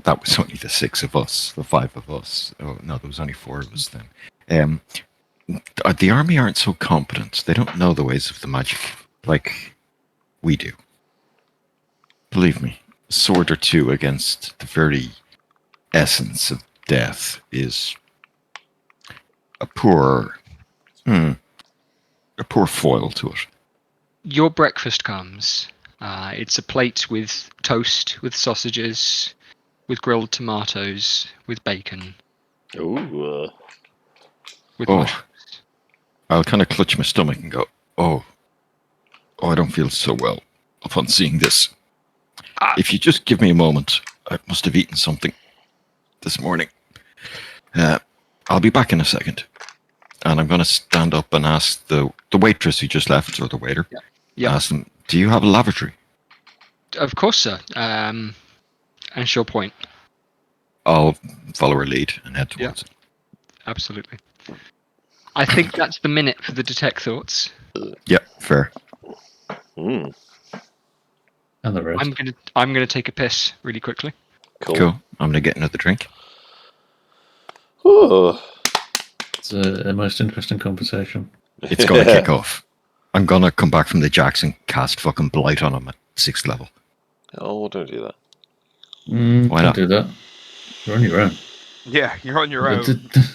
that was only the 6 of us, the 5 of us. Oh, no, there was only 4 of us then. The army aren't so competent. They don't know the ways of the magic like we do. Believe me, a sword or two against the very essence of death is a poor foil to it. Your breakfast comes. It's a plate with toast, with sausages, with grilled tomatoes, with bacon, Ooh. with Oh. mushrooms. I'll kind of clutch my stomach and go, oh, I don't feel so well upon seeing this. If you just give me a moment, I must have eaten something this morning. I'll be back in a second. And I'm going to stand up and ask the waitress who just left, or the waiter, ask them, do you have a lavatory? Of course, sir. And she'll point. I'll follow her lead and head towards it. Absolutely. I think that's the minute for the detect thoughts. Yep, fair. Mm, And the rest. I'm gonna take a piss really quickly. Cool. I'm going to get another drink. Ooh. It's a most interesting conversation. It's going to kick off. I'm going to come back from the Jacks and cast fucking Blight on him at 6th level. Oh, don't do that. Why not do that? You're on your own. Yeah, you're on your own.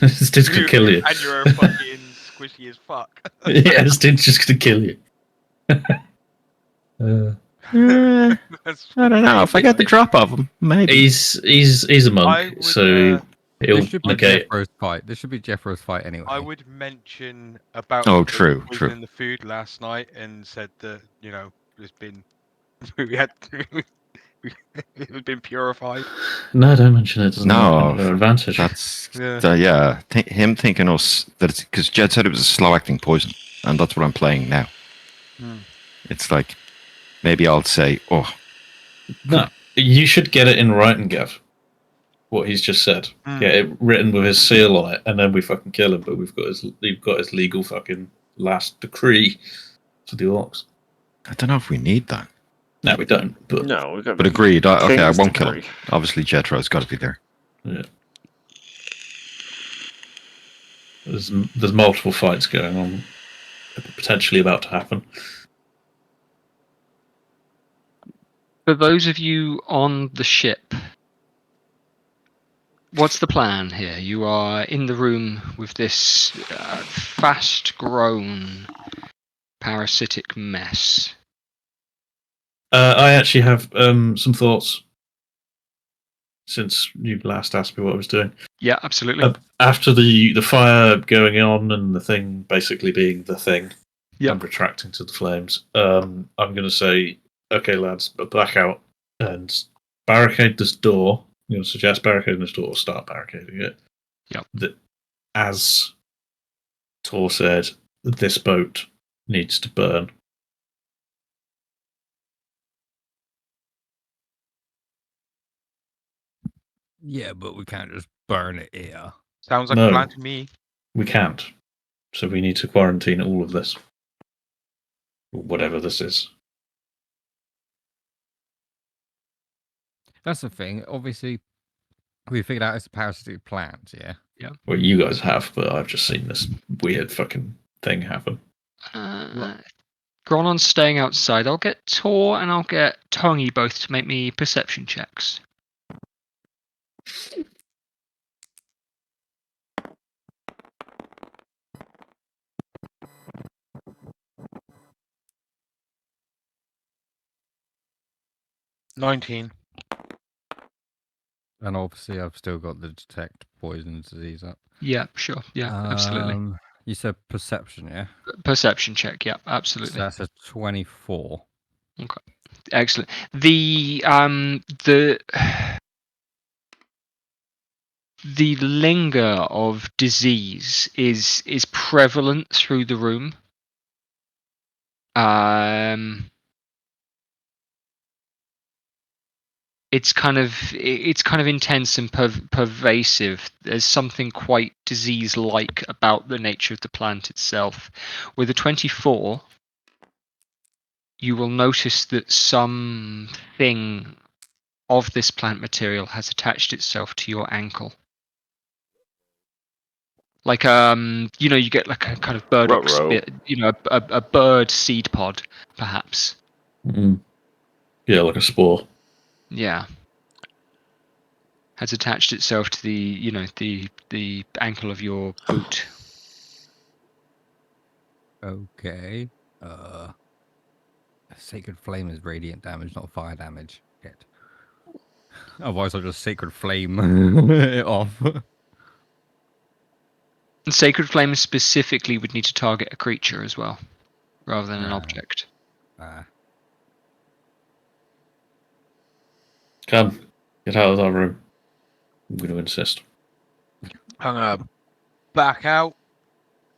This dude's gonna kill you. And you're fucking squishy as fuck. Yeah, this dude's just gonna kill you. I don't know. If I get the drop of him, maybe. He's a monk, so he'll This should be Jeffro's fight. This should be Jeffro's fight anyway. I would mention about true. in the food last night and said that there's been it had been purified. No, don't mention it. Doesn't No, have an advantage. That's him thinking us that it's because Jed said it was a slow acting poison, and that's what I'm playing now. It's like maybe I'll say, oh, no, you should get it in writing, Gav. what he's just said. Mm. Get it written with his seal on it, and then we fucking kill him. But we've got his legal fucking last decree for the orcs. I don't know if we need that. No, we don't. But No, we've got. But agreed. Okay, I King's won't kill decree. him. Obviously, Jetro's got to be there. yeah, there's multiple fights going on, potentially about to happen. For those of you on the ship, what's the plan here? You are in the room with this fast-grown parasitic mess. I actually have some thoughts since you last asked me what I was doing. Yeah, absolutely. After the fire going on and the thing basically being the thing, Yep. and retracting to the flames, I'm going to say, okay, lads, back out and barricade this door. I'm going to suggest barricading this door or start barricading it. Yep. That, as Tor said, this boat needs to burn. Yeah, but we can't just burn it here. Sounds like No. a plan to me. We can't. So we need to quarantine all of this. Whatever this is. That's the thing. Obviously, we figured out it's a parasitic plant, yeah? Well, you guys have, but I've just seen this weird fucking thing happen. Gronon's staying outside. I'll get Tor and I'll get Tongi both to make me perception checks. $19. And obviously, I've still got the detect poison disease up. Yeah, sure. Yeah, absolutely. You said perception, yeah? Perception check. Yeah, absolutely. So that's a 24. Excellent. The the linger of disease is prevalent through the room. It's kind of intense and pervasive. There's something quite disease-like about the nature of the plant itself. With a 24, you will notice that something of this plant material has attached itself to your ankle. Like you get like a kind of burdock Ruh-roh. spit, a bird seed pod, perhaps. Mm-hmm. Yeah, like a spore. Yeah. Has attached itself to the ankle of your boot. Okay. Sacred Flame is radiant damage, not fire damage. Shit. Otherwise, I'll just Sacred Flame it off. And Sacred Flame specifically would need to target a creature as well, rather than an object. Come, get out of that room. I'm going to insist. I'm going to back out.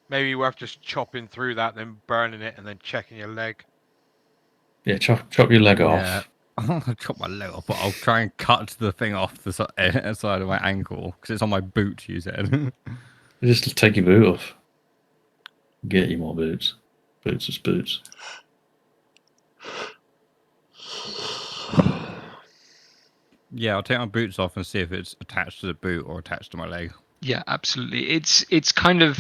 Maybe worth just chopping through that, then burning it, and then checking your leg. Yeah, chop your leg Yeah. off. I'll chop my leg off, but I'll try and cut the thing off the side of my ankle, because it's on my boot, you said. Just take your boot off. Get you more boots. Boots is boots. Yeah, I'll take my boots off and see if it's attached to the boot or attached to my leg. Yeah, absolutely. It's kind of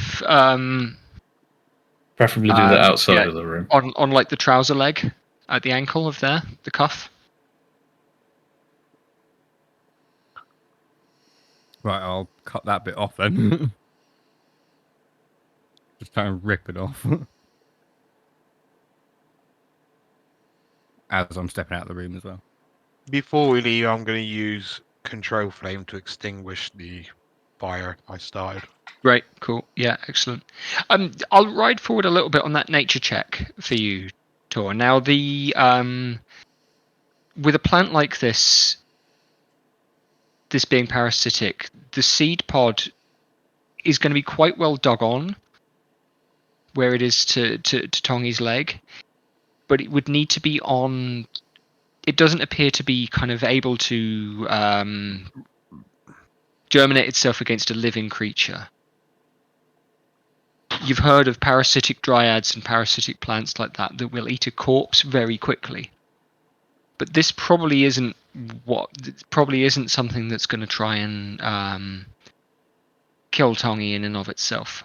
Preferably do that outside of the room. on like the trouser leg at the ankle of the cuff. Right, I'll cut that bit off then. Just try and rip it off. As I'm stepping out of the room as well. Before we leave, I'm going to use Control Flame to extinguish the fire I started. Great, cool, yeah, excellent. I'll ride forward a little bit on that nature check for you, Tor. Now, with a plant like this being parasitic, the seed pod is going to be quite well dug on where it is to Tongi's leg, but it would need to be on. It doesn't appear to be kind of able to germinate itself against a living creature. You've heard of parasitic dryads and parasitic plants like that will eat a corpse very quickly. But this probably isn't something that's going to try and kill Tongi in and of itself.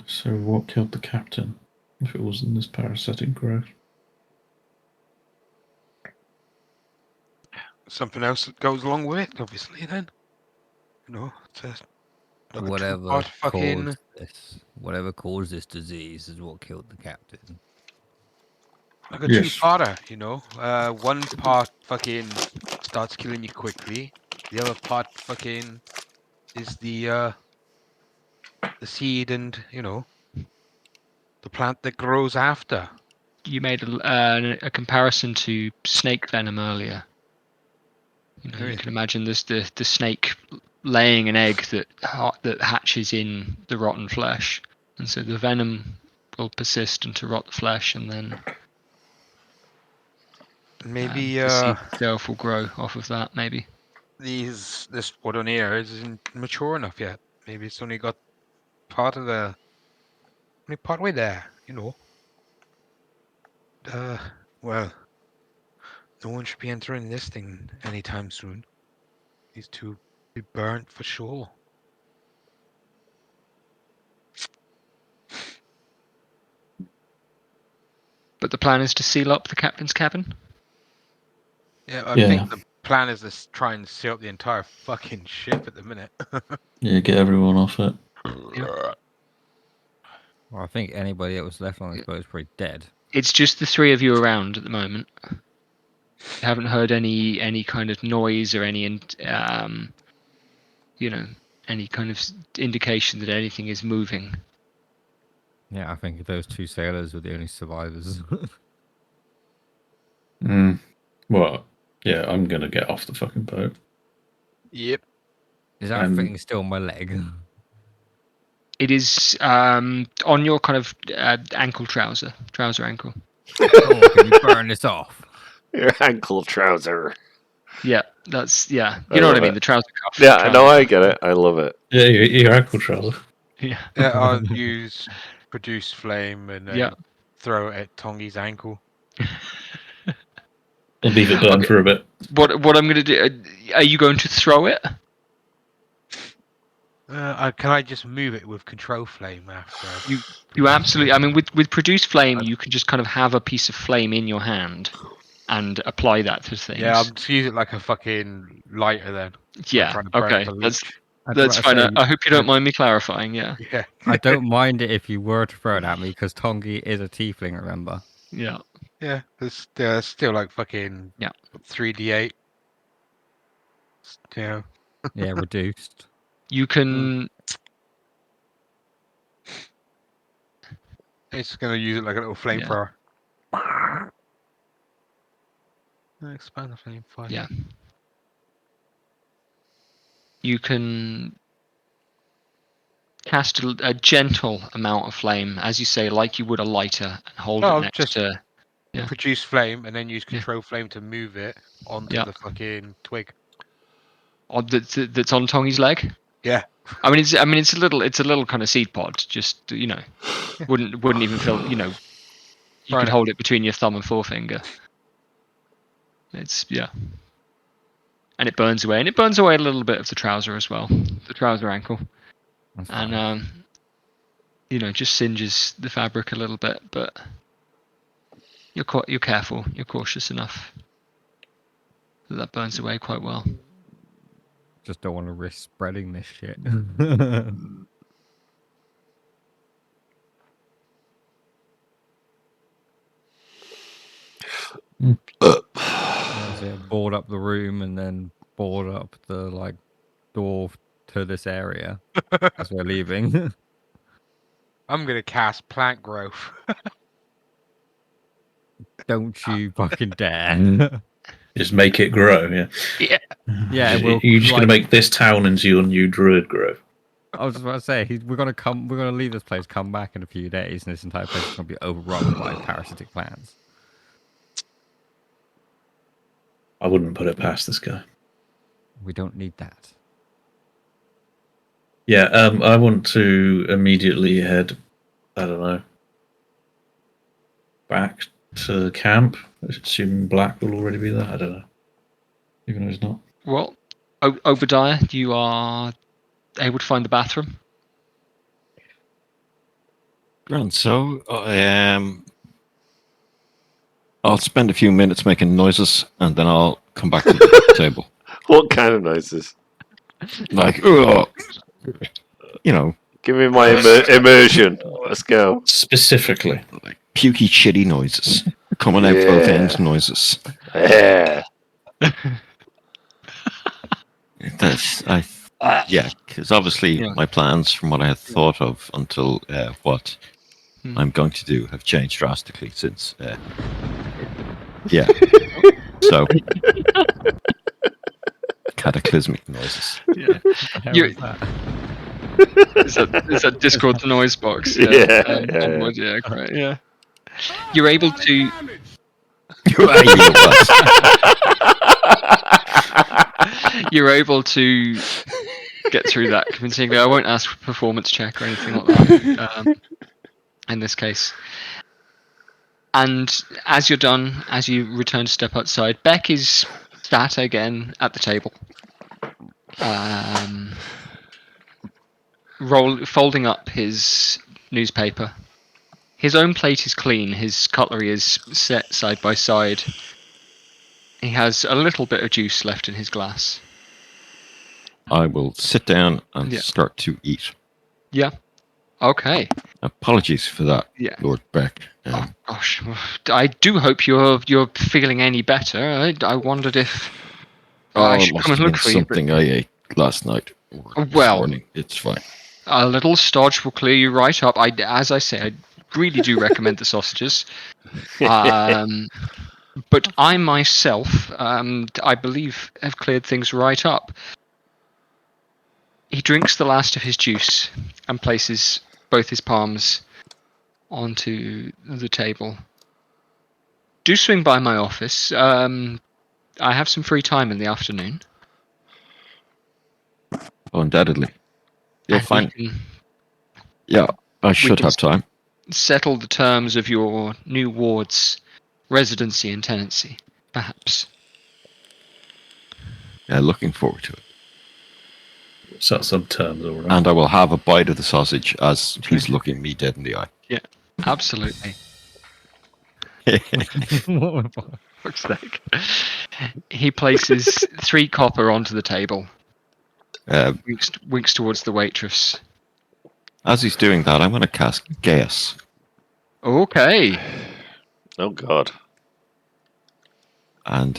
So what killed the captain? If it wasn't this parasitic growth. Something else that goes along with it, obviously. Then, you know, it's like a Whatever two-part fucking. caused this, whatever caused this disease is what killed the captain. Like a Yes. two-parter, you know. One part fucking starts killing you quickly. The other part fucking is the seed and, you know, the plant that grows after. You made a comparison to snake venom earlier. You know, you can imagine this the snake laying an egg that hatches in the rotten flesh, and so the venom will persist and to rot the flesh, and then Maybe the seed itself will grow off of that. Maybe this wood on here isn't mature enough yet. Maybe it's only got only part way there, you know. Well, no one should be entering this thing anytime soon. Needs to be burnt for sure. but the plan is to seal up the captain's cabin. Yeah, I Yeah. think the plan is to try and seal up the entire fucking ship at the minute. Yeah, get everyone off it. Yeah. Well, I think anybody that was left on this boat is pretty dead. It's just the three of you around at the moment. You haven't heard any kind of noise or any you know, any kind of indication that anything is moving. Yeah, I think those two sailors were the only survivors. Well, yeah, I'm gonna get off the fucking boat. Yep. Is that thing still on my leg? It is on your kind of trouser ankle. Oh, can you burn this off? Your ankle trouser. Yeah, that's You I know what I love mean? it. The trouser cuff. Yeah, trouser no, I cuff. get it. I love it. Yeah, your ankle trouser. Yeah. Yeah, I'll use produce flame and then Yeah. throw it at Tongi's ankle. And leave it burn Okay. for a bit. What I'm going to do? Are you going to throw it? Can I just move it with control flame after? You absolutely. I mean, with produce flame, you can just kind of have a piece of flame in your hand and apply that to things. Yeah, I'll just use it like a fucking lighter then. Yeah, trying to burn okay. the That's leech. fine. I hope you don't mind me clarifying. Yeah. Yeah. I don't mind it if you were to throw it at me, because Tongi is a tiefling, remember? Yeah. Yeah, it's still like fucking 3d8. Yeah. Yeah, reduced. You can. It's gonna use it like a little flamethrower. Expand the flame fire. Yeah. You can cast a gentle amount of flame, as you say, like you would a lighter, and hold it next to. Yeah. Produce flame and then use control flame to move it onto the fucking twig. That's on Tongi's leg. Yeah. I mean, it's a little kind of seed pod. Just wouldn't even feel. You could hold it between your thumb and forefinger. And it burns away, a little bit of the trouser as well, the trouser ankle, and just singes the fabric a little bit. But you're careful, you're cautious enough that burns away quite well. Just don't want to risk spreading this shit. Board up the room and then board up the door to this area as we're leaving. I'm gonna cast plant growth. Don't you fucking dare. Just make it grow, yeah. Yeah. Yeah, You're just going to make this town into your new druid grove. I was just about to say, we're gonna leave this place, come back in a few days, and this entire place is gonna be overrun by parasitic plants. I wouldn't put it past this guy. We don't need that. Yeah, I want to immediately head, I don't know, back to camp. Assuming Black will already be there. I don't know. Even though he's not. Well, Obadiah, you are able to find the bathroom. Grand. So I'll spend a few minutes making noises, and then I'll come back to the table. What kind of noises? Like, ugh. You know, Give me my immersion. Let's go. Specifically. like pukey, shitty noises. Coming out both ends noises. Yeah. Yeah, because obviously Yeah. my plans from what I had thought of until what Hmm. I'm going to do have changed drastically since. Yeah. So. Cataclysmic noises. Yeah. You- Is that Discord the noise box? Yeah, Onward, yeah, great, yeah. You're able to. You're able to get through that convincingly. I won't ask for a performance check or anything like that in this case. And as you're done, as you return to step outside, Beck is sat again at the table, folding up his newspaper. His own plate is clean. His cutlery is set side by side. He has a little bit of juice left in his glass. I will sit down and Yeah. start to eat. Yeah. Okay. Apologies for that, Yeah. Lord Beck. Oh gosh, I do hope you're feeling any better. I wondered if I it should must come and have look been for you. But something I ate last night or this Well. morning. It's fine. a little stodge will clear you right up. As I say, I really do recommend the sausages. But I myself, I believe, have cleared things right up. He drinks the last of his juice and places both his palms onto the table. Do swing by my office. I have some free time in the afternoon. Undoubtedly. You'll And find. we can Yeah, I should can have time. settle the terms of your new ward's residency and tenancy, perhaps. Yeah, looking forward to it. So some terms, all right. And I will have a bite of the sausage as he's looking me dead in the eye. Absolutely. Fuck's sake. He places 3 copper onto the table. Winks towards the waitress. As he's doing that, I'm going to cast Gaius. Okay. Oh God. And,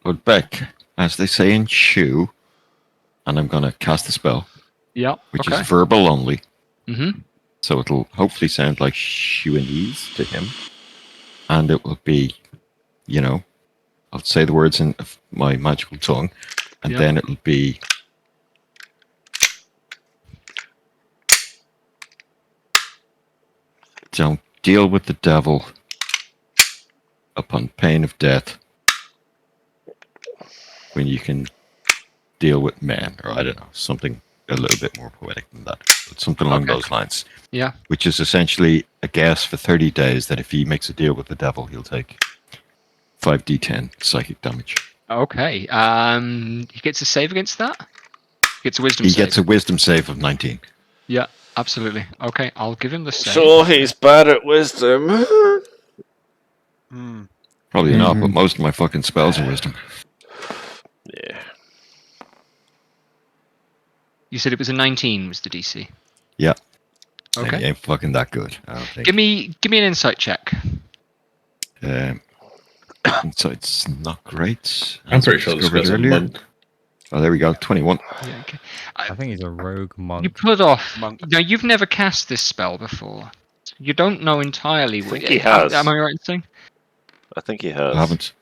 Lord Beck, as they say in Shu, and I'm going to cast the spell, Yeah. which Okay. is verbal only. Mm-hmm. So it'll hopefully sound like Shuanese to him. And it will be, I'll say the words in my magical tongue, and Yeah. then it'll be. Don't deal with the devil upon pain of death when you can deal with men, or I don't know, something a little bit more poetic than that, but something along Okay. those lines. Yeah. Which is essentially a guess for 30 days that if he makes a deal with the devil, he'll take 5d10 psychic damage. Okay. He gets a save against that? He gets a wisdom He save. gets a wisdom save of 19. Yeah, absolutely. Okay, I'll give him the save. Sure, he's bad at wisdom. Hmm. Probably not, but most of my fucking spells are wisdom. Yeah. You said it was a 19 was the DC. Yeah. And Okay. he ain't fucking that good, I don't think. Give me an insight check. Insight's not great. I'm as pretty we sure this discovered guy's a earlier. monk. Oh, there we go. 21. Yeah, okay. I think he's a rogue monk. You pull it off. Monk. Now, you've never cast this spell before. You don't know entirely. I think he has. Am I right in saying? I think he has. I haven't.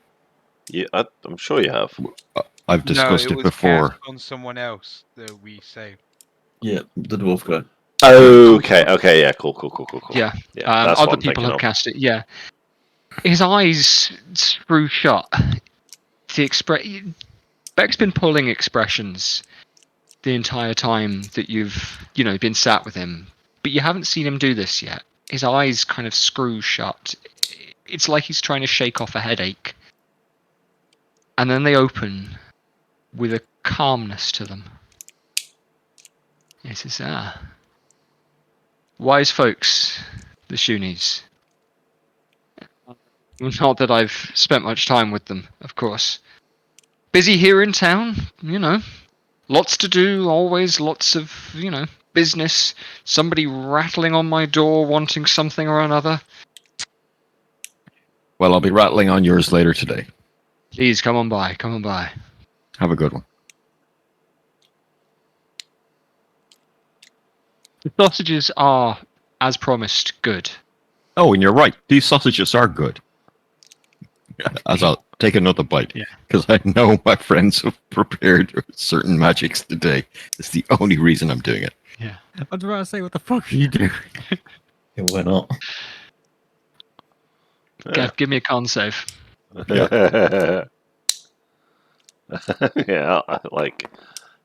Yeah, I'm sure you have. I've discussed no, it was before. cast on someone else that we saved. Yeah, the dwarf guy. Okay, yeah, cool. Yeah. that's what Other I'm people thinking have of. cast it. Yeah. His eyes screw shut. Beck's been pulling expressions the entire time that you've, been sat with him, but you haven't seen him do this yet. His eyes kind of screw shut. It's like he's trying to shake off a headache. And then they open with a calmness to them. He says, wise folks, the Shunies. Not that I've spent much time with them, of course. Busy here in town, Lots to do, always lots of, business. Somebody rattling on my door wanting something or another. Well, I'll be rattling on yours later today. Please, come on by. Have a good one. The sausages are, as promised, good. Oh, and you're right. These sausages are good. As I'll take another bite. Yeah. Because I know my friends have prepared certain magics today. It's the only reason I'm doing it. Yeah. I was about to say, what the fuck are you doing? Yeah, why not? Gav, give me a con save. Yeah, like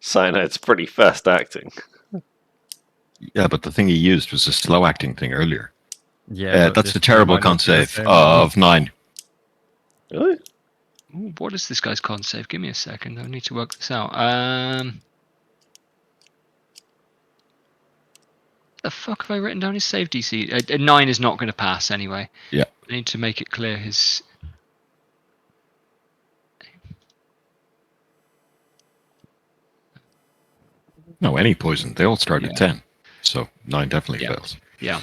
cyanide's pretty fast acting. Yeah, but the thing he used was a slow acting thing earlier. Yeah, but that's this a terrible might not con be the save same. of 9. Really? Ooh, what is this guy's con save? Give me a second. I need to work this out. The fuck have I written down his save DC? A 9 is not going to pass anyway. Yeah. I need to make it clear his... No, any poison. They all start Yeah. at 10. So 9 definitely Yeah. fails. Yeah.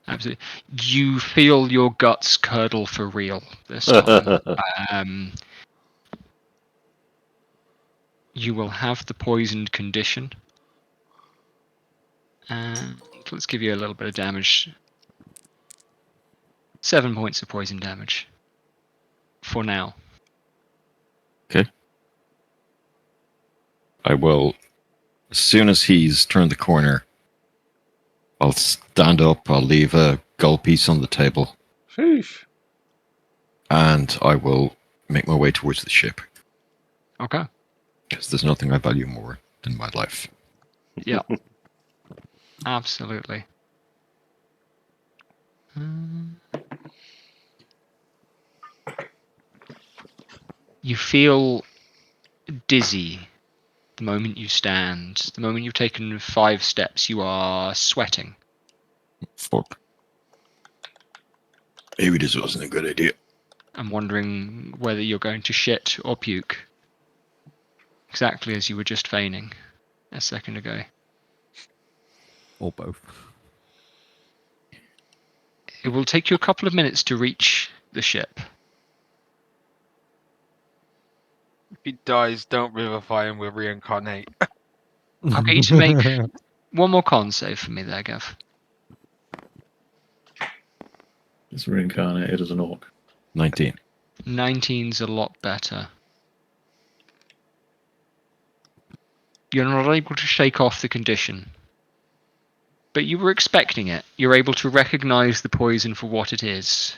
Absolutely. You feel your guts curdle for real this time. You will have the poisoned condition. Let's give you a little bit of damage. 7 points of poison damage. For now. Okay. I will, as soon as he's turned the corner, I'll stand up, I'll leave a gold piece on the table, Sheesh. and I will make my way towards the ship. Okay. Because there's nothing I value more than my life. Yeah. Absolutely. You feel dizzy the moment you stand. The moment you've taken 5 steps, you are sweating. Fuck. Maybe this wasn't a good idea. I'm wondering whether you're going to shit or puke. Exactly as you were just feigning a second ago. Or both. It will take you a couple of minutes to reach the ship. If he dies, don't revivify him, we'll reincarnate. I'll get you to make one more con save for me there, Gav. It's reincarnated as an orc. 19. 19's a lot better. You're not able to shake off the condition. But you were expecting it. You're able to recognize the poison for what it is.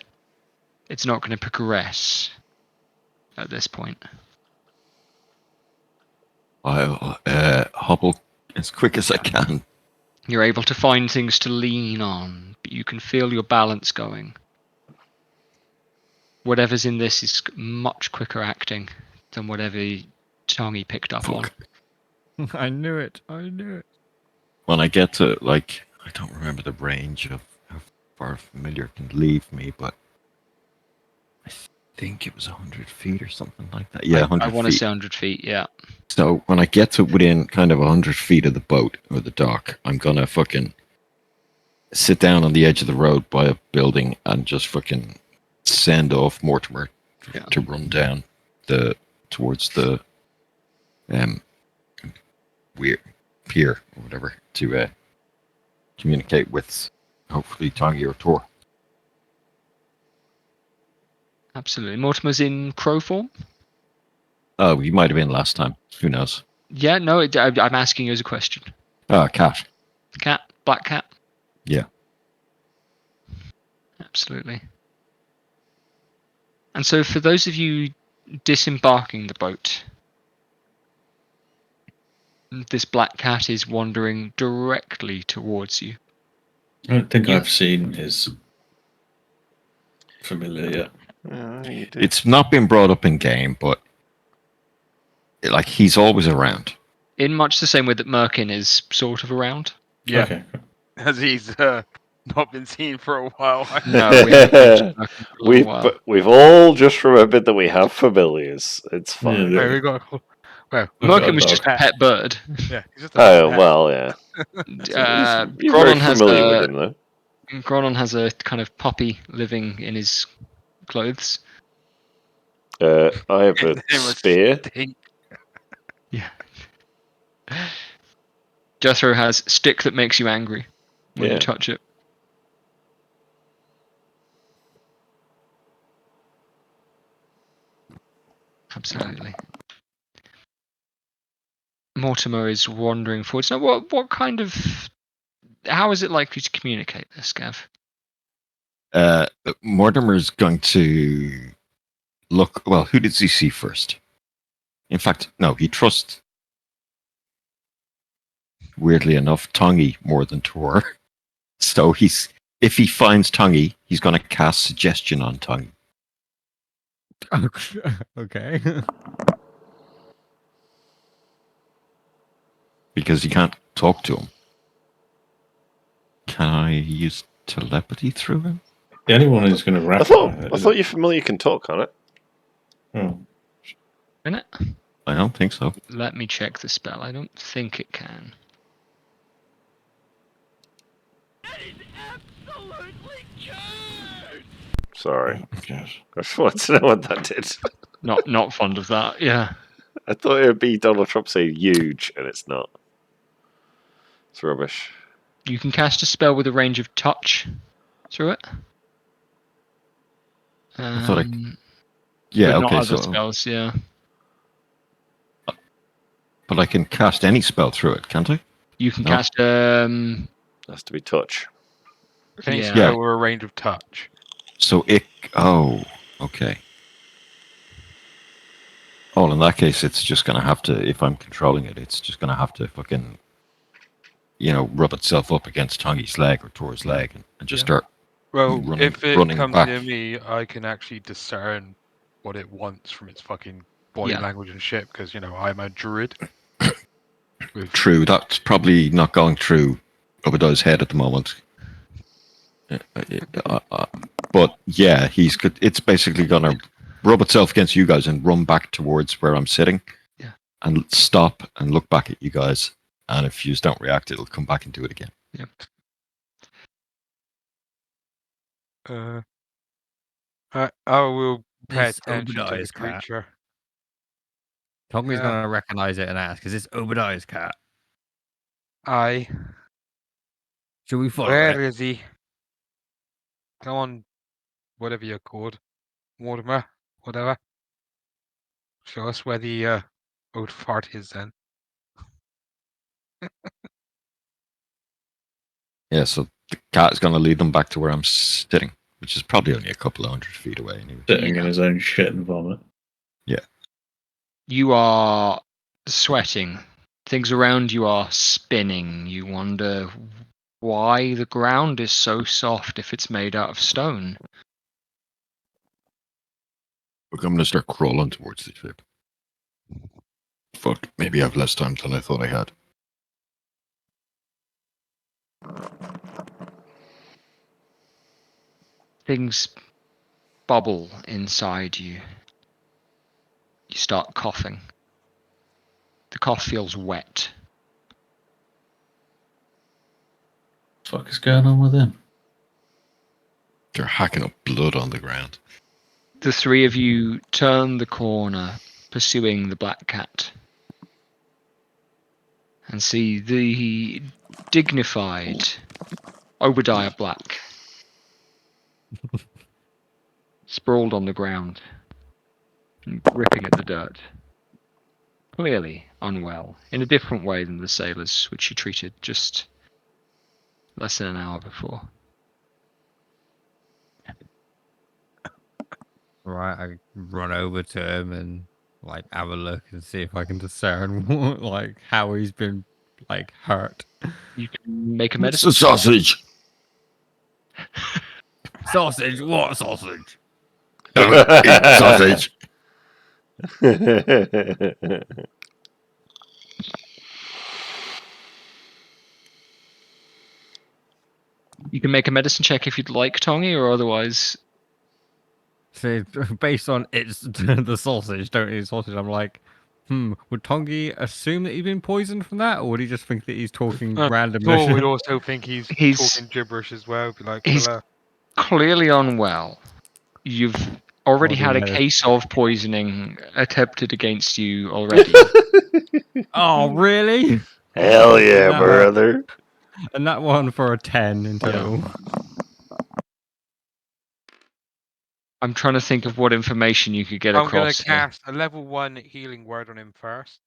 It's not going to progress at this point. I'll hobble as quick as I can. You're able to find things to lean on, but you can feel your balance going. Whatever's in this is much quicker acting than whatever Tongi picked up on. I knew it. When I get to, like, I don't remember the range of how far familiar can leave me, but I think it was 100 feet or something like that. Yeah, 100 I want feet. to say 100 feet, yeah. So when I get to within kind of 100 feet of the boat or the dock, I'm gonna fucking sit down on the edge of the road by a building and just fucking send off Mortimer to run down towards the weird pier or whatever to communicate with hopefully Tongi or Tor. Absolutely. Mortimer's in crow form? Oh, you might have been last time. Who knows? Yeah, no, I'm asking you as a question. Cat. Cat? Black cat? Yeah. Absolutely. And so, for those of you disembarking the boat, this black cat is wandering directly towards you. I don't think You- I've seen his familiar yet. You do. It's not been brought up in game, but like he's always around. In much the same way that Merkin is sort of around. Yeah, Okay. as he's not been seen for a while. No, we haven't mentioned Merkin for a little while. We've all just remembered that we have familiars. It's fine. Yeah, Hey, we got. Well, Merkin was dog. just a pet bird. yeah, he's just a little Oh pet. well, yeah. You're very Gronon has familiar with a him, though. Gronon has a kind of puppy living in his clothes. I have a His name was spear. Stink. Jethro has stick that makes you angry when Yeah. you touch it. Absolutely. Mortimer is wandering forwards. Now, what kind of... How is it likely to communicate this, Gav? Mortimer's going to look. Well, who did he see first? In fact, no, he trusts, weirdly enough, Tongi more than Tor. So if he finds Tongi, he's going to cast suggestion on Tongi. Okay. Because you can't talk to him. Can I use telepathy through him? The only one who's going to I wrap. thought your familiar can talk, can't it? Oh, Minute. I don't think so. Let me check the spell. I don't think it can. Sorry. yes. I just wanted to know what that did. Not fond of that. Yeah. I thought it would be Donald Trump saying huge, and it's not. It's rubbish. You can cast a spell with a range of touch through it. I thought yeah, but okay, not other so spells. Yeah. but I can cast any spell through it, can't I? You can No. cast Has to be touch. Any Yeah. spell with a range of touch. So okay. Oh, in that case, it's just going to have to, if I'm controlling it, it's just going to have to fucking, rub itself up against Tongi's leg or Tor's leg and just start Well, running if it comes back. near me, I can actually discern what it wants from its fucking body Yeah. language and shit, because, I'm a druid. True, that's probably not going through Obadiah's head at the moment. But yeah, it's basically going to rub itself against you guys and run back towards where I'm sitting. Yeah. And stop and look back at you guys. And if you don't react, it'll come back and do it again. Yeah. I will pay This attention to the Obadiah's cat. creature. Tongi's Yeah. gonna recognize it and ask, "Is this Obadiah's cat? Aye. Should we follow Where it?" is he? Come on, whatever you're called. Mortimer, whatever. Show us where the old fart is then. Yeah, so the cat is going to lead them back to where I'm sitting, which is probably only a couple of 100 feet away anyway. Sitting in his own shit and vomit. You are sweating. Things around you are spinning. You wonder why the ground is so soft if it's made out of stone. Look, I'm going to start crawling towards the ship. Fuck, maybe I have less time than I thought I had. Things bubble inside you. You start coughing. The cough feels wet. What the fuck is going on with him? They're hacking up blood on the ground. The three of you turn the corner, pursuing the black cat, and see the dignified Obadiah Black sprawled on the ground, ripping at the dirt. Clearly unwell, in a different way than the sailors which he treated just less than an hour before. Right, I run over to him and like have a look and see if I can discern what, like how he's been like hurt. You can make a It's medicine. a sausage. Sausage? What sausage? Don't eat sausage. You can make a medicine check if you'd like, Tongi, or otherwise. See, based on it's the sausage, don't eat sausage. I'm like, would Tongi assume that he's been poisoned from that, or would he just think that he's talking random? Thor would also think he's He's- talking gibberish as well. Be like, he's- "Fella, Clearly unwell. You've already Body had a medicine. case of poisoning attempted against you already. Oh, really? Hell yeah, No. brother. And that one for a 10 in total. I'm trying to think of what information you could get I'm going across to here. cast a level 1 healing word on him first.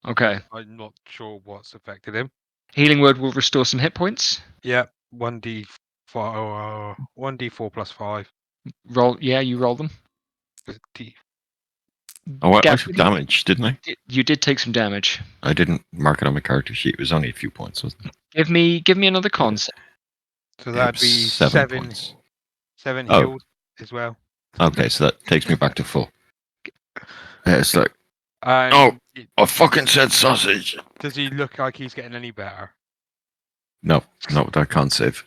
Okay. I'm not sure what's affected him. Healing word will restore some hit points. Yep, 1d4 plus 5. Roll. Yeah, you roll them. Oh, I Gavin, took damage, didn't I? You did take some damage. I didn't mark it on my character sheet. It was only a few points, wasn't it? Give me another con save. So It that'd was be 7 7 points. healed Oh. as well. Okay, so that takes me back to full. Yeah, it's like, And Oh. I fucking said sausage. does he look like he's getting any better? No, not with that con save.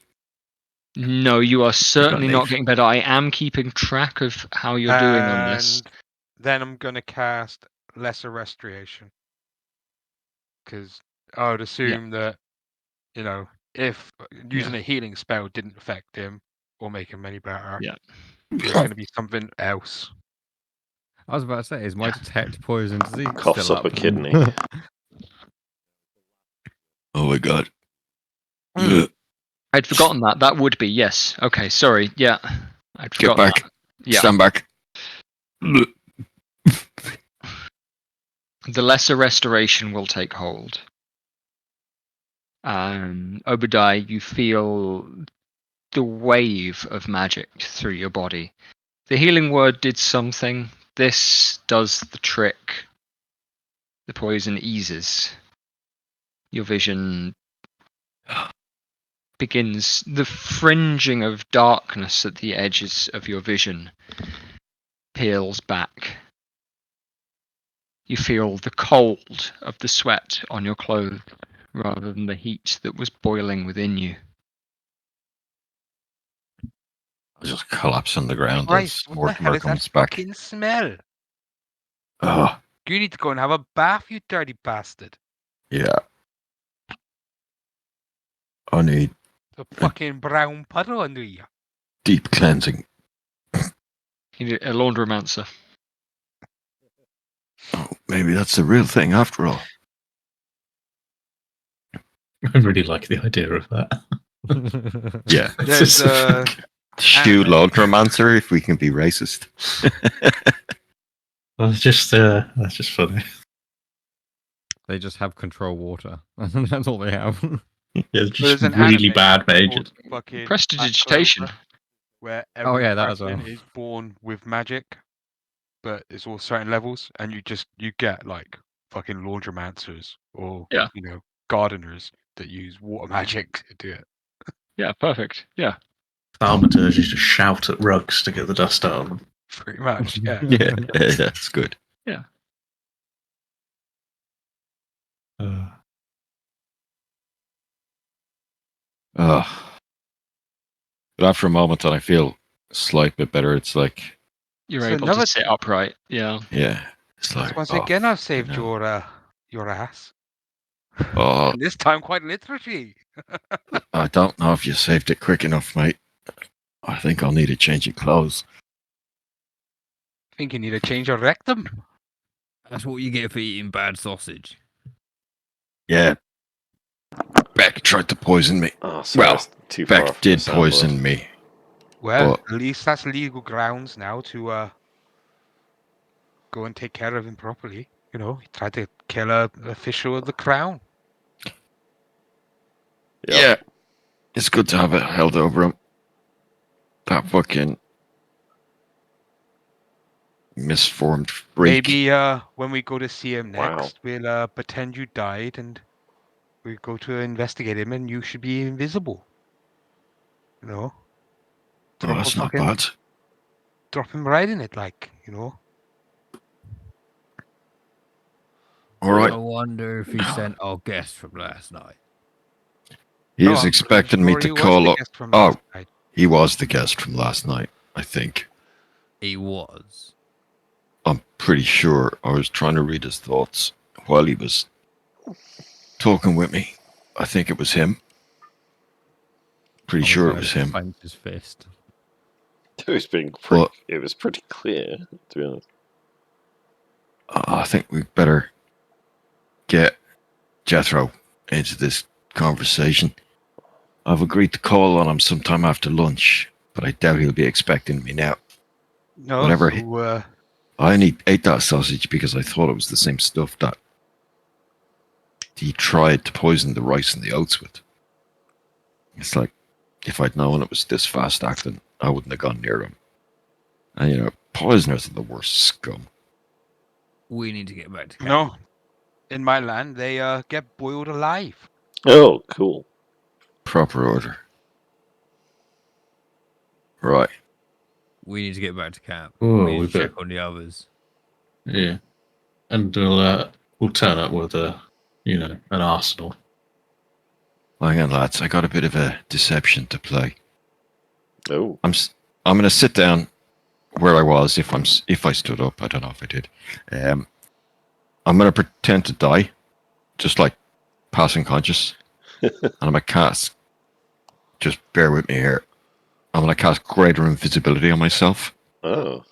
No, you are certainly not leave. getting better. I am keeping track of how you're doing on this. And then I'm going to cast Lesser Restoration. Because I would assume that, if using a healing spell didn't affect him or make him any better, Yeah. there's going to be something else. I was about to say, is my detect poison disease Coughs still up a kidney. Oh my god. I'd forgotten that. That would be, yes. Okay, sorry. Yeah. I'd Get forgotten back. that. Yeah. Stand back. The lesser restoration will take hold. Obadiah, you feel the wave of magic through your body. The healing word did something. This does the trick. The poison eases. Your vision begins. The fringing of darkness at the edges of your vision peels back. You feel the cold of the sweat on your clothes rather than the heat that was boiling within you. I just collapse on the ground Christ, as what the hell Mortimer is that comes back. fucking smell? Oh, You need to go and have a bath, you dirty bastard. yeah. I need The fucking brown puddle under you. deep cleansing. You need a laundromancer. Oh, maybe that's the real thing after all. I really like the idea of that. Yeah. There's Shoe laundromancer if we can be racist. That's just funny. They just have control water. That's all they have. Yeah, there's just an really anime bad called mages. fucking Prestidigitation. Black Clover, where Oh, every yeah, that as person well. is born with magic, but it's all certain levels, and you get like fucking laundromancers or Yeah. gardeners that use water magic to do it. Yeah, perfect. Yeah. Thaumaturges just shout at rugs to get the dust out of them. Pretty much, yeah. Yeah, that's good. But after a moment, then I feel a slight bit better. It's like, You're So able another- to sit upright. Yeah. yeah, it's like Once oh, again, I've saved fucking hell. your ass. Oh, And this time, quite literally. I don't know if you saved it quick enough, mate. I think I'll need a change of clothes. I think you need to change your rectum. That's what you get for eating bad sausage. Yeah. Beck tried to poison me. Oh, sorry, Well, that's too far Beck off the did soundboard. poison me. Well, But- at least that's legal grounds now to go and take care of him properly. He tried to kill an official of the crown. Yep. Yeah. It's good to have it held over him. That fucking misformed freak. Maybe when we go to see him Wow. next, we'll pretend you died and we go to investigate him, and you should be invisible. You know, Oh, that's not fucking- bad. drop him right in it, like, you know. All right. I wonder if he sent our guest from last night. He No, is I'm expecting me sure to he was call the up. guest from Oh, last night. he was the guest from last night, I think. He was. I'm pretty sure I was trying to read his thoughts while he was talking with me. I think it was him. Pretty I'm sure it gonna was him. Clench his fist. It was pretty clear, to be honest. I think we better get Jethro into this conversation. I've agreed to call on him sometime after lunch, but I doubt he'll be expecting me now. No, Whatever. so, I only ate that sausage because I thought it was the same stuff that he tried to poison the rice and the oats with. It's like, if I'd known it was this fast acting, I wouldn't have gone near him. And, you know, poisoners are the worst scum. We need to get back to camp. no, in my land, they get boiled alive. Oh, cool. Proper order. Right. We need to get back to camp. Oh, we we need to check better- on the others. Yeah. And we'll turn up with an arsenal. Hang on, lads. I got a bit of a deception to play. Oh. I'm going to sit down where I was. If I stood up, I don't know if I did. I'm going to pretend to die, just like passing conscious. And I'm going to cast. Just bear with me here. I'm going to cast greater invisibility on myself. Oh.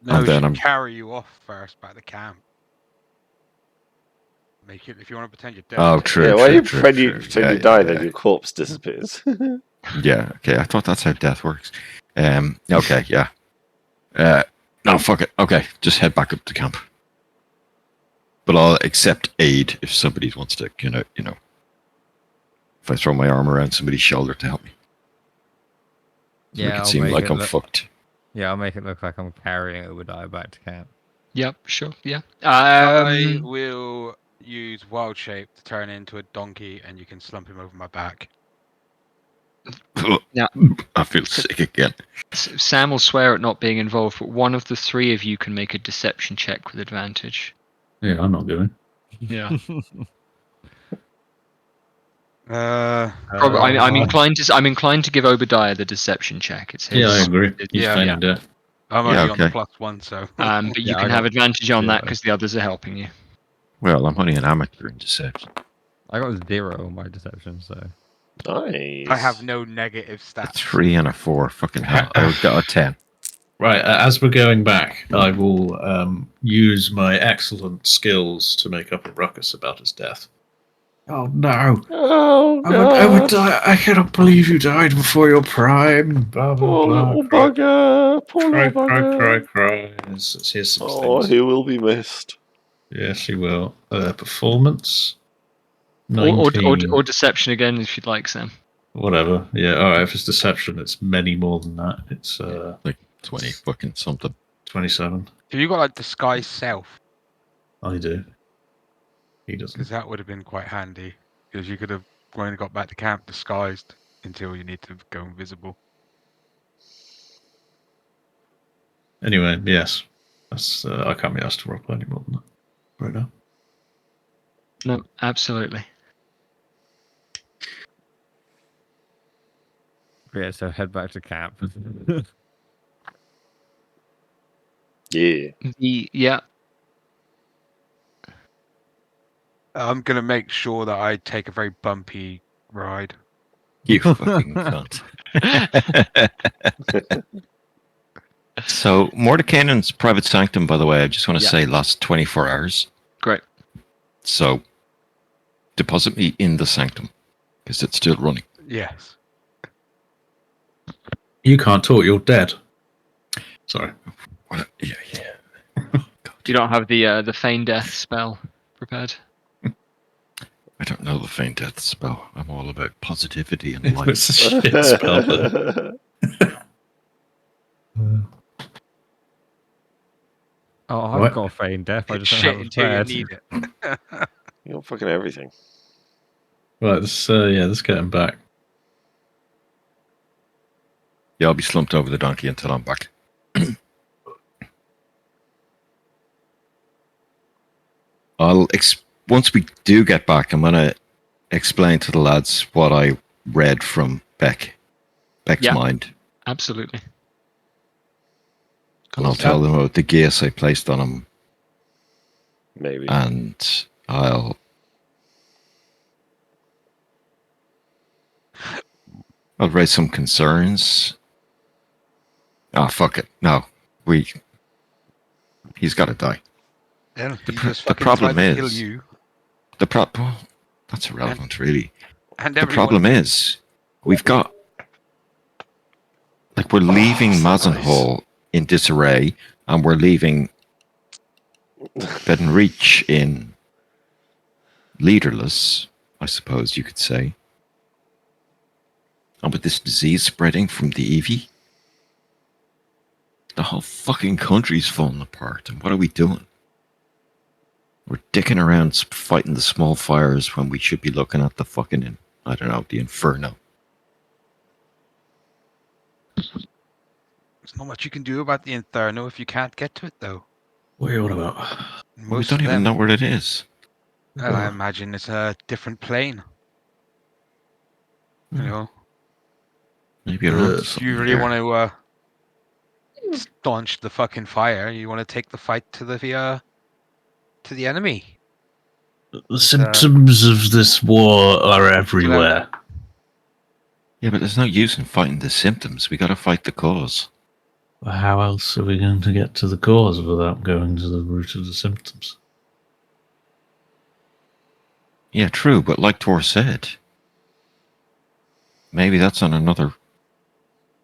No, And then should I'm- carry you off first back to camp. Make it if you want to pretend you're dead. Oh, take true. Yeah, it. why you true, pretend you true. pretend Yeah, you die, yeah, then yeah. your corpse disappears? Yeah. Okay. I thought that's how death works. Okay. Yeah. No, fuck it. Okay, just head back up to camp. But I'll accept aid if somebody wants to, you know, if I throw my arm around somebody's shoulder to help me. To make Yeah, it I'll seem make like it I'm look- fucked. Yeah, I'll make it look like I'm carrying Obadiah back to camp. Yep, sure, yeah. I will use wild shape to turn into a donkey, and you can slump him over my back. Yeah. I feel sick again. Sam will swear at not being involved, but one of the three of you can make a deception check with advantage. Yeah, I'm not going. Yeah. Probably, I'm inclined to give Obadiah the deception check. It's his. Yeah, I agree. He's Yeah. feigning death. I'm Yeah, only on okay. +1, so. But you Yeah, can I have got- advantage on that yeah. because the others are helping you. Well, I'm only an amateur in deception. I got 0 on my deception, so Nice. I have no negative A stats. 3 and a 4. Fucking hell. I got a 10. Right, as we're going back, I will use my excellent skills to make up a ruckus about his death. Oh no! Oh, I no. would die. I cannot believe you died before your prime. Blah blah Poor blah. little Cry, bugger. Poor cry, little cry, bugger. cry. Here's some Oh, things. he will be missed. Yes, he will. Performance. Or 19. deception again if you'd like, Sam. Whatever. Yeah. All right. If it's deception, it's many more than that. It's 20 fucking something. 27. Have you got like disguise self? I do. He doesn't. Because that would have been quite handy. Because you could have when you got back to camp disguised until you need to go invisible. Anyway, yes. That's I can't be asked to roleplay any more than that right now. No, absolutely. yeah, so head back to camp. Yeah. Yeah. I'm gonna make sure that I take a very bumpy ride. You fucking cunt. So, Mordecai's private sanctum, by the way, I just want to Yeah. say lasts 24 hours. Great. So, deposit me in the sanctum because it's still running. Yes. You can't talk. You're dead. Sorry. What? Yeah. You don't have the feign death spell prepared. I don't know the feign death spell. I'm all about positivity and life. It's a shit spell. Oh, I've What? got a feign death. I It's just don't shit have a until you bed. need it. You got fucking everything. Right, let's get him back. Yeah, I'll be slumped over the donkey until I'm back. Once we do get back, I'm gonna explain to the lads what I read from Beck's Yeah. mind, Absolutely. and I'll tell them about the gears I placed on him, Maybe. and I'll raise some concerns. Oh, fuck it. No, he's got to die. Then The he just the fucking problem tried to kill is you well, that's irrelevant, really. and The everyone. problem is we've got we're leaving so Mazenhall in disarray, and we're leaving Bedenreach in leaderless, I suppose you could say. And with this disease spreading from the Eevee, the whole fucking country's falling apart. And what are we doing? We're dicking around fighting the small fires when we should be looking at the fucking, I don't know, the Inferno. There's not much you can do about the Inferno if you can't get to it, though. What are you on about? Well, we Most don't of even them, know where it is. well, I imagine it's a different plane. You know, Maybe it'll Uh, if you really want to staunch the fucking fire, you want to take the fight to the enemy. The symptoms of this war are everywhere. Yeah, but there's no use in fighting the symptoms. We got to fight the cause. How else are we going to get to the cause without going to the root of the symptoms? Yeah, true, but like Tor said, maybe that's on another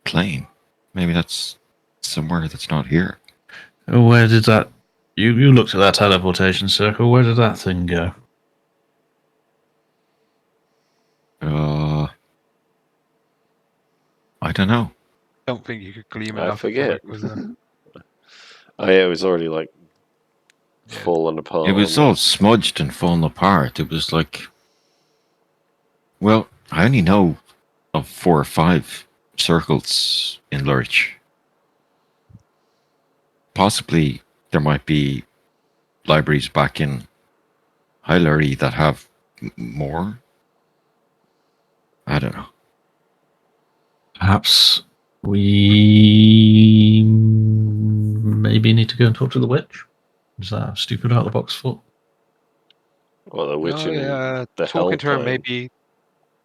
plane. Maybe that's somewhere that's not here. Where did that... You looked at that teleportation circle. Where did that thing go? I don't know. Don't think you could gleam I enough. forget. Was there? Oh yeah, it was already like falling apart. It was all almost. smudged and falling apart. It was like, well, I only know of 4 or 5 circles in Lurch. Possibly there might be libraries back in High Lurry that have more. I don't know. Perhaps we maybe need to go and talk to the witch? Is that a stupid out of the box thought? Well, the witch No, in yeah, the talking to her Hell may plane. be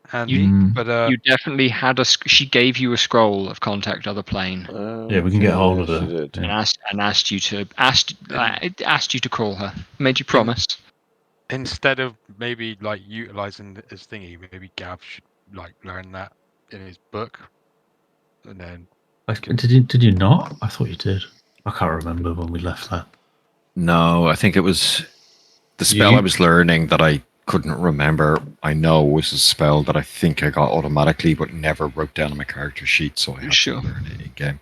handy, Mm. but You definitely had she gave you a scroll of contact other plane Yeah, we can get hold of yes, her. she did. Yeah. and asked you to call her. Made you promise. instead of maybe like utilizing his thingy, maybe Gav should like learn that in his book, and then Did you not? I thought you did. I can't remember when we left that. No, I think it was the spell I was learning that I couldn't remember. I know was a spell that I think I got automatically, but never wrote down on my character sheet, so I had Sure. to learn it in game.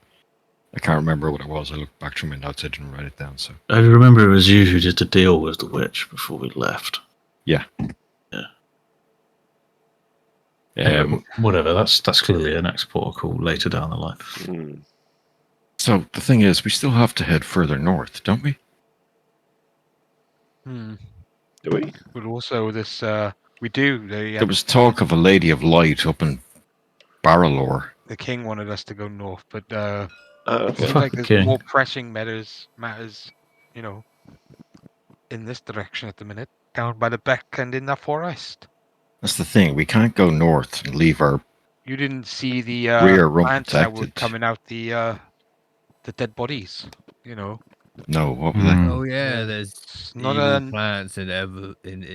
I can't remember what it was. I looked back through my notes. I didn't write it down. So I remember it was you who did the deal with the witch before we left. yeah. Anyway, whatever. That's clearly an next protocol later down the line. Mm. So the thing is, we still have to head further north, don't we? Do we? but also this we do. There was talk of a Lady of Light up in Barrelore. The king wanted us to go north, but Oh, it seems Fuck like the there's king. more pressing matters, you know, in this direction at the minute, down by the beck and in that forest. That's the thing. We can't go north and leave our You didn't see the rear plants that were unprotected. coming out the dead bodies. You know, No, what was that? Oh yeah, Yeah. there's it's not evil plants in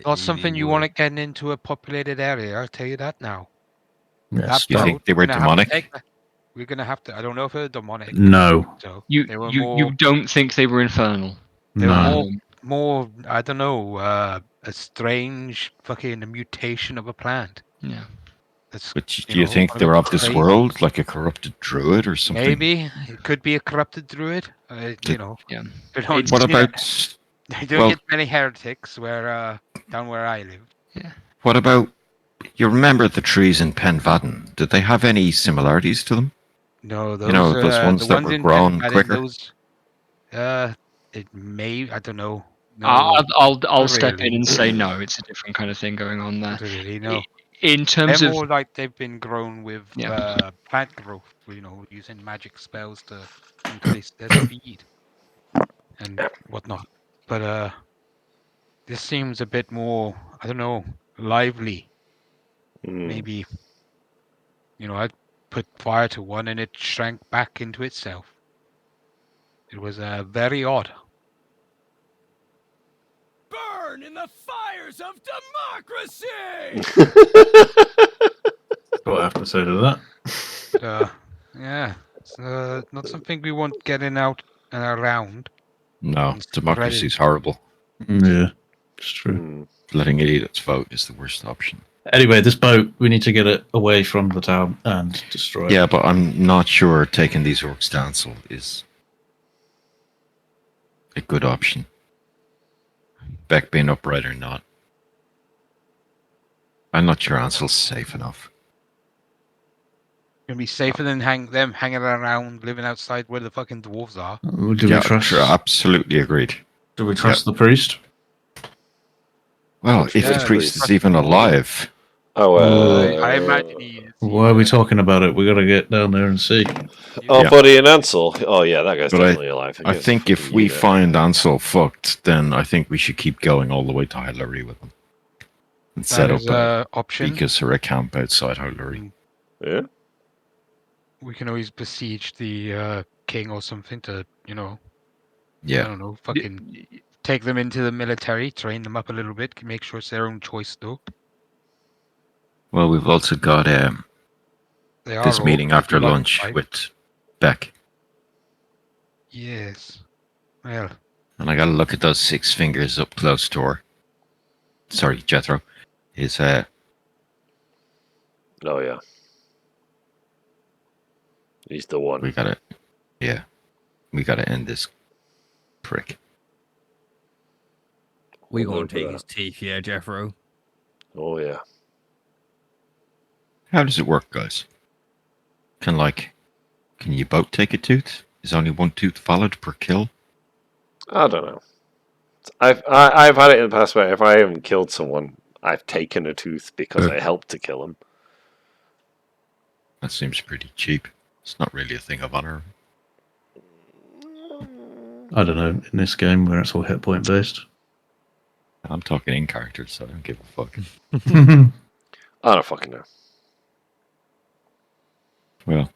not something you Eevee want Wood. to get into a populated area. I'll tell you that now. Yeah, That You stop. think they were we're gonna have to demonic? take that. We're gonna have to. I don't know if they're demonic. No. So You they were you don't think they were infernal? They were No. more. I don't know. A strange fucking mutation of a plant. Yeah. That's, But do you think one they're the of this crazy- world, like a corrupted druid or something? Maybe it could be a corrupted druid. Did- Yeah. They don't, What It's- about they don't well- get many heretics down where I live. what about you remember the trees in Penvaden? Did they have any similarities to them? No, those those ones the that ones were in grown Penn, quicker? those it may, I don't know. No, I'll not step in really. and say no. It's a different kind of thing going on there. Not really, no. In terms They're of more like they've been grown with Yeah. plant growth, using magic spells to increase their speed and whatnot. But this seems a bit more, I don't know, lively. Maybe, I'd put fire to one and it shrank back into itself. It was very odd. Burn in the fires of democracy! What I have to say to that? Yeah, it's not something we want getting out and around. No, And democracy's horrible. Yeah, it's true. Letting idiots vote is the worst option. Anyway, this boat, we need to get it away from the town and destroy it. Yeah, but I'm not sure taking these orcs to Ansel is a good option. Beck being upright or not. I'm not sure Ansel's safe enough. Gonna be safer than them hanging around, living outside where the fucking dwarves are. Do we trust? Absolutely agreed. Do we trust the priest? Well, if Yeah, the priest trust is even the Lord. alive, I imagine he's. Why are we talking about it? We got to get down there and see. Oh, Yeah. Buddy and Ansel. Oh, yeah, that guy's But definitely alive. I He's think a if fucking we unit. find Ansel fucked, then I think we should keep going all the way to Hillary with him. And set That up is a option. Beakus or a camp outside Hillary. Yeah. We can always besiege the king or something to, I Yeah. don't know, fucking take them into the military, train them up a little bit, make sure it's their own choice though. Well, we've also got They are this all meeting after like lunch fight. with Beck. Yes. Well, And I got to look at those 6 fingers up close to her. Sorry, Jethro. Oh, yeah. He's the one. We got to, yeah. We got to end this prick. We We'll gonna go for take that. his teeth, yeah, Jeffro. Oh, yeah. How does it work, guys? Can you both take a tooth? Is only one tooth valid per kill? I don't know. I've had it in the past where if I haven't killed someone, I've taken a tooth because I helped to kill him. That seems pretty cheap. It's not really a thing of honor. I don't know. In this game where it's all hit point based. I'm talking in character, so I don't give a fuck. I don't fucking know. Well,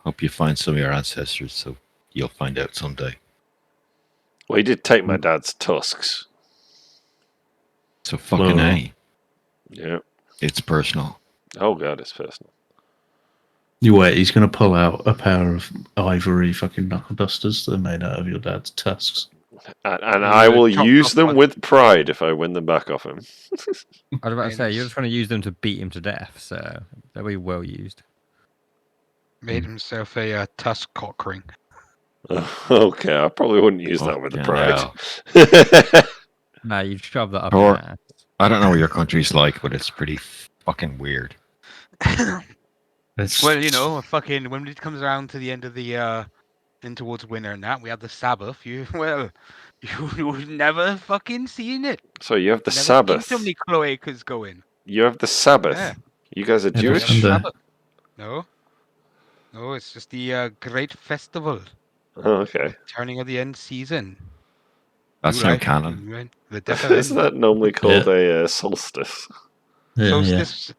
hope you find some of your ancestors, so you'll find out someday. Well, he did take my dad's tusks. So fucking Well, A. Yeah. It's personal. Oh, God, it's personal. You wait, he's going to pull out a pair of ivory fucking knuckle dusters that are made out of your dad's tusks. And I will use them with pride if I win them back off him. I was about to say, you're just going to use them to beat him to death, so they'll be well used. made himself a tusk cock ring. Okay, I probably wouldn't use that with the Fucking pride. Nah, you'd shove that up Or- your ass. I don't know what your country's like, but it's pretty fucking weird. Well, fucking when it comes around to the end of the in towards winter and that, we have the Sabbath. You've never fucking seen it. So you have the Never Sabbath. seen so many cloacas going. You have the Sabbath. Yeah. You guys are Every Jewish? Sunday. No, it's just the great festival, Oh, okay. turning of the end season. That's New no life, canon. new end, the death of Isn't end. that normally called a solstice? Yeah, So yeah. this,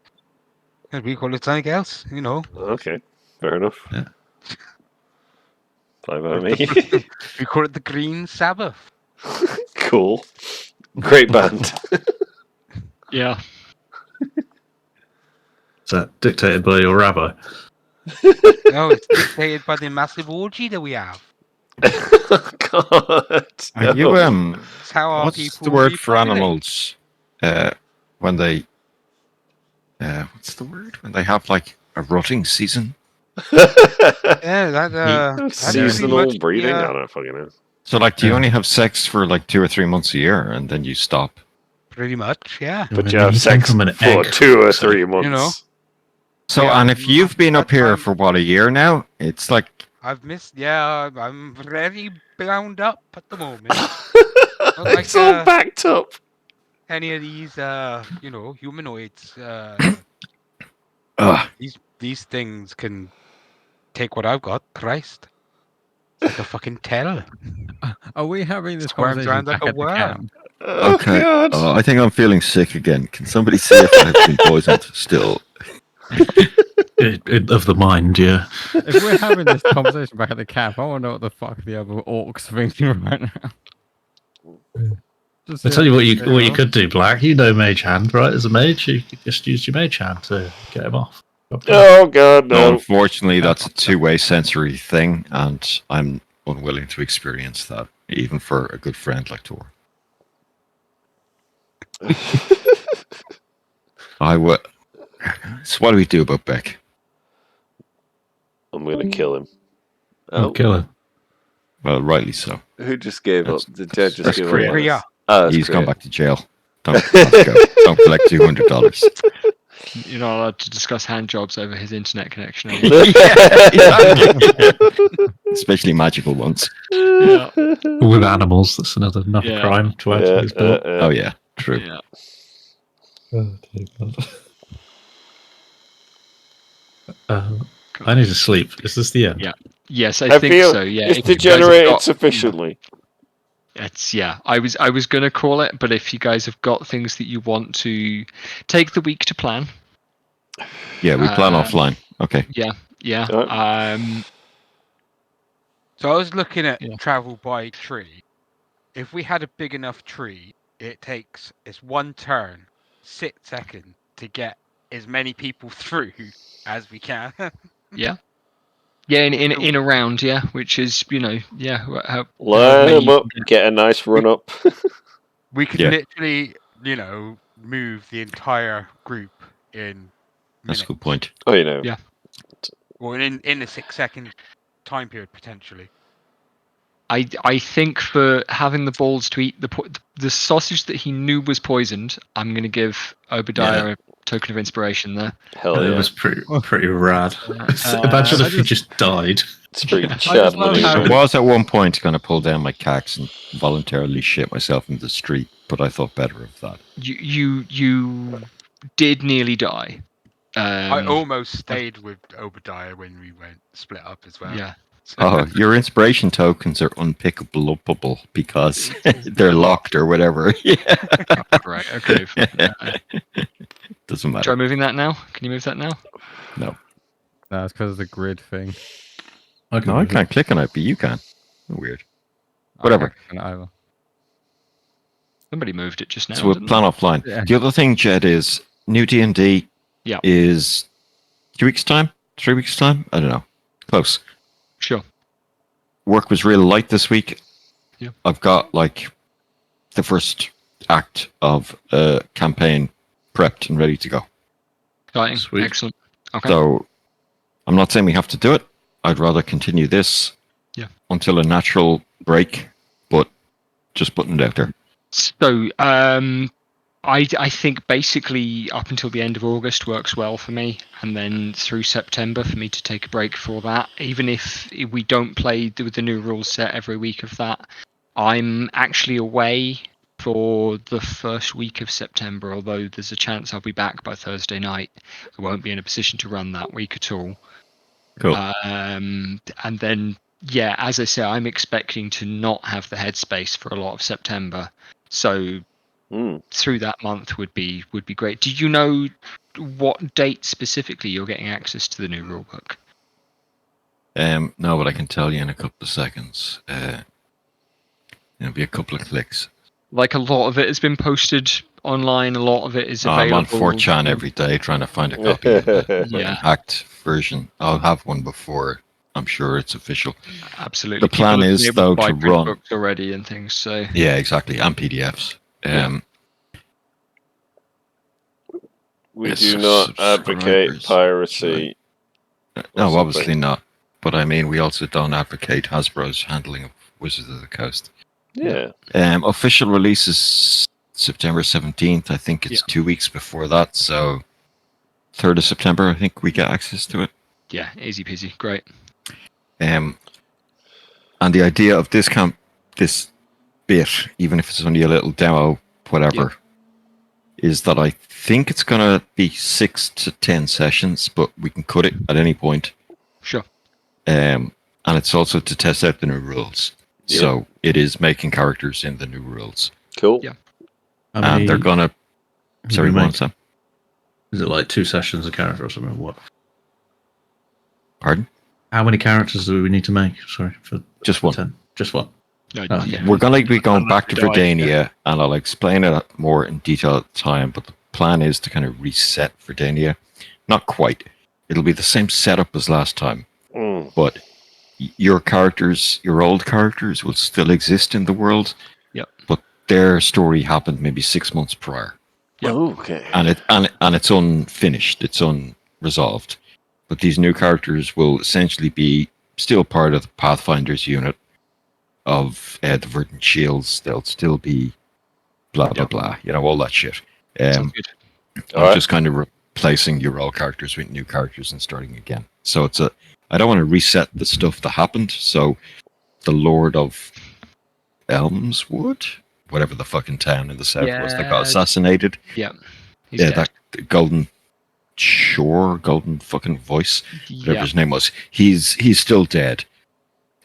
we call it something else, Okay, fair enough. Yeah. Fine by me. We call it the Green Sabbath. Cool. Great band. Yeah. Is that dictated by your rabbi? No, it's dictated by the massive orgy that we have. God. Are you no. It's how our what's people the word for repopulate. animals when they what's the word when they have like a rutting season? Yeah, that pretty Seasonal much breeding? the, I don't fucking know. So like, do you Yeah. only have sex for like 2 or 3 months a year and then you stop? pretty much, yeah. But I you mean, have he came sex from an for egg, 2 or so, 3 months. You know. So, Yeah, and if you've been up that here time- for what, a year now, it's like, I've missed. Yeah, I'm very bound up at the moment. Not like It's all backed up. any of these, humanoids. ugh. These things can take what I've got. Christ, it's like a fucking tell. Are we having this Squirms conversation around like back a at the worm. camp? Oh, Okay. God. I think I'm feeling sick again. Can somebody see if I've been poisoned still? of the mind, yeah. If we're having this conversation back at the camp, I want to know what the fuck the other orcs are thinking right now. Just I see tell you if what they you feel- could do, Black. You know Mage Hand, right? As a mage, you could just use your Mage Hand to get him off. Oh, God, No, no. unfortunately, that's a two-way sensory thing, and I'm unwilling to experience that, even for a good friend like Tor. I would. So what do we do about Beck? I'm going to kill him. Oh, Oh, kill him. Well, rightly so. who just gave up? That's- Did Jed just that's give Kriya. up? on Kriya. us? Oh, that's He's gone Kriya. back to jail. Don't, let's go. Don't collect $200. You're not allowed to discuss hand jobs over his internet connection. Are you? Especially magical ones. Yeah. With animals, that's another Yeah. crime to add to his bill. Oh yeah, true. Yeah. Oh, dear God. I need to sleep. Is this the end? Yeah. Yes, I Have think you? so. Yeah. It's if you guys have degenerated got- sufficiently. It's I was gonna call it, but if you guys have got things that you want to take the week to plan, Yeah, we plan Uh, offline. Okay. yeah. Alright. So I was looking at Yeah. travel by tree. If we had a big enough tree, it's one turn, 6 seconds to get as many people through as we can. Yeah, in a round, yeah, which is how Line many them you up, can get. get a nice run up. We could Yeah. literally, move the entire group in That's minutes. a good point. Oh, you know. Yeah. Or in a 6 second time period potentially. I think for having the balls to eat the sausage that he knew was poisoned, I'm going to give Obadiah a token of inspiration there. Hell It yeah. was pretty rad. Imagine I if he just died. It's pretty I Chad just love how I maneuver. was at one point going to pull down my cax and voluntarily shit myself in the street, but I thought better of that. You did nearly die. I almost stayed with Obadiah when we went split up as well. Yeah. Oh, your inspiration tokens are unpickable because they're locked or whatever. Yeah. Right. Okay. Doesn't Try matter. moving that now. Can you move that now? No. No, it's because of the grid thing. Okay. No, I can't click on it, but you can. Weird. I Whatever. can't either. Somebody moved it just now. So we'll didn't plan offline. Yeah. The other thing, Jed, is new D&D Yeah. is 2 weeks' time? 3 weeks' time? I don't know. Close. they? Sure. Work was real light this week. Yeah. I've got like the first act of a campaign prepped and ready to go. Exciting. Sweet. Excellent. Okay. So I'm not saying we have to do it. I'd rather continue this until a natural break, but just putting it out there. So, I think basically up until the end of August works well for me, and then through September for me to take a break for that. Even if we don't play with the new rules set every week of that, I'm actually away for the first week of September. Although there's a chance I'll be back by Thursday night, I won't be in a position to run that week at all. Cool. And then, yeah, as I say, I'm expecting to not have the headspace for a lot of September. So through that month would be great. Do you know what date specifically you're getting access to the new rulebook? No, but I can tell you in a couple of seconds. It'll be a couple of clicks. Like a lot of it has been posted online. A lot of it is I'm available. on 4chan every day trying to find a copy of the Yeah. hacked version. I'll have one before I'm sure it's official. Absolutely. The plan People have is, been able though, buy to print run. books already and things. So Yeah, exactly, and PDFs. We Yes, do not advocate subscribers. piracy. No, something. obviously not. But I mean, we also don't advocate Hasbro's handling of Wizards of the Coast. Yeah. Official release is September 17th. I think it's 2 weeks before that. So 3rd of September, I think we get access to it. Yeah, easy peasy. Great. And the idea of this bit, even if it's only a little demo, whatever, is that I think it's going to be 6 to 10 sessions, but we can cut it at any point. Sure. And it's also to test out the new rules. Yep. So it is making characters in the new rules. Cool. Yeah. And they're going to... Sorry, make? what's that? Is it like 2 sessions a character or something? What? Pardon? How many characters do we need to make? Sorry, for Just one. 10. Just one. No, Oh, yeah. We're going to be going Unless back to we die, Verdania, and I'll explain it more in detail at the time, but the plan is to kind of reset Verdania. Not quite. It'll be the same setup as last time, but your characters, your old characters, will still exist in the world. Yep. But their story happened maybe 6 months prior. Yep. Okay. And it's unfinished, it's unresolved. But these new characters will essentially be still part of the Pathfinders unit of the Verdant Shields. They'll still be blah blah blah, all that shit. Sounds good. I'm just kind of replacing your old characters with new characters and starting again. So I don't want to reset the stuff that happened. So the Lord of Elmswood, whatever the fucking town in the south was that got assassinated. Yeah. He's Yeah, dead. that Golden fucking Voice, whatever Yeah. his name was. He's still dead.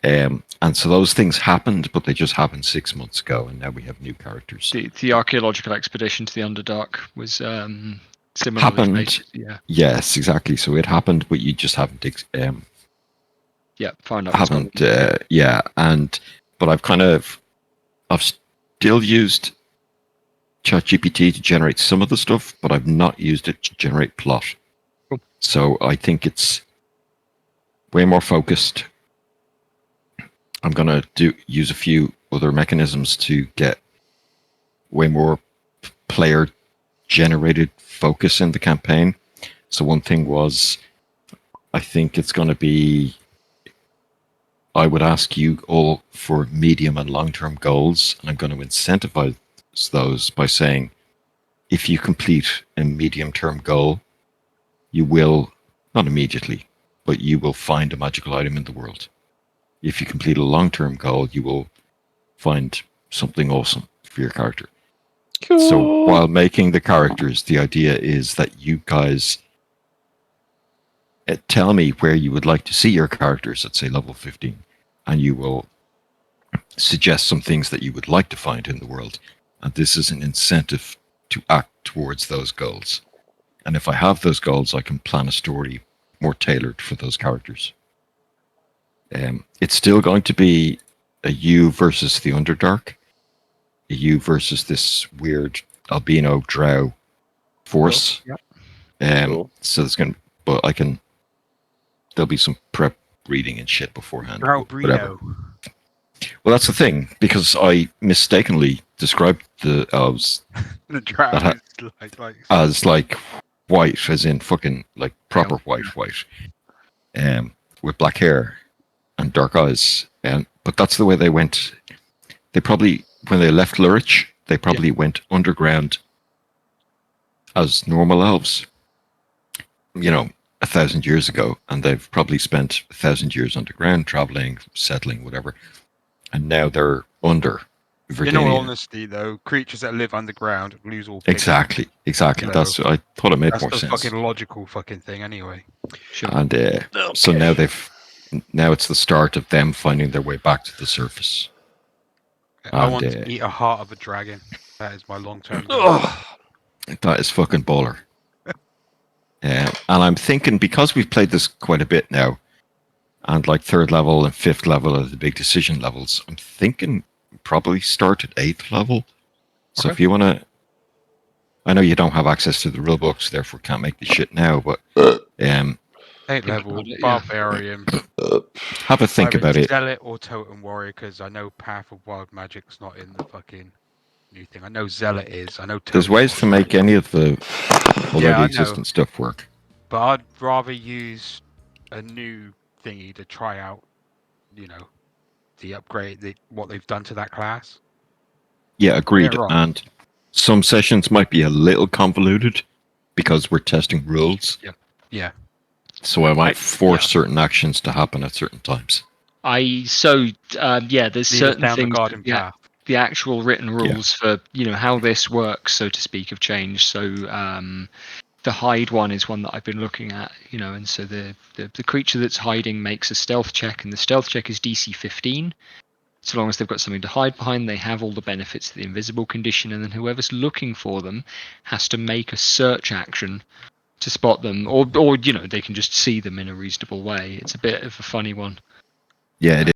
And so those things happened, but they just happened 6 months ago, and now we have new characters. The archaeological expedition to the Underdark was similarly Happened. fated. Yeah. Yes, exactly. So it happened, but you just haven't Yeah. Fine. but I've still used ChatGPT to generate some of the stuff, but I've not used it to generate plot. Cool. So I think it's way more focused. I'm gonna use a few other mechanisms to get way more player generated focus in the campaign. So one thing was, I think it's going to be, I would ask you all for medium and long-term goals, and I'm going to incentivize those by saying, if you complete a medium-term goal, you will, not immediately, but you will find a magical item in the world. If you complete a long-term goal, you will find something awesome for your character. Cool. So while making the characters, the idea is that you guys tell me where you would like to see your characters at, say, level 15, and you will suggest some things that you would like to find in the world. And this is an incentive to act towards those goals. And if I have those goals, I can plan a story more tailored for those characters. It's still going to be a you versus the Underdark, a you versus this weird albino drow force. Cool. Cool. So there's going to, but there'll be some prep reading and shit beforehand. Whatever. Well, that's the thing, because I mistakenly described the elves The drow as like white, as in fucking like proper white, with black hair and dark eyes. But that's the way they went. They probably, when they left Lurich, they probably went underground as normal elves, 1,000 years ago, and they've probably spent 1,000 years underground, traveling, settling, whatever, and now they're under Verdania. In all honesty, though, creatures that live underground lose all pigment. Exactly. No. That's, I thought it made more That's the sense. fucking logical fucking thing, anyway. Sure. And so now it's the start of them finding their way back to the surface. I And, want to eat a heart of a dragon. That is my long-term goal. That is fucking baller. And I'm thinking, because we've played this quite a bit now, and like 3rd level and 5th level are the big decision levels, I'm thinking probably start at 8th level. So if you want to, I know you don't have access to the rule books, therefore can't make the shit now, but 8th level, about it, barbarian. have a think Either about it. Zealot or Totem Warrior, because I know Path of Wild Magic's not in the fucking new thing. I know Zealot is. I know There's Total ways to War. make any of the already Yeah, I know. existent stuff work. But I'd rather use a new thingy to try out, the upgrade, what they've done to that class. Yeah, agreed. wrong. And some sessions might be a little convoluted because we're testing rules. Yeah. So I might force yeah. certain actions to happen at certain times. there's Lead us certain down the things. garden path. The actual written rules for how this works, so to speak, have changed. So the hide one is one that I've been looking at, and so the creature that's hiding makes a stealth check, and the stealth check is DC 15. So long as they've got something to hide behind, they have all the benefits of the invisible condition, and then whoever's looking for them has to make a search action to spot them, or they can just see them in a reasonable way. It's a bit of a funny one. Yeah, it